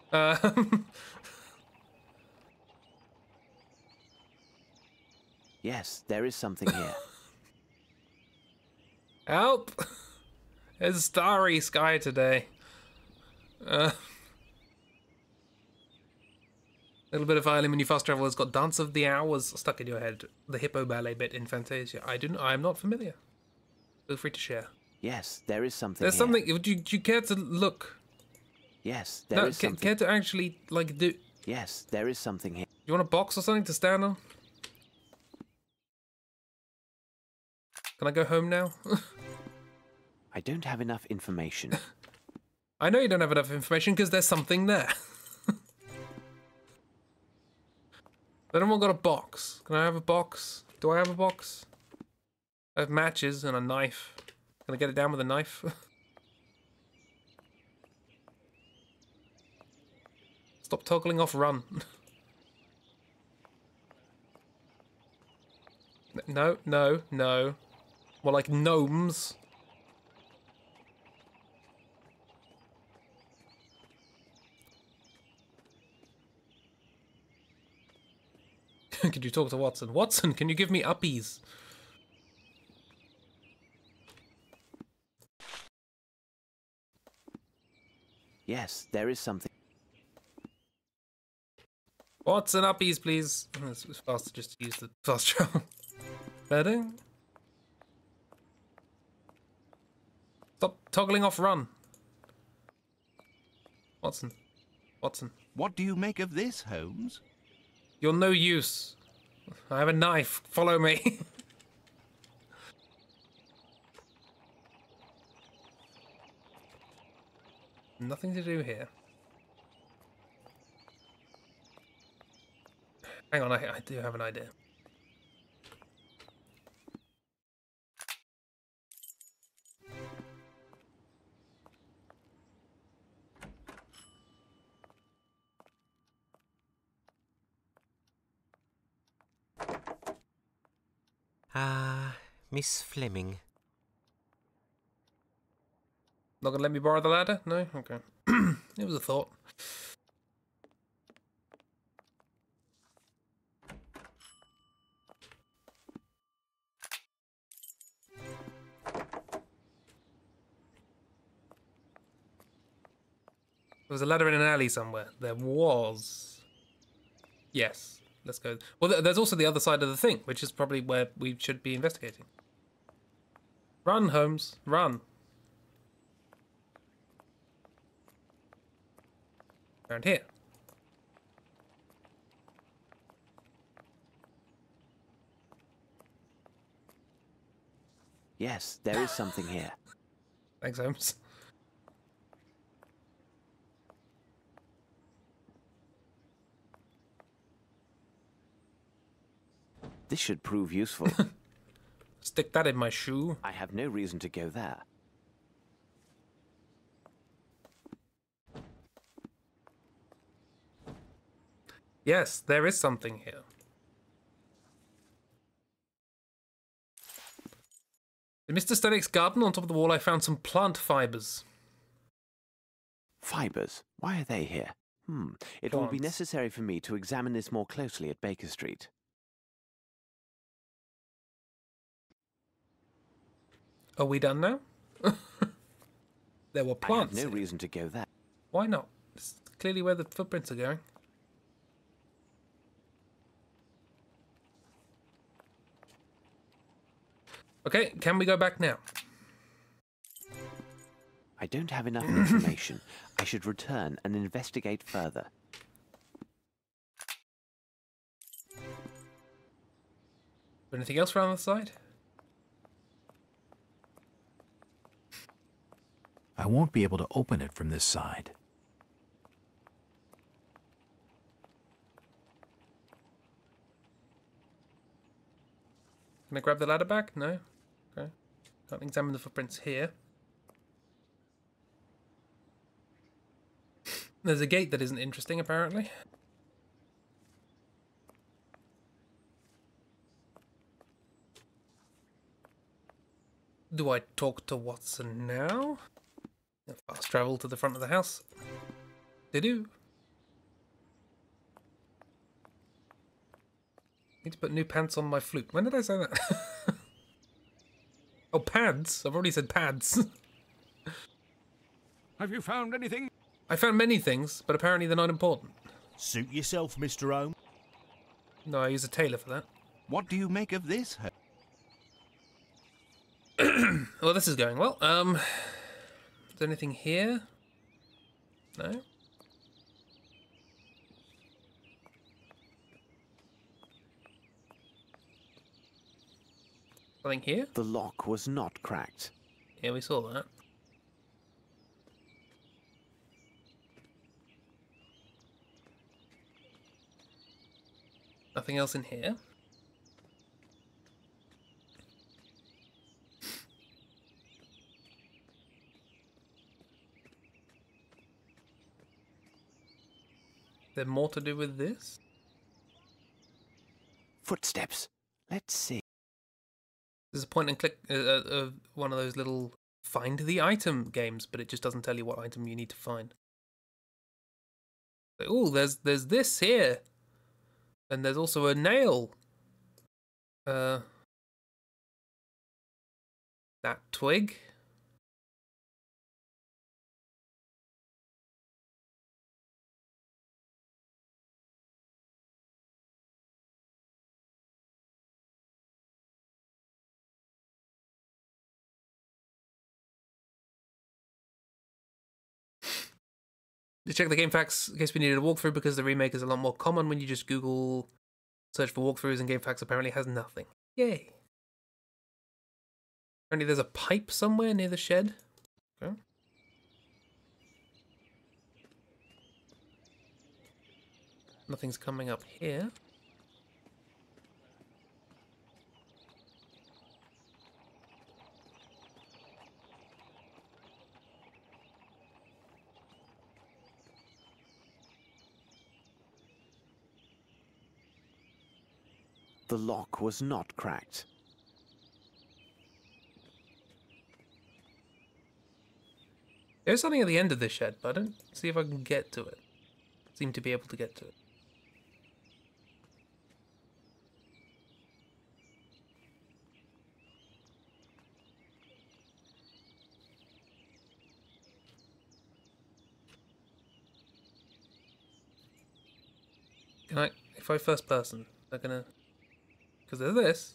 O: Yes, there is something here.
A: Help! It's starry sky today. A little bit of violin when you fast travel has got Dance of the Hours stuck in your head. The hippo ballet bit in Fantasia. I am not familiar. Feel free to share.
O: Yes, there is something
A: There's
O: here.
A: something... Do you care to look?
O: Yes, there is something.
A: Care to actually, like, do...
O: Yes, there is something here.
A: You want a box or something to stand on? Can I go home now?
O: I don't have enough information.
A: I know you don't have enough information because there's something there. Then I've got a box. Can I have a box? Do I have a box? I have matches and a knife. Can I get it down with a knife? Stop toggling off run. No, no, no. More like gnomes. Could you talk to Watson? Watson, can you give me uppies?
O: Yes, there is something.
A: Watson, uppies, please. It's faster just to use the fast travel. Bedding. Stop toggling off run. Watson. Watson.
N: What do you make of this, Holmes?
A: You're no use. I have a knife. Follow me. Nothing to do here. Hang on, I do have an idea.
G: Miss Fleming.
A: Not gonna let me borrow the ladder? No? Okay. It was a thought. There was a ladder in an alley somewhere. There was. Yes. Let's go. Well, there's also the other side of the thing, which is probably where we should be investigating. Run, Holmes. Run. Around here.
O: Yes, there is something here.
A: Thanks, Holmes.
O: This should prove useful.
A: Stick that in my shoe.
O: I have no reason to go there.
A: Yes, there is something here. In Mr. Stennick's garden, on top of the wall, I found some plant fibers.
O: Fibers? Why are they here? It will be
A: Plants.
O: necessary for me to examine this more closely at Baker Street.
A: Are we done now? There were plants.
O: I have no
A: here.
O: reason to go there.
A: Why not? It's clearly where the footprints are going. Okay, can we go back now?
O: I don't have enough information. I should return and investigate further.
A: Anything else around the side?
I: I won't be able to open it from this side.
A: Can I grab the ladder back? No? Okay. Can't examine the footprints here. There's a gate that isn't interesting, apparently. Do I talk to Watson now? Fast travel to the front of the house. They do. Need to put new pants on my flute. When did I say that? Oh, pads. I've already said pads.
Q: Have you found anything?
A: I found many things, but apparently they're not important.
P: Suit yourself, Mr. Holmes.
A: No, I use a tailor for that.
N: What do you make of this?
A: Well, this is going well. Is there anything here? No? Something here?
O: The lock was not cracked.
A: Yeah, we saw that. Nothing else in here? Is there more to do with this?
O: Footsteps. Let's see.
A: There's a point and click, one of those little find the item games, but it just doesn't tell you what item you need to find. Oh, there's this here, and there's also a nail. That twig. To check the game facts in case we needed a walkthrough, because the remake is a lot more common when you just Google search for walkthroughs, and game facts apparently has nothing. Yay. Apparently there's a pipe somewhere near the shed. Okay. Nothing's coming up here.
O: The lock was not cracked.
A: There's something at the end of this shed, but I don't see if I can get to it. Seem to be able to get to it. Can I, if I first person, they're gonna, because there's this.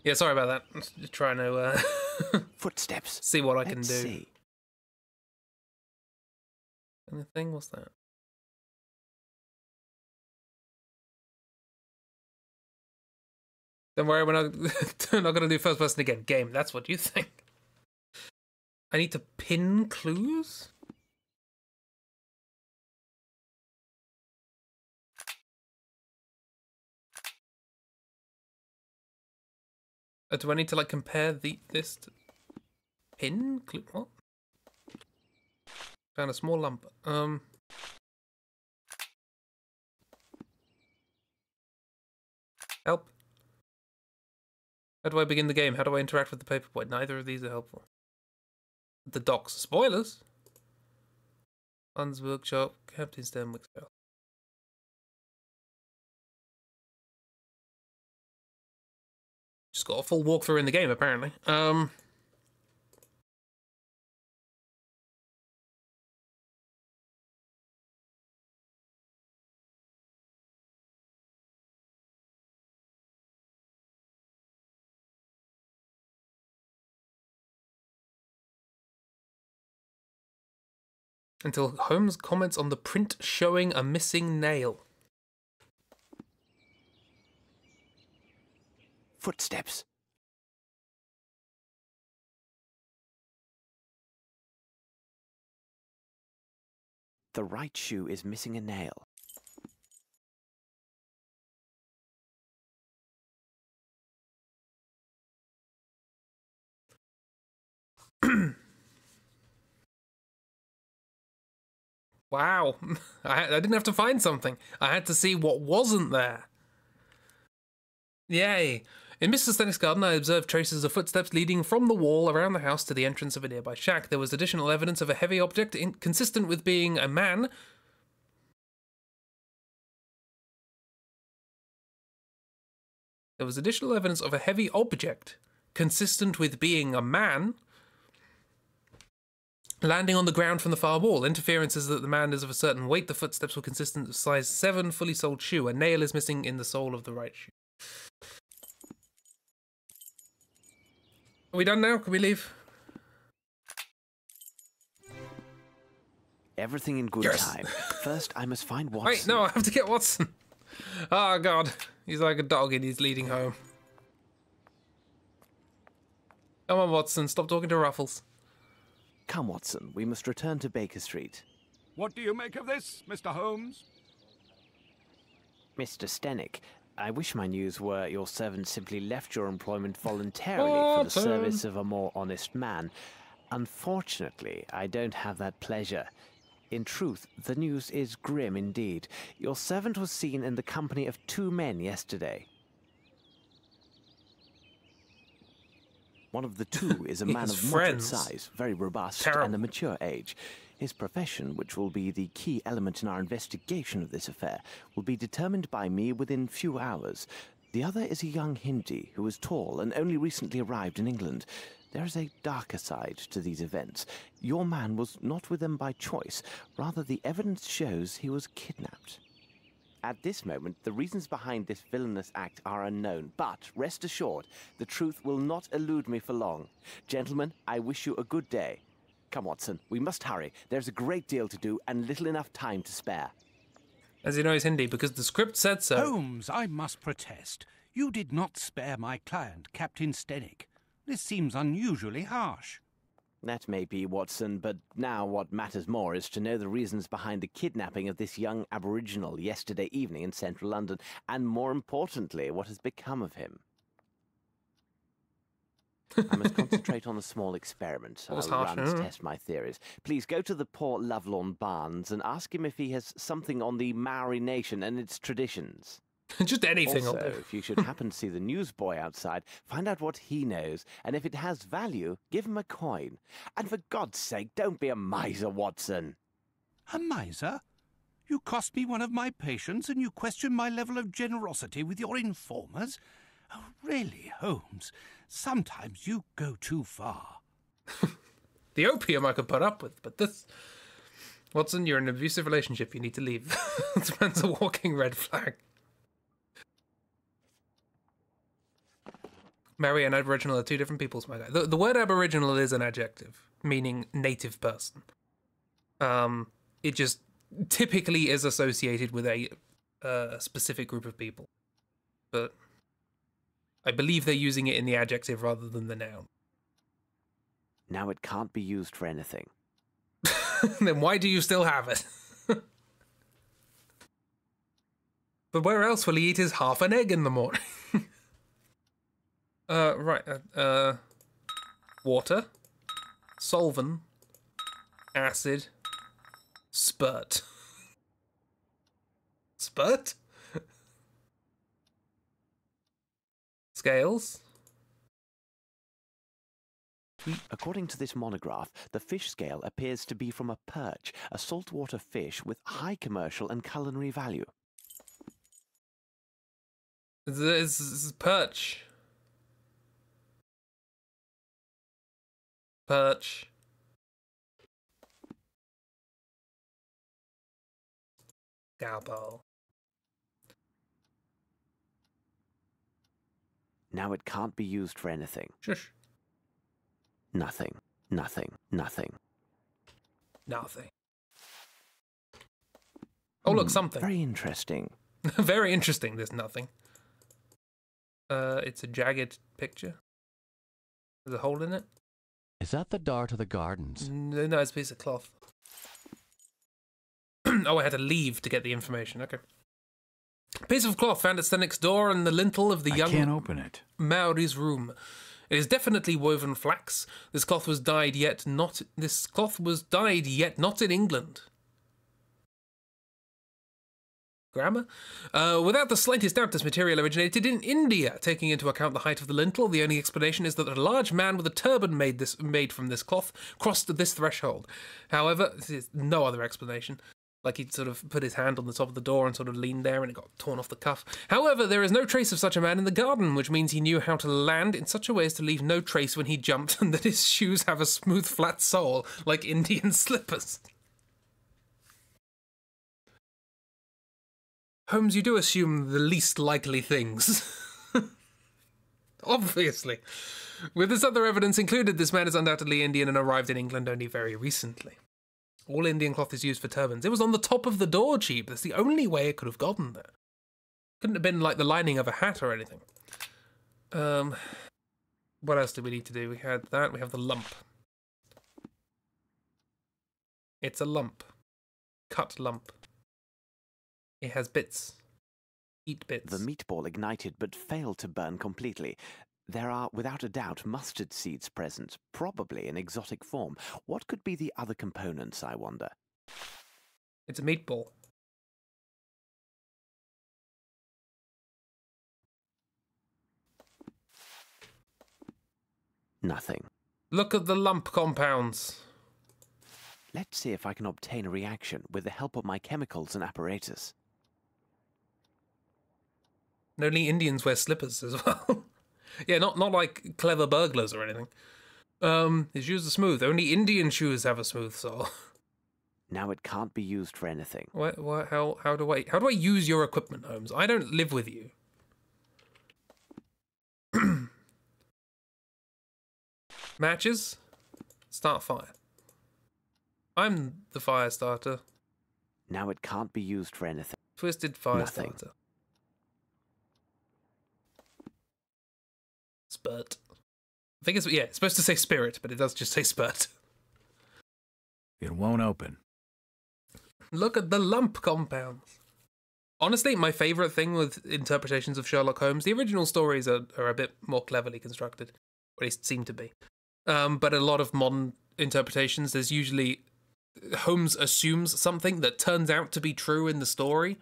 A: Yeah, sorry about that. Just trying to
O: Footsteps.
A: see what I can
O: Let's
A: do.
O: see.
A: Anything? What's that? Don't worry, we're not gonna do first person again. Game. That's what you think. I need to pin clues. Do I need to like compare this to pin clue? What? Found a small lump. Help. How do I begin the game? How do I interact with the paperboy? Neither of these are helpful. The docks. Spoilers. Fun's workshop. Captain Stenwick's house. Just got a full walkthrough in the game, apparently. Until Holmes comments on the print showing a missing nail.
O: Footsteps. The right shoe is missing a nail.
A: Wow. I didn't have to find something. I had to see what wasn't there. Yay. In Mr. Stennick's garden, I observed traces of footsteps leading from the wall around the house to the entrance of a nearby shack. There was additional evidence of a heavy object consistent with being a man. There was additional evidence of a heavy object consistent with being a man landing on the ground from the far wall. Interference is that the man is of a certain weight. The footsteps were consistent with size 7, fully soled shoe. A nail is missing in the sole of the right shoe. Are we done now? Can we leave?
O: Everything in good time. First, I must find Watson.
A: Wait, no, I have to get Watson. Oh, God. He's like a dog and he's leading home. Come on, Watson. Stop talking to Ruffles.
O: Come, Watson. We must return to Baker Street.
Q: What do you make of this, Mr. Holmes?
O: Mr. Stennick, I wish my news were your servant simply left your employment voluntarily for the service of a more honest man. Unfortunately, I don't have that pleasure. In truth, the news is grim indeed. Your servant was seen in the company of 2 men yesterday. One of the 2 is a man of moderate size, very robust, and a mature age. His profession, which will be the key element in our investigation of this affair, will be determined by me within few hours. The other is a young Hindi who is tall and only recently arrived in England. There is a darker side to these events. Your man was not with them by choice. Rather, the evidence shows he was kidnapped. At this moment, the reasons behind this villainous act are unknown, but rest assured, the truth will not elude me for long. Gentlemen, I wish you a good day. Come, Watson, we must hurry. There's a great deal to do and little enough time to spare.
A: As he knows Hindi, because the script said so.
N: Holmes, I must protest. You did not spare my client, Captain Stennick. This seems unusually harsh.
O: That may be, Watson, but now what matters more is to know the reasons behind the kidnapping of this young aboriginal yesterday evening in central London, and more importantly, what has become of him. I must concentrate on a small experiment. I'll run to test my theories. Please go to the poor lovelorn Barnes and ask him if he has something on the Maori nation and its traditions.
A: Just anything.
O: Also, if you should happen to see the newsboy outside, find out what he knows, and if it has value, give him a coin. And for God's sake, don't be a miser, Watson.
N: A miser? You cost me one of my patients, and you question my level of generosity with your informers? Oh, really, Holmes? Sometimes you go too far.
A: The opium I could put up with, but this... Watson, you're in an abusive relationship. You need to leave. This man's a walking red flag. Maori and Aboriginal are 2 different peoples, my guy. The word Aboriginal is an adjective, meaning native person. It just typically is associated with a specific group of people. But I believe they're using it in the adjective rather than the noun.
O: Now it can't be used for anything.
A: Then why do you still have it? But where else will he eat his half an egg in the morning? Water, solvent, acid, spurt. Spurt? Scales?
O: According to this monograph, the fish scale appears to be from a perch, a saltwater fish with high commercial and culinary value.
A: It's perch. Perch. Galbo.
O: Now it can't be used for anything.
A: Shush.
O: Nothing. Nothing. Nothing.
A: Nothing. Oh, look, something.
O: Very interesting.
A: Very interesting, there's nothing. It's a jagged picture. There's a hole in it.
J: Is that the dart of the gardens?
A: No, it's a piece of cloth. Oh, I had to leave to get the information. Okay. Piece of cloth found at Stennick's door and the lintel of the young
I: can't open it.
A: Maori's room. It is definitely woven flax. This cloth was dyed yet not in England. grammar. Without the slightest doubt, this material originated in India. Taking into account the height of the lintel, the only explanation is that a large man with a turban made from this cloth crossed this threshold. However, there's no other explanation. Like he'd sort of put his hand on the top of the door and sort of leaned there and it got torn off the cuff. However, there is no trace of such a man in the garden, which means he knew how to land in such a way as to leave no trace when he jumped and that his shoes have a smooth, flat sole, like Indian slippers. Holmes, you do assume the least likely things. Obviously. With this other evidence included, this man is undoubtedly Indian and arrived in England only very recently. All Indian cloth is used for turbans. It was on the top of the door, Cheap. That's the only way it could have gotten there. Couldn't have been like the lining of a hat or anything. What else did we need to do? We had that. We have the lump. It's a lump. Cut lump. It has bits. Eat bits.
O: The meatball ignited but failed to burn completely. There are, without a doubt, mustard seeds present, probably in exotic form. What could be the other components, I wonder?
A: It's a meatball.
O: Nothing.
A: Look at the lump compounds.
O: Let's see if I can obtain a reaction with the help of my chemicals and apparatus.
A: And only Indians wear slippers as well. Yeah, not like clever burglars or anything. His shoes are smooth. Only Indian shoes have a smooth sole.
O: Now it can't be used for anything.
A: What? How do I use your equipment, Holmes? I don't live with you. Matches? Start fire. I'm the fire starter.
O: Now it can't be used for anything.
A: Twisted fire
O: Nothing.
A: starter. Spurt. I think it's supposed to say spirit, but it does just say spurt.
I: It won't open.
A: Look at the lump compounds. Honestly, my favourite thing with interpretations of Sherlock Holmes, the original stories are a bit more cleverly constructed, or at least seem to be. But a lot of modern interpretations, there's usually Holmes assumes something that turns out to be true in the story,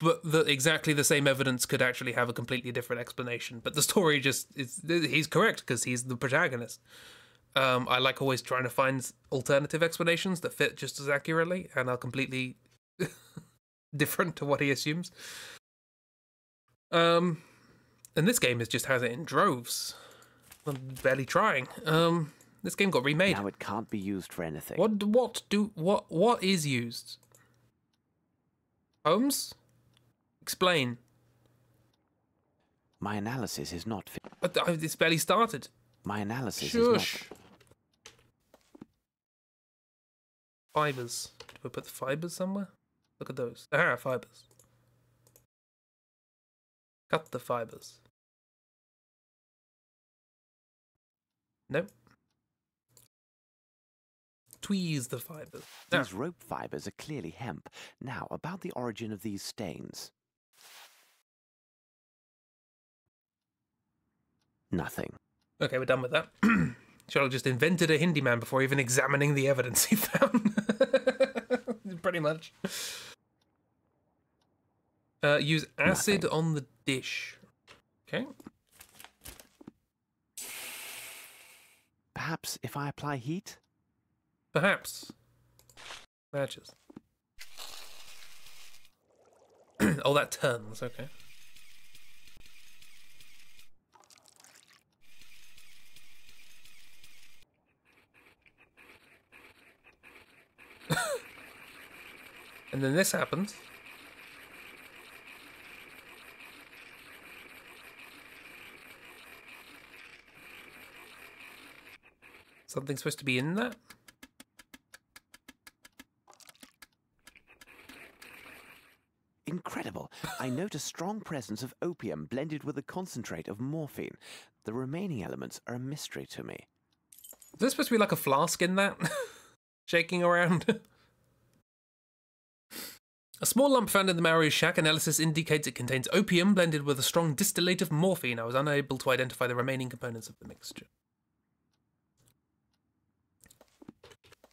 A: but exactly the same evidence could actually have a completely different explanation. But the story he's correct because he's the protagonist. I like always trying to find alternative explanations that fit just as accurately and are completely different to what he assumes. And this game just has it in droves. I'm barely trying. This game got remade.
O: Now it can't be used for anything.
A: What is used? Holmes? Explain.
O: My analysis is not...
A: It's barely started.
O: My analysis
A: Shush.
O: is not...
A: Fibers. Do we put the fibers somewhere? Look at those. Ah, fibers. Cut the fibers. Nope. Tweeze the fibers.
O: These rope fibers are clearly hemp. Now, about the origin of these stains. Nothing.
A: Okay, we're done with that. Sherlock just invented a Hindi man before even examining the evidence he found. Pretty much. Use acid on the dish. Okay.
O: Perhaps if I apply heat?
A: Perhaps. Matches. Oh, that turns. Okay. And then this happens. Something's supposed to be in that?
O: Incredible. I note a strong presence of opium blended with a concentrate of morphine. The remaining elements are a mystery to me.
A: Is there supposed to be like a flask in that? Shaking around? A small lump found in the Maori's shack. Analysis indicates it contains opium blended with a strong distillate of morphine. I was unable to identify the remaining components of the mixture.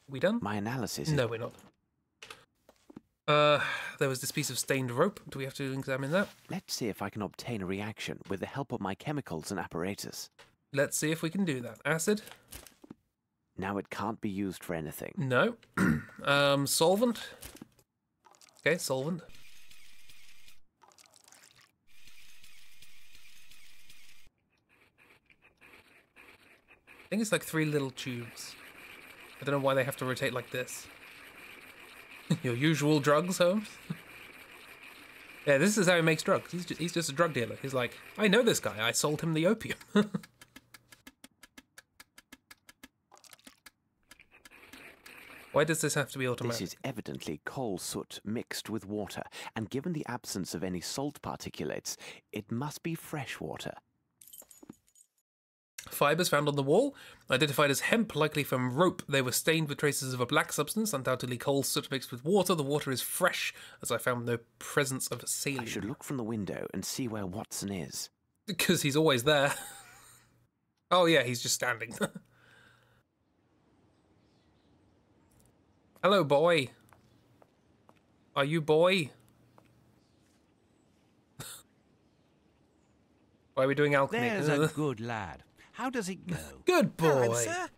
A: We done?
O: My analysis...
A: No, we're not. There was this piece of stained rope. Do we have to examine that?
O: Let's see if I can obtain a reaction with the help of my chemicals and apparatus.
A: Let's see if we can do that. Acid?
O: Now it can't be used for anything.
A: No. Solvent? Okay, solvent. I think it's like 3 little tubes. I don't know why they have to rotate like this. Your usual drugs, Holmes? Yeah, this is how he makes drugs. He's just a drug dealer. He's like, I know this guy. I sold him the opium. Why does this have to be automatic?
O: This is evidently coal soot mixed with water, and given the absence of any salt particulates, it must be fresh water.
A: Fibers found on the wall, identified as hemp, likely from rope. They were stained with traces of a black substance, undoubtedly coal soot mixed with water. The water is fresh, as I found no presence of saline.
O: I should look from the window and see where Watson is.
A: Because he's always there. Oh yeah, he's just standing. Hello, boy. Are you boy? Why are we doing alchemy?
N: There's a good lad. How does it go?
A: Good boy.
G: Hello, sir.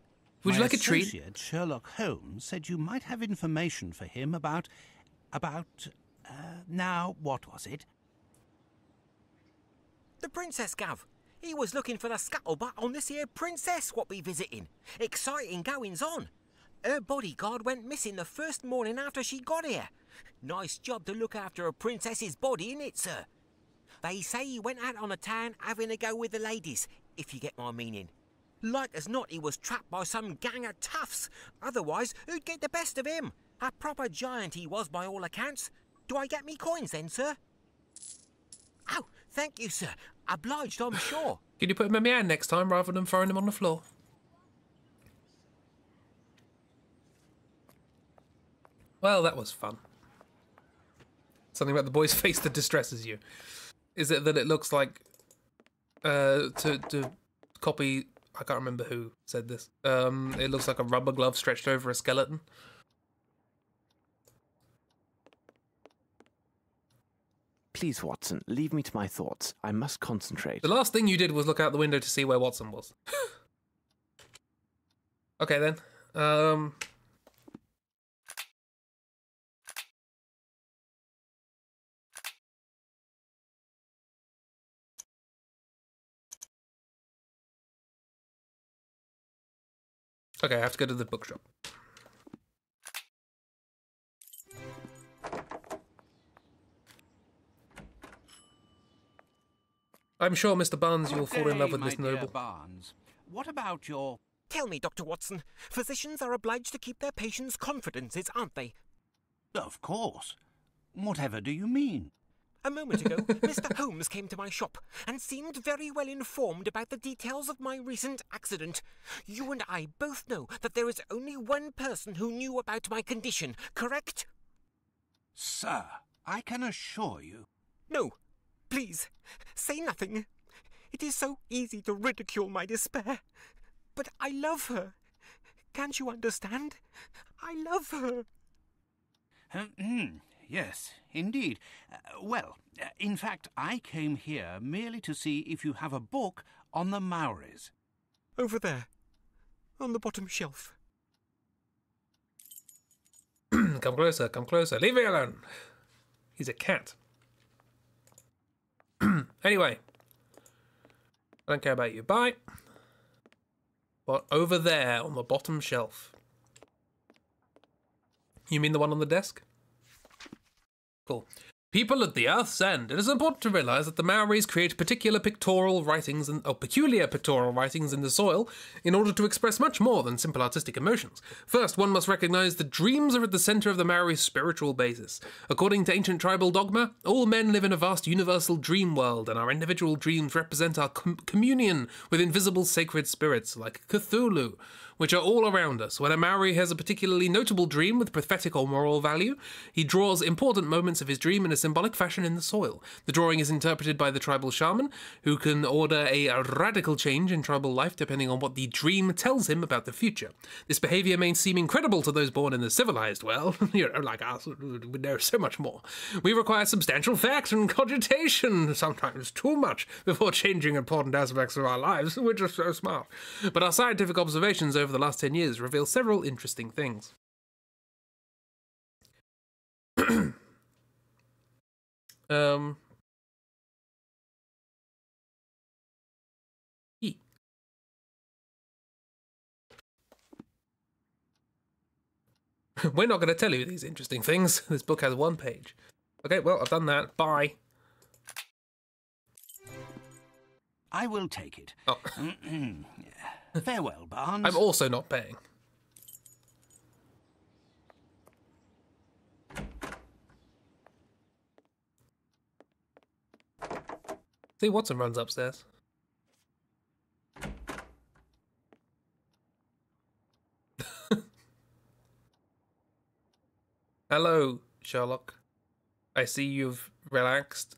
A: Would you like a treat?
N: My associate, Sherlock Holmes, said you might have information for him about, now, what was it?
G: The princess, Gav. He was looking for the scuttlebutt on this here princess what we visiting. Exciting goings on. Her bodyguard went missing the first morning after she got here. Nice job to look after a princess's body, innit, sir? They say he went out on the town having a go with the ladies, if you get my meaning. Like as not, he was trapped by some gang of toughs. Otherwise, who'd get the best of him? A proper giant he was by all accounts. Do I get me coins then, sir? Oh, thank you, sir. Obliged, I'm sure.
A: Can you put him in my hand next time rather than throwing him on the floor? Well, that was fun. Something about the boy's face that distresses you. Is it that it looks like... to copy... I can't remember who said this. It looks like a rubber glove stretched over a skeleton.
O: Please, Watson, leave me to my thoughts. I must concentrate.
A: The last thing you did was look out the window to see where Watson was. Okay, then. Okay, I have to go to the bookshop. I'm sure, Mr. Barnes, you will fall in love with Miss Noble.
N: Barnes. What about your...
G: Tell me, Dr. Watson, physicians are obliged to keep their patients' confidences, aren't they?
N: Of course. Whatever do you mean?
G: A moment ago, Mr. Holmes came to my shop and seemed very well informed about the details of my recent accident. You and I both know that there is only one person who knew about my condition, correct?
N: Sir, I can assure you...
G: No, please, say nothing. It is so easy to ridicule my despair. But I love her. Can't you understand? I love her.
N: Yes, indeed. In fact, I came here merely to see if you have a book on the Maoris.
G: Over there, on the bottom shelf.
A: Come closer, come closer. Leave me alone. He's a cat. Anyway. I don't care about you. Bye. But over there on the bottom shelf. You mean the one on the desk? Cool. People at the Earth's End. It is important to realize that the Maoris create peculiar pictorial writings in the soil in order to express much more than simple artistic emotions. First, one must recognize that dreams are at the center of the Maori's spiritual basis. According to ancient tribal dogma, all men live in a vast universal dream world, and our individual dreams represent our communion with invisible sacred spirits like Cthulhu, which are all around us. When a Maori has a particularly notable dream with prophetic or moral value, he draws important moments of his dream in a symbolic fashion in the soil. The drawing is interpreted by the tribal shaman, who can order a radical change in tribal life depending on what the dream tells him about the future. This behavior may seem incredible to those born in the civilized world, like us, we know so much more. We require substantial fact and cogitation, sometimes too much, before changing important aspects of our lives. We're just so smart. But our scientific observations over the last 10 years reveal several interesting things. We're not going to tell you these interesting things. This book has 1 page. Okay, well, I've done that. Bye.
N: I will take it.
A: Oh.
N: Farewell, Barnes.
A: I'm also not paying. See, Watson runs upstairs. Hello, Sherlock. I see you've relaxed.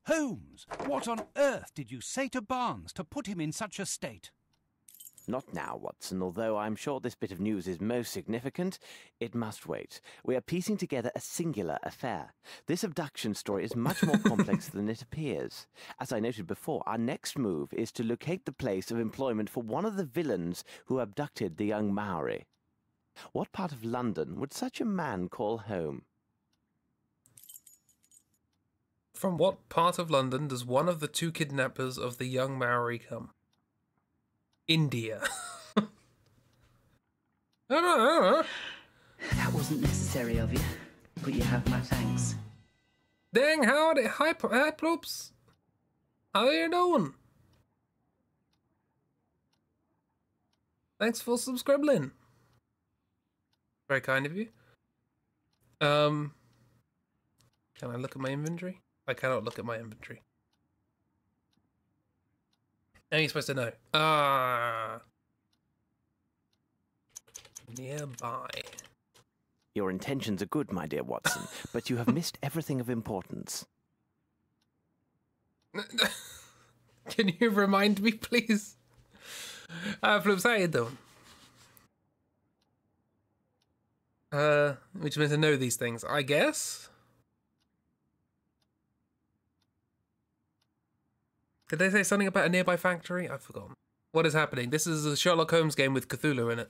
N: Holmes, what on earth did you say to Barnes to put him in such a state?
O: Not now, Watson. Although I'm sure this bit of news is most significant, it must wait. We are piecing together a singular affair. This abduction story is much more complex than it appears. As I noted before, our next move is to locate the place of employment for one of the villains who abducted the young Maori. What part of London would such a man call home?
A: From what part of London does one of the 2 kidnappers of the young Maori come? India.
C: That wasn't necessary of you, but you have my thanks.
A: Dang, howdy. Hi, Ploops. How you doing? Thanks for subscribing. Very kind of you. Can I look at my inventory? I cannot look at my inventory. How are you supposed to know? Nearby.
O: Your intentions are good, my dear Watson, but you have missed everything of importance.
A: Can you remind me, please? Floops, how you doing? Which meant to know these things, I guess. Did they say something about a nearby factory? I've forgotten. What is happening? This is a Sherlock Holmes game with Cthulhu in it.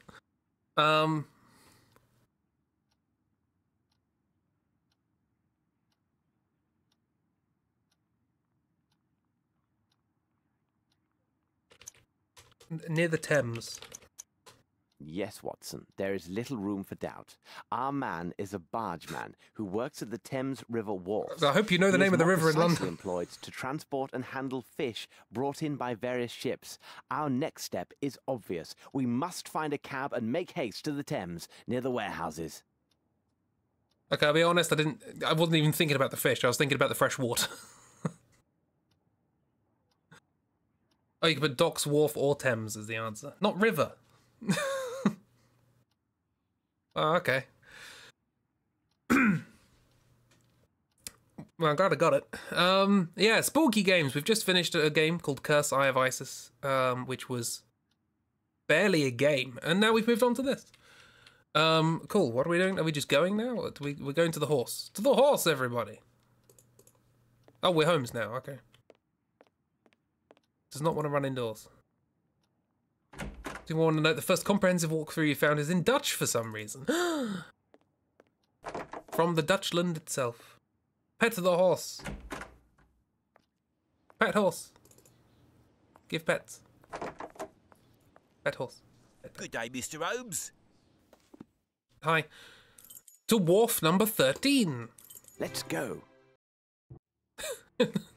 A: Near the Thames.
O: Yes, Watson, there is little room for doubt. Our man is a bargeman who works at the Thames River wharves.
A: I hope you know the name of the river in London.
O: Employed to transport and handle fish brought in by various ships. Our next step is obvious. We must find a cab and make haste to the Thames near the warehouses.
A: Okay, I'll be honest, I wasn't even thinking about the fish, I was thinking about the fresh water. Oh, you can put docks, wharf, or Thames is the answer. Not river. Oh, okay. Well, I'm glad I got it. Yeah, spooky games. We've just finished a game called Curse Eye of Isis, which was barely a game, and now we've moved on to this. Cool. What are we doing? Are we just going now? Or we're going to the horse. To the horse, everybody. Oh, we're Holmes now. Okay. Does not want to run indoors. Do you want to note the first comprehensive walkthrough you found is in Dutch for some reason? From the Dutchland itself. Pet the horse. Pet horse. Give pets. Pet horse. Pet.
G: Good day, Mr. Holmes.
A: Hi. To wharf number 13.
O: Let's go.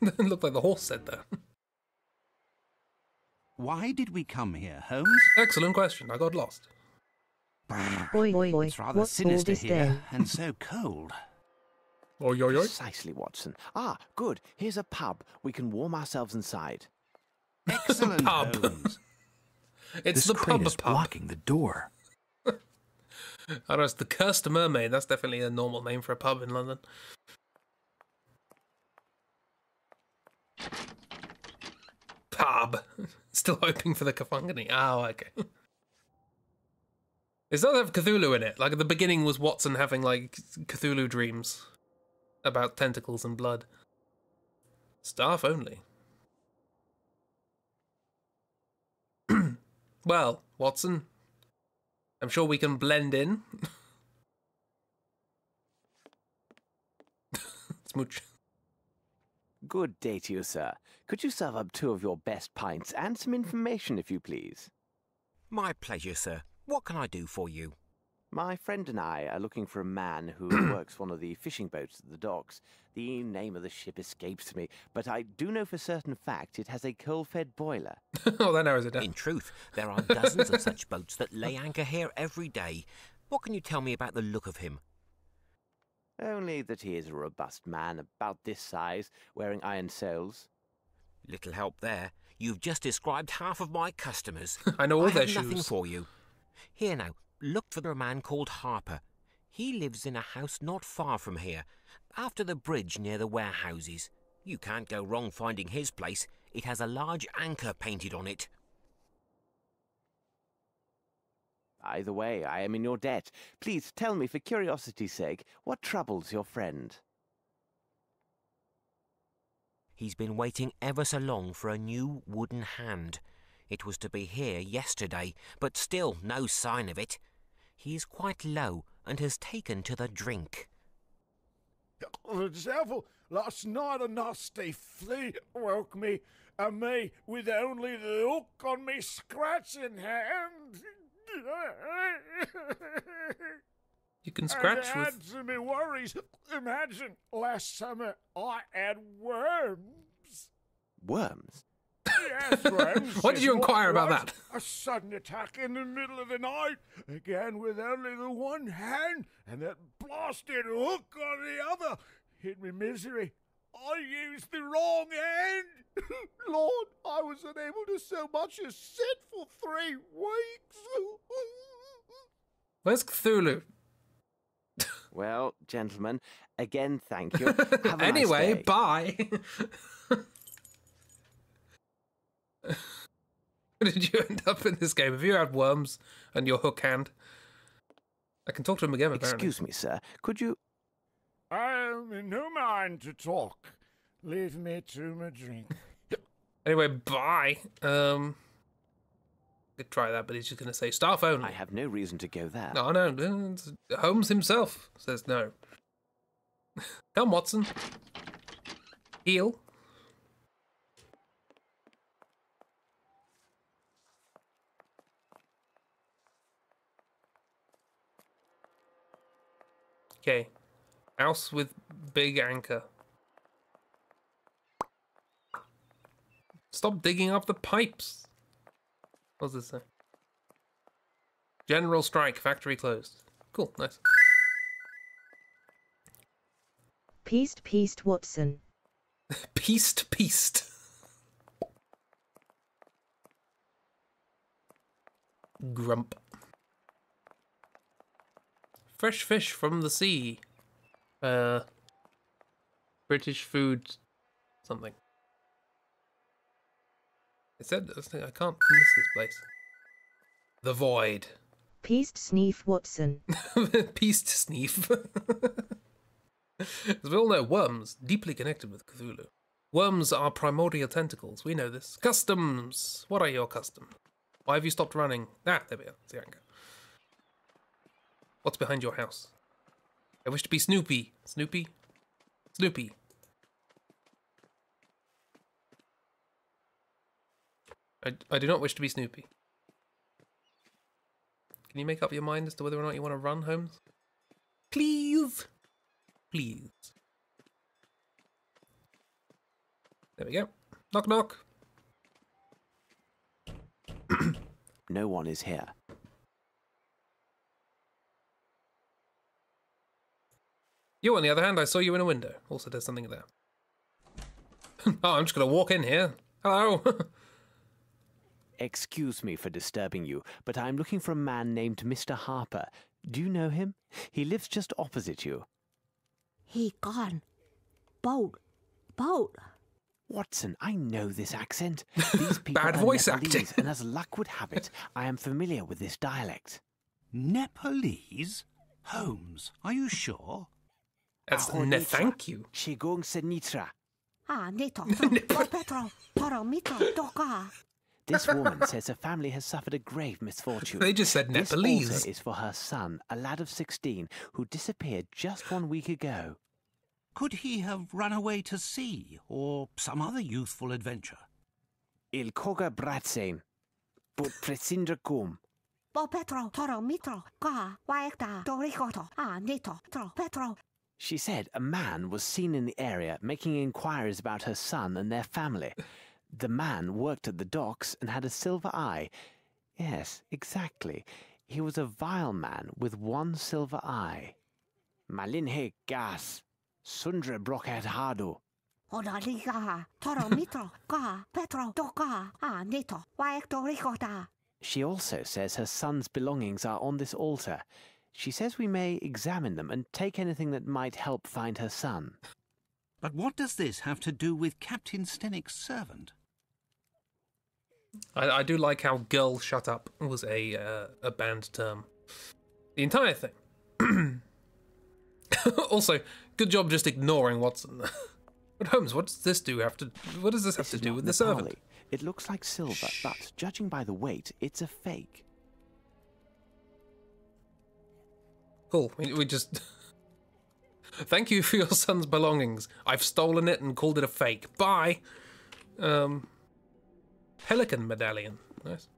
A: Looked like the horse said that.
N: Why did we come here, Holmes?
A: Excellent question. I got lost.
D: Oi, oi, oi.
N: It's rather sinister here, and so cold.
A: Oi, oi, oi.
O: Precisely, Watson. Ah, good. Here's a pub. We can warm ourselves inside.
N: Excellent,
A: Pub.
N: Holmes.
A: It's
I: This
A: the
I: crate
A: pub
I: is
A: pub.
I: blocking the door.
A: I don't know, it's the Cursed Mermaid. That's definitely a normal name for a pub in London. Pub. Still hoping for the Kafungani. Oh, okay. It does have Cthulhu in it. Like, at the beginning was Watson having, like, Cthulhu dreams about tentacles and blood. Staff only. Well, Watson, I'm sure we can blend in. Smooch.
O: Good day to you, sir. Could you serve up 2 of your best pints and some information, if you please?
G: My pleasure, sir. What can I do for you?
O: My friend and I are looking for a man who works one of the fishing boats at the docks. The name of the ship escapes me, but I do know for certain fact it has a coal-fed boiler.
A: Oh, that narrows it down.
G: In truth, there are dozens of such boats that lay anchor here every day. What can you tell me about the look of him?
O: Only that he is a robust man, about this size, wearing iron soles.
G: Little help there. You've just described half of my customers.
A: I know all their
G: have
A: shoes.
G: Nothing for you. Here now, look for a man called Harper. He lives in a house not far from here, after the bridge near the warehouses. You can't go wrong finding his place. It has a large anchor painted on it.
O: Either way, I am in your debt. Please tell me, for curiosity's sake, what troubles your friend?
G: He's been waiting ever so long for a new wooden hand. It was to be here yesterday, but still no sign of it. He is quite low and has taken to the drink.
Q: The devil, last night a nasty flea woke me, and me with only the hook on me scratching hand.
A: You can scratch
Q: and
A: with...
Q: add to me worries. Imagine last summer I had worms.
O: Worms?
Q: Yes, worms.
A: Why did you inquire about that?
Q: A sudden attack in the middle of the night, again with only the one hand, and that blasted hook on the other. Hit me misery. I used the wrong hand. Lord, I was unable to so much as sit for 3 weeks.
A: Where's Cthulhu?
O: Well, gentlemen, again, thank you. Have a
A: Anyway,
O: nice day.
A: bye. How did you end up in this game? Have you had worms and your hook hand? I can talk to him again, apparently.
O: Excuse me, sir. Could you...
Q: I am in no mind to talk. Leave me to my drink.
A: Anyway, bye. Could try that, but he's just going to say staff only.
O: I have no reason to go there.
A: No, no. Holmes himself says no. Come, Watson. Heal. Okay. House with big anchor. Stop digging up the pipes. What does this say? General strike. Factory closed. Cool. Nice.
D: Peast, Watson.
A: Peast. Grump. Fresh fish from the sea. British food something. It said, I can't miss this place. The Void.
D: Peast Sneef Watson.
A: Peast Sneef. As we all know, worms, deeply connected with Cthulhu. Worms are primordial tentacles, we know this. Customs! What are your customs? Why have you stopped running? Ah, there we are, it's the anchor. What's behind your house? I wish to be Snoopy. Snoopy? Snoopy. I do not wish to be Snoopy. Can you make up your mind as to whether or not you want to run, Holmes? Please? Please. There we go. Knock, knock.
O: No one is here.
A: You, on the other hand, I saw you in a window. Also, there's something there. Oh, I'm just going to walk in here. Hello.
O: Excuse me for disturbing you, but I'm looking for a man named Mr. Harper. Do you know him? He lives just opposite you.
L: He gone. Boat.
O: Watson, I know this accent. These people
A: Bad
O: are
A: voice
O: Nepalese,
A: acting.
O: and as luck would have it, I am familiar with this dialect.
N: Nepalese? Holmes, are you sure?
A: That's
O: Aho
A: thank you.
O: Shigong Senitra.
L: Nito. Petro. Toro mito. Doka.
O: This woman says her family has suffered a grave misfortune.
A: They just said Nepalese.
O: This altar is for her son, a lad of 16, who disappeared just 1 week ago.
N: Could he have run away to sea, or some other youthful adventure?
O: Il koga bratsen, but presindra kum.
L: Bo Petro. Toro mito. Ka. Waekta. Dorikoto. Nito. Tro. Petro.
O: She said a man was seen in the area making inquiries about her son and their family. The man worked at the docks and had a silver eye. Yes, exactly. He was a vile man with one silver eye. Malinhe gas. Sundra broket hado.
L: Odaliga. Toro mito. Ka. Petro. Doka. Nito. Waekto rikota.
O: She also says her son's belongings are on this altar. She says we may examine them and take anything that might help find her son.
N: But what does this have to do with Captain Stennick's servant?
A: I do like how "girl shut up" was a banned term. The entire thing. Also, good job just ignoring Watson. But Holmes, what does this have to do with the servant?
O: It looks like silver, but judging by the weight, it's a fake.
A: Cool. We just... Thank you for your son's belongings. I've stolen it and called it a fake. Bye. Pelican medallion. Nice.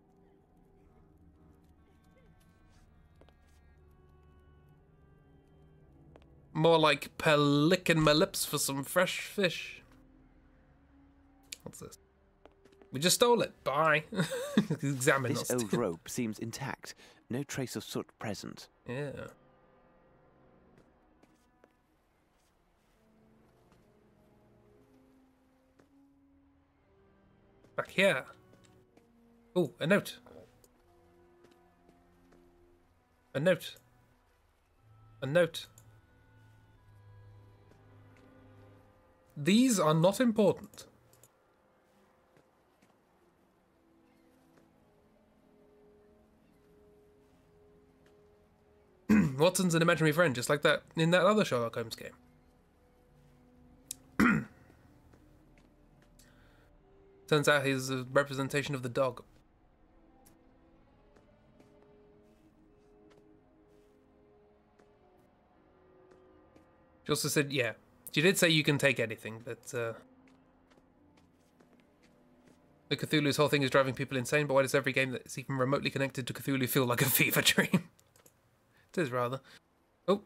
A: More like licking my lips for some fresh fish. What's this? We just stole it. Bye. Examine
O: This old rope seems intact. No trace of soot present.
A: Yeah. Back here. Oh, a note. A note. A note. These are not important. Watson's an imaginary friend, just like that in that other Sherlock Holmes game. Turns out he's a representation of the dog. She also said, yeah, she did say you can take anything, but the Cthulhu's whole thing is driving people insane, but why does every game that's even remotely connected to Cthulhu feel like a fever dream? It is rather. Oh.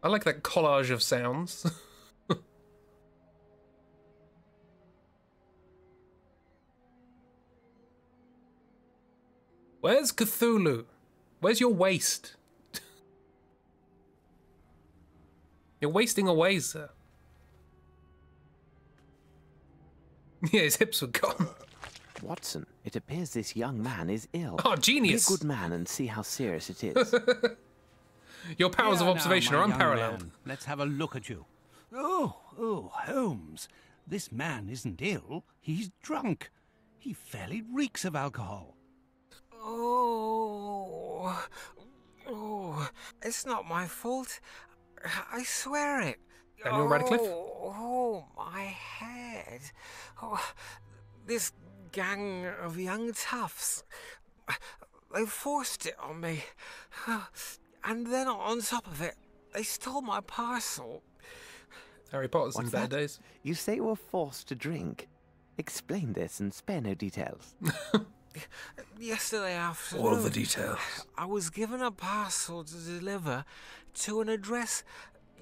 A: I like that collage of sounds. Where's Cthulhu? Where's your waist? You're wasting away, sir. Yeah, his hips were gone.
O: Watson, it appears this young man is ill.
A: Oh, genius!
O: Be a good man and see how serious it is.
A: Your powers of observation are unparalleled.
N: Let's have a look at you. Oh, Holmes. This man isn't ill. He's drunk. He fairly reeks of alcohol.
G: It's not my fault. I swear it.
A: Daniel Radcliffe?
G: Oh, my head. Oh, this gang of young toughs. They forced it on me. And then on top of it, they stole my parcel.
A: Harry Potter's in better days.
O: You say you were forced to drink. Explain this and spare no details.
G: Yesterday afternoon,
A: All of the details.
G: I was given a parcel to deliver to an address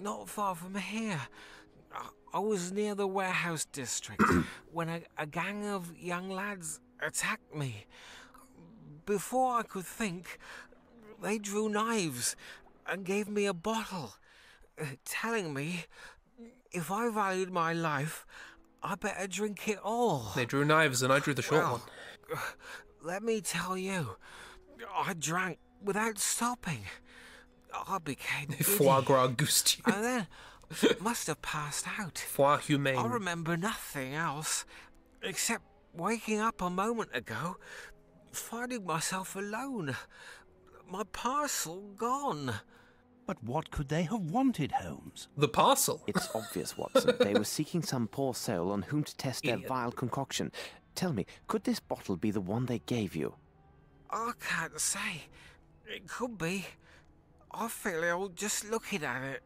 G: not far from here. I was near the warehouse district when a gang of young lads attacked me. Before I could think, They drew knives and gave me a bottle, telling me if I valued my life, I better drink it all.
A: They drew knives and I drew the short one.
G: Let me tell you, I drank without stopping. I became giddy.
A: Foie gras goosed you.
G: And then must have passed out.
A: Foie humaine.
G: I remember nothing else, except waking up a moment ago, finding myself alone. My parcel gone.
N: But what could they have wanted, Holmes?
A: The parcel?
O: It's obvious, Watson. They were seeking some poor soul on whom to test their vile concoction. Tell me, could this bottle be the one they gave you?
G: I can't say. It could be. I feel ill just looking at it.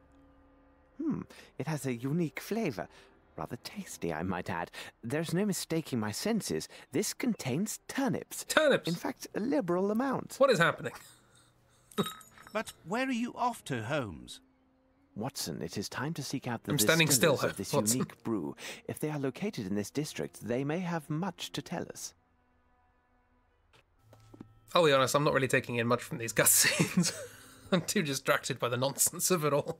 O: It has a unique flavour. Rather tasty, I might add. There's no mistaking my senses. This contains turnips.
A: Turnips?
O: In fact, a liberal amount.
A: What is happening?
N: But where are you off to, Holmes?
O: Watson, it is time to seek out the
A: I'm standing still,
O: distillers of this
A: Watson.
O: unique brew. If they are located in this district, they may have much to tell us.
A: I'll be honest, I'm not really taking in much from these cutscenes. I'm too distracted by the nonsense of it all.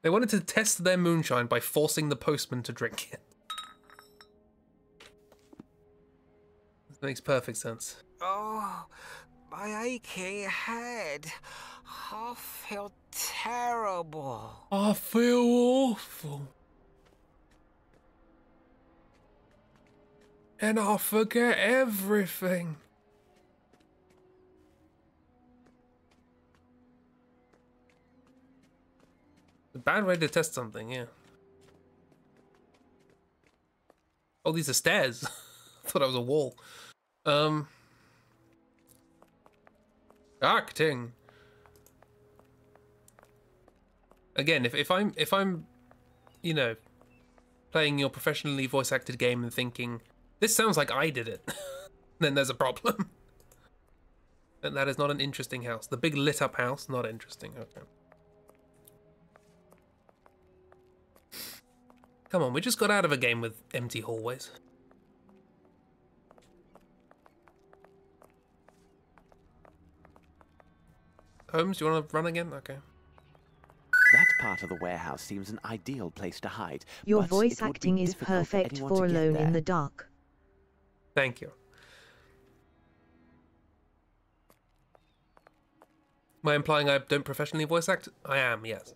A: They wanted to test their moonshine by forcing the postman to drink it. This makes perfect sense.
G: Oh, my aching head. I feel terrible.
A: I feel awful. And I forget everything. A bad way to test something, yeah. Oh, these are stairs. I thought it was a wall. Acting. Again, if I'm, you know, playing your professionally voice acted game and thinking, this sounds like I did it, then there's a problem. And that is not an interesting house. The big lit up house, not interesting. Okay. Come on, we just got out of a game with empty hallways. Holmes, do you want to run again? Okay.
O: That part of the warehouse seems an ideal place to hide.
D: Your
O: but
D: voice
O: it would be
D: acting is
O: difficult
D: perfect
O: anyone
D: for
O: to get
D: Alone in
O: there.
D: the Dark.
A: Thank you. Am I implying I don't professionally voice act? I am, yes.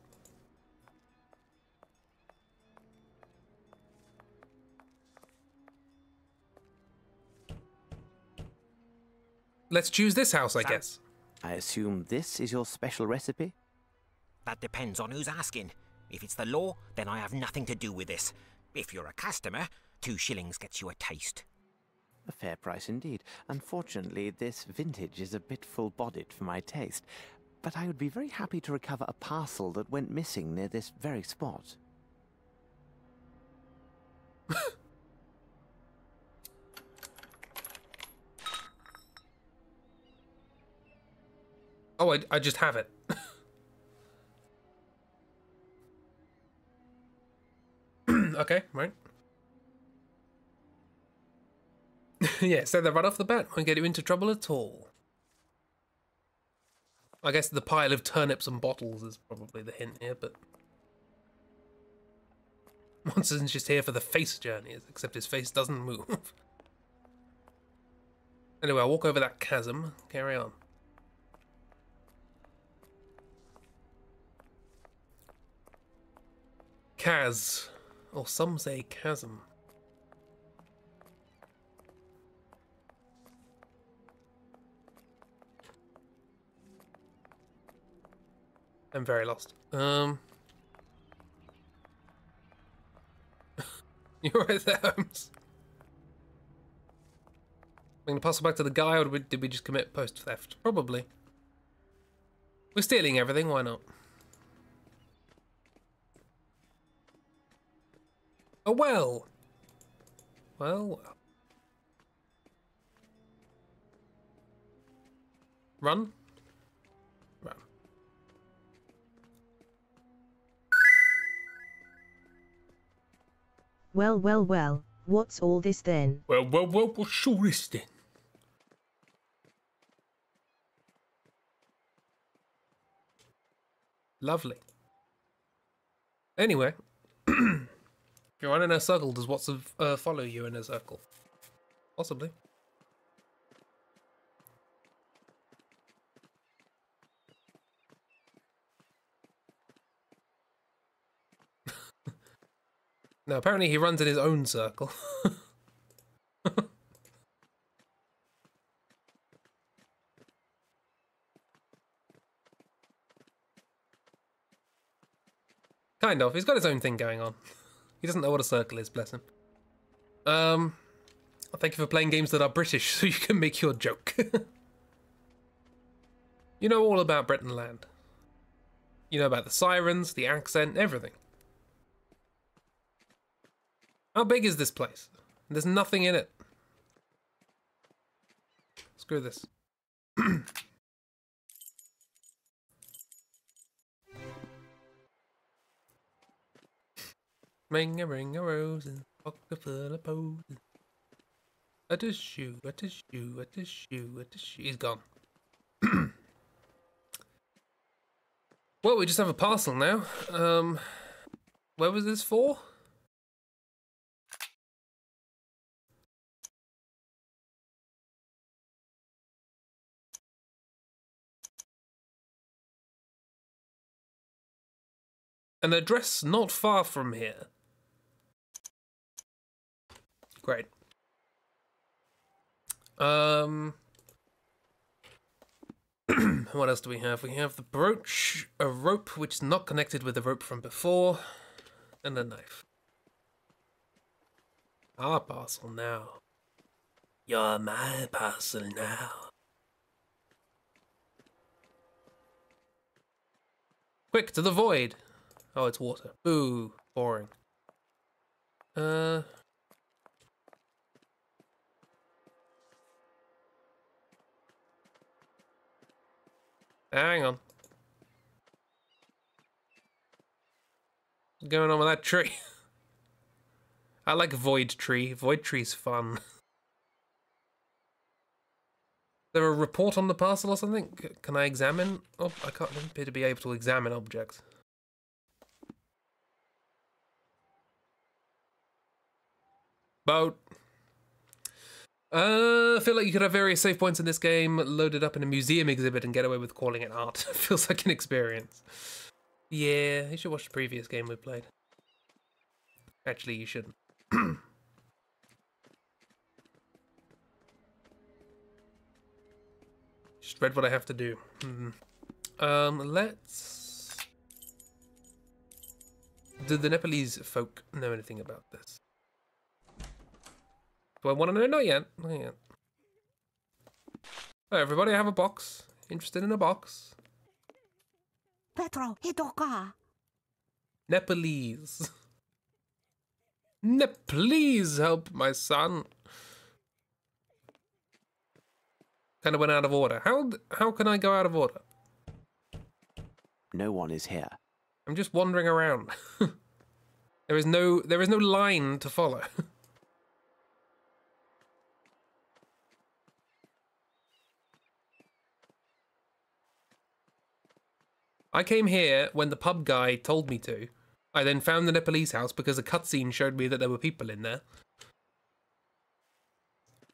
A: Let's choose this house, I guess.
O: I assume this is your special recipe?
G: That depends on who's asking. If it's the law, then I have nothing to do with this. If you're a customer, 2 shillings gets you a taste.
O: A fair price indeed. Unfortunately, this vintage is a bit full-bodied for my taste. But I would be very happy to recover a parcel that went missing near this very spot.
A: Oh, I just have it. Okay, right. Yeah, said that right off the bat. Won't get you into trouble at all. I guess the pile of turnips and bottles is probably the hint here, but... Watson's just here for the face journey, except his face doesn't move. Anyway, I'll walk over that chasm. Carry on. Chas, or some say chasm. I'm very lost. You're right there, Holmes. I'm gonna pass it back to the guy, or did we just commit post theft? Probably. We're stealing everything, why not? Oh well. Well. Run. Run.
D: Well, well, well, what's all this then?
A: Well, what's all this then? Lovely. Anyway, if you're running a circle, does Watson follow you in a circle? Possibly. No, apparently he runs in his own circle. Kind of. He's got his own thing going on. He doesn't know what a circle is, bless him. Thank you for playing games that are British so you can make your joke. You know all about Britain land. You know about the sirens, the accent, everything. How big is this place? There's nothing in it. Screw this. Ring a rose and pocket full of poses. A tissue, a tissue, a tissue, a tissue. He's gone. Well, we just have a parcel now. Where was this for? An address not far from here. Great. What else do we have? We have the brooch, a rope which is not connected with the rope from before, and a knife. Our parcel now. You're my parcel now. Quick, to the void! Oh, it's water. Ooh, boring. Hang on. What's going on with that tree? I like Void Tree. Void Tree's fun. Is there a report on the parcel or something? Can I examine? Oh, I can't appear to be able to examine objects. Boat. I feel like you could have various save points in this game loaded up in a museum exhibit and get away with calling it art. Feels like an experience. Yeah, you should watch the previous game we played. Actually, you shouldn't. Just read what I have to do. Let's... Do the Nepalese folk know anything about this? Do I want to know? Not yet. Not yet. Hey, everybody, I have a box. Interested in a box?
L: Petro, hitoka.
A: Nepalese. Please help my son. Kind of went out of order. How can I go out of order?
O: No one is here.
A: I'm just wandering around. There is no line to follow. I came here when the pub guy told me to. I then found the Nepalese house because a cutscene showed me that there were people in there.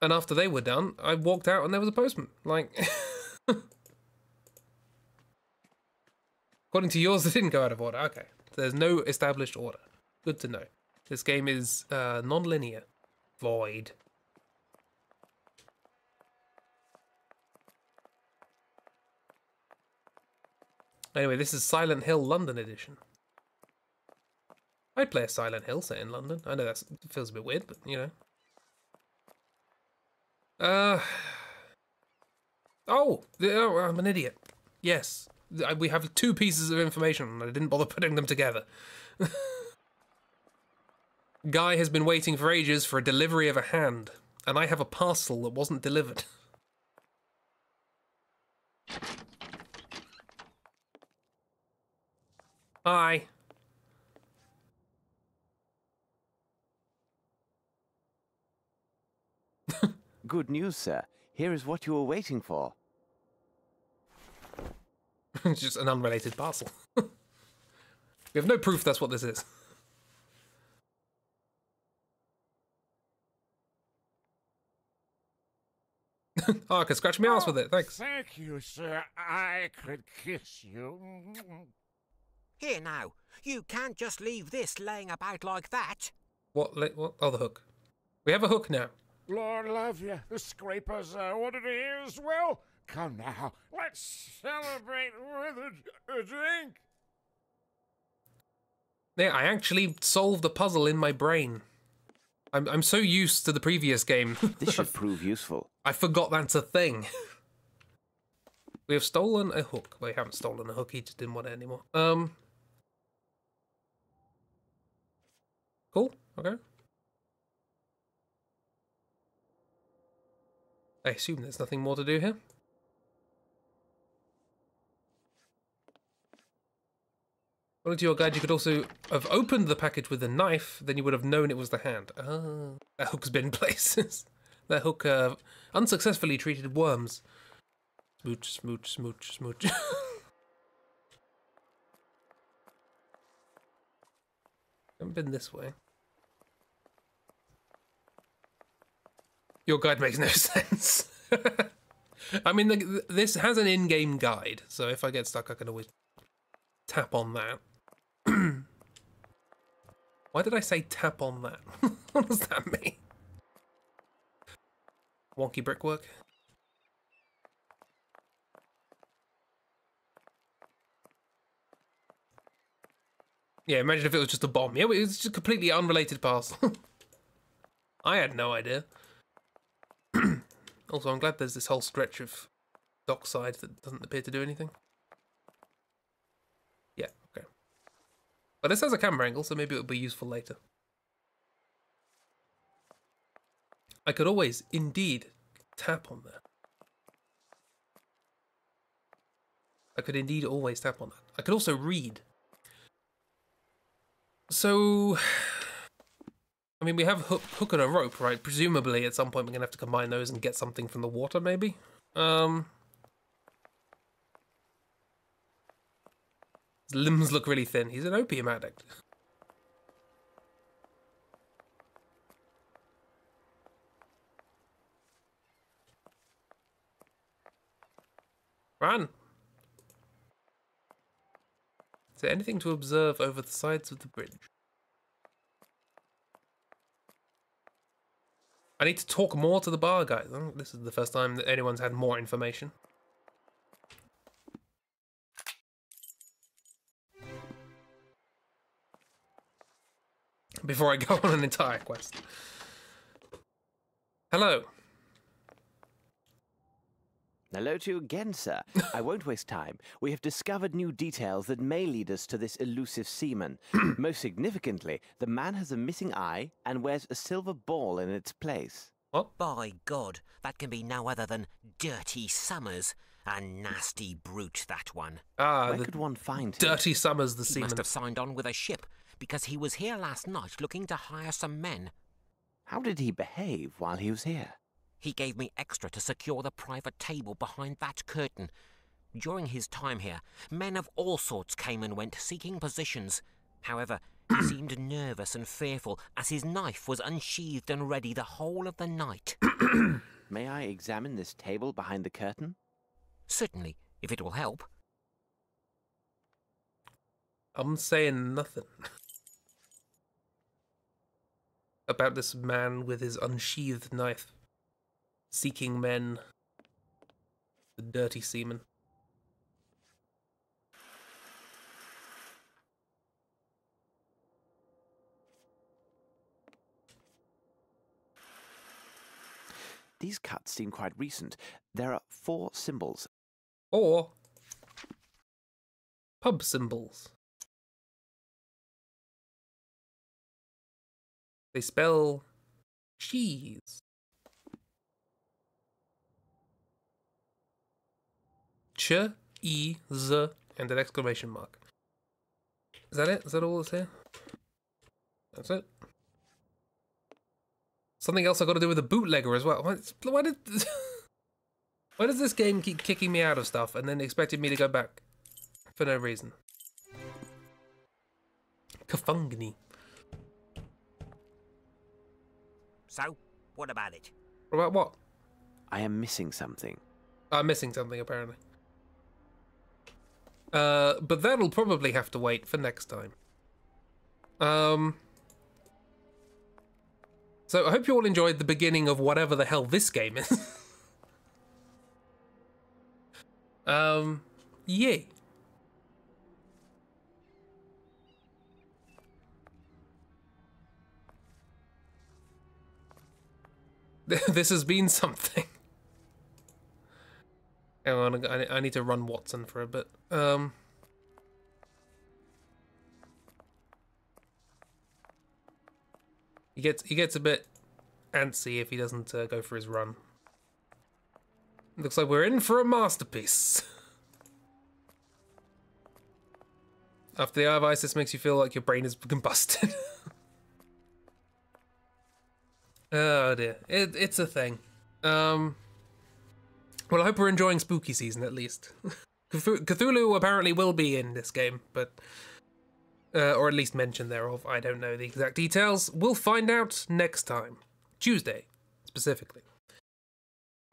A: And after they were done, I walked out and there was a postman. Like... According to yours, it didn't go out of order. Okay. There's no established order. Good to know. This game is non-linear. Void. Anyway, this is Silent Hill London edition. I'd play a Silent Hill set in London. I know that feels a bit weird, but you know. Oh, I'm an idiot. Yes, we have 2 pieces of information and I didn't bother putting them together. Guy has been waiting for ages for a delivery of a hand, and I have a parcel that wasn't delivered. Hi.
O: Good news, sir. Here is what you were waiting for.
A: It's just an unrelated parcel. We have no proof that's what this is. Oh, I can scratch my ass with it, thanks.
R: Thank you, sir. I could kiss you.
G: Here now, you can't just leave this laying about like that.
A: What? Oh, the hook. We have a hook now.
R: Lord love you, the scrapers ordered here as well. Come now, let's celebrate with a drink.
A: Yeah, I actually solved the puzzle in my brain. I'm so used to the previous game.
O: This should prove useful.
A: I forgot that's a thing. We have stolen a hook. Well, we haven't stolen a hook, he just didn't want it anymore. Cool, okay. I assume there's nothing more to do here. According to your guide, you could also have opened the package with a knife, then you would have known it was the hand. Oh, that hook's been places. That hook unsuccessfully treated worms. Smooch, smooch, smooch, smooch. Haven't been this way. Your guide makes no sense. I mean, this has an in-game guide, so if I get stuck, I can always tap on that. Why did I say tap on that? What does that mean? Wonky brickwork? Yeah, imagine if it was just a bomb. Yeah, it was just a completely unrelated parcel. I had no idea. Also, I'm glad there's this whole stretch of dockside that doesn't appear to do anything. Yeah, okay. But this has a camera angle, so maybe it'll be useful later. I could always, indeed, tap on that. I could indeed always tap on that. I could also read. So, I mean, we have hook and a rope, right? Presumably, at some point, we're going to have to combine those and get something from the water, maybe? His limbs look really thin. He's an opium addict. Run! Is there anything to observe over the sides of the bridge? I need to talk more to the bar guys. I think this is the first time that anyone's had more information. Before I go on an entire quest. Hello.
O: Hello to you again, sir. I won't waste time. We have discovered new details that may lead us to this elusive seaman. Most significantly, the man has a missing eye and wears a silver ball in its place.
A: What?
G: By God, that can be no other than Dirty Summers. A nasty brute, that one.
A: Ah,
O: where could one find him?
A: Dirty Summers, the
G: He
A: seaman.
G: must have signed on with a ship, because he was here last night looking to hire some men.
O: How did he behave while he was here?
G: He gave me extra to secure the private table behind that curtain. During his time here, men of all sorts came and went seeking positions. However, he seemed nervous and fearful as his knife was unsheathed and ready the whole of the night.
O: May I examine this table behind the curtain?
G: Certainly, if it will help.
A: I'm saying nothing about this man with his unsheathed knife, seeking men, the dirty seaman.
O: These cuts seem quite recent. There are 4 symbols.
A: Or pub symbols. They spell cheese. Ch, E, Z, and an exclamation mark. Is that it? Is that all that's here? That's it. Something else I got to do with a bootlegger as well. Why does this game keep kicking me out of stuff and then expecting me to go back for no reason? Cafungni.
G: So, what about it?
A: About what?
O: I am missing something.
A: I'm missing something, apparently. But that'll probably have to wait for next time. So I hope you all enjoyed the beginning of whatever the hell this game is. Yeah. This has been something. Hang on, I need to run Watson for a bit. He gets a bit antsy if he doesn't go for his run. Looks like we're in for a masterpiece. After the Eye of Isis makes you feel like your brain is combusted. Oh dear, it's a thing. Well, I hope we're enjoying spooky season at least. Cthulhu apparently will be in this game, but or at least mention thereof. I don't know the exact details. We'll find out next time, Tuesday, specifically.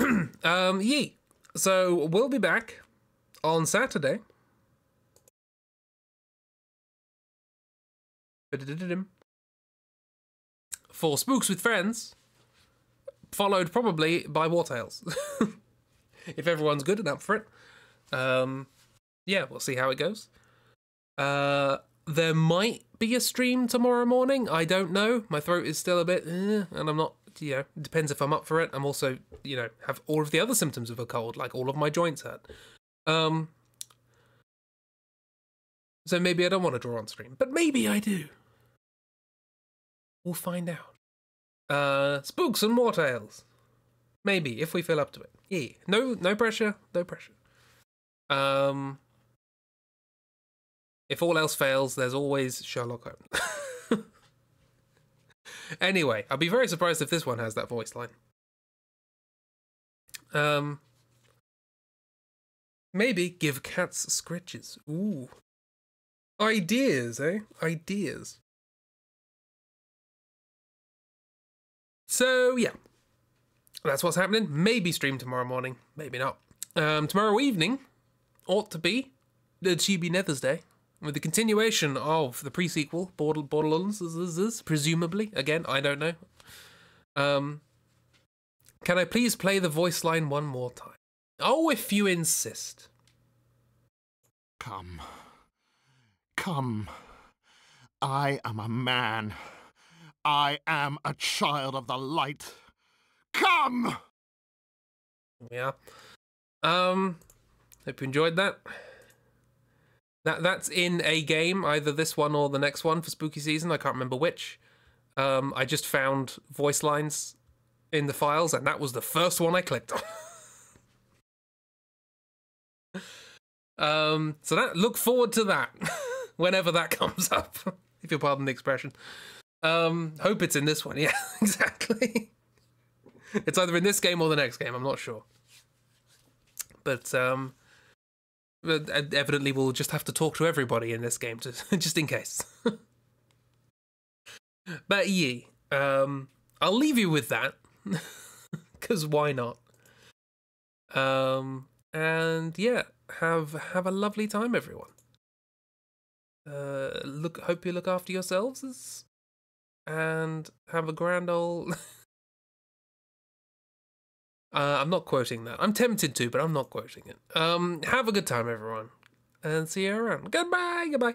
A: Yee. So we'll be back on Saturday. For Spooks with Friends, followed probably by War Tales. If everyone's good and up for it. Yeah, we'll see how it goes. There might be a stream tomorrow morning. I don't know. My throat is still a bit, and I'm not, it depends if I'm up for it. I'm also, have all of the other symptoms of a cold, like all of my joints hurt. So maybe I don't want to draw on stream, but maybe I do. We'll find out. Spooks and War Tales. Maybe, if we feel up to it. Yeah. No pressure. No pressure. If all else fails, there's always Sherlock Holmes. Anyway, I'll be very surprised if this one has that voice line. Maybe give cats scritches. Ooh. Ideas, eh? Ideas. So, yeah. That's what's happening. Maybe stream tomorrow morning. Maybe not. Tomorrow evening ought to be the Chibi Nethers Day, with the continuation of the pre-sequel, Borderlands, presumably. Again, I don't know. Can I please play the voice line one more time? Oh, if you insist.
B: Come. Come. I am a man. I am a child of the light. Come!
A: Yeah. Hope you enjoyed that. That's in a game, either this one or the next one for spooky season. I can't remember which. I just found voice lines in the files, and that was the first one I clicked on. So look forward to that whenever that comes up, if you'll pardon the expression. Hope it's in this one. Yeah, exactly. It's either in this game or the next game. I'm not sure. But evidently we'll just have to talk to everybody in this game just in case. But yeah, I'll leave you with that, because why not? And yeah, have a lovely time, everyone. Hope you look after yourselves, and have a grand old. I'm not quoting that. I'm tempted to, but I'm not quoting it. Have a good time, everyone, and see you around. Goodbye.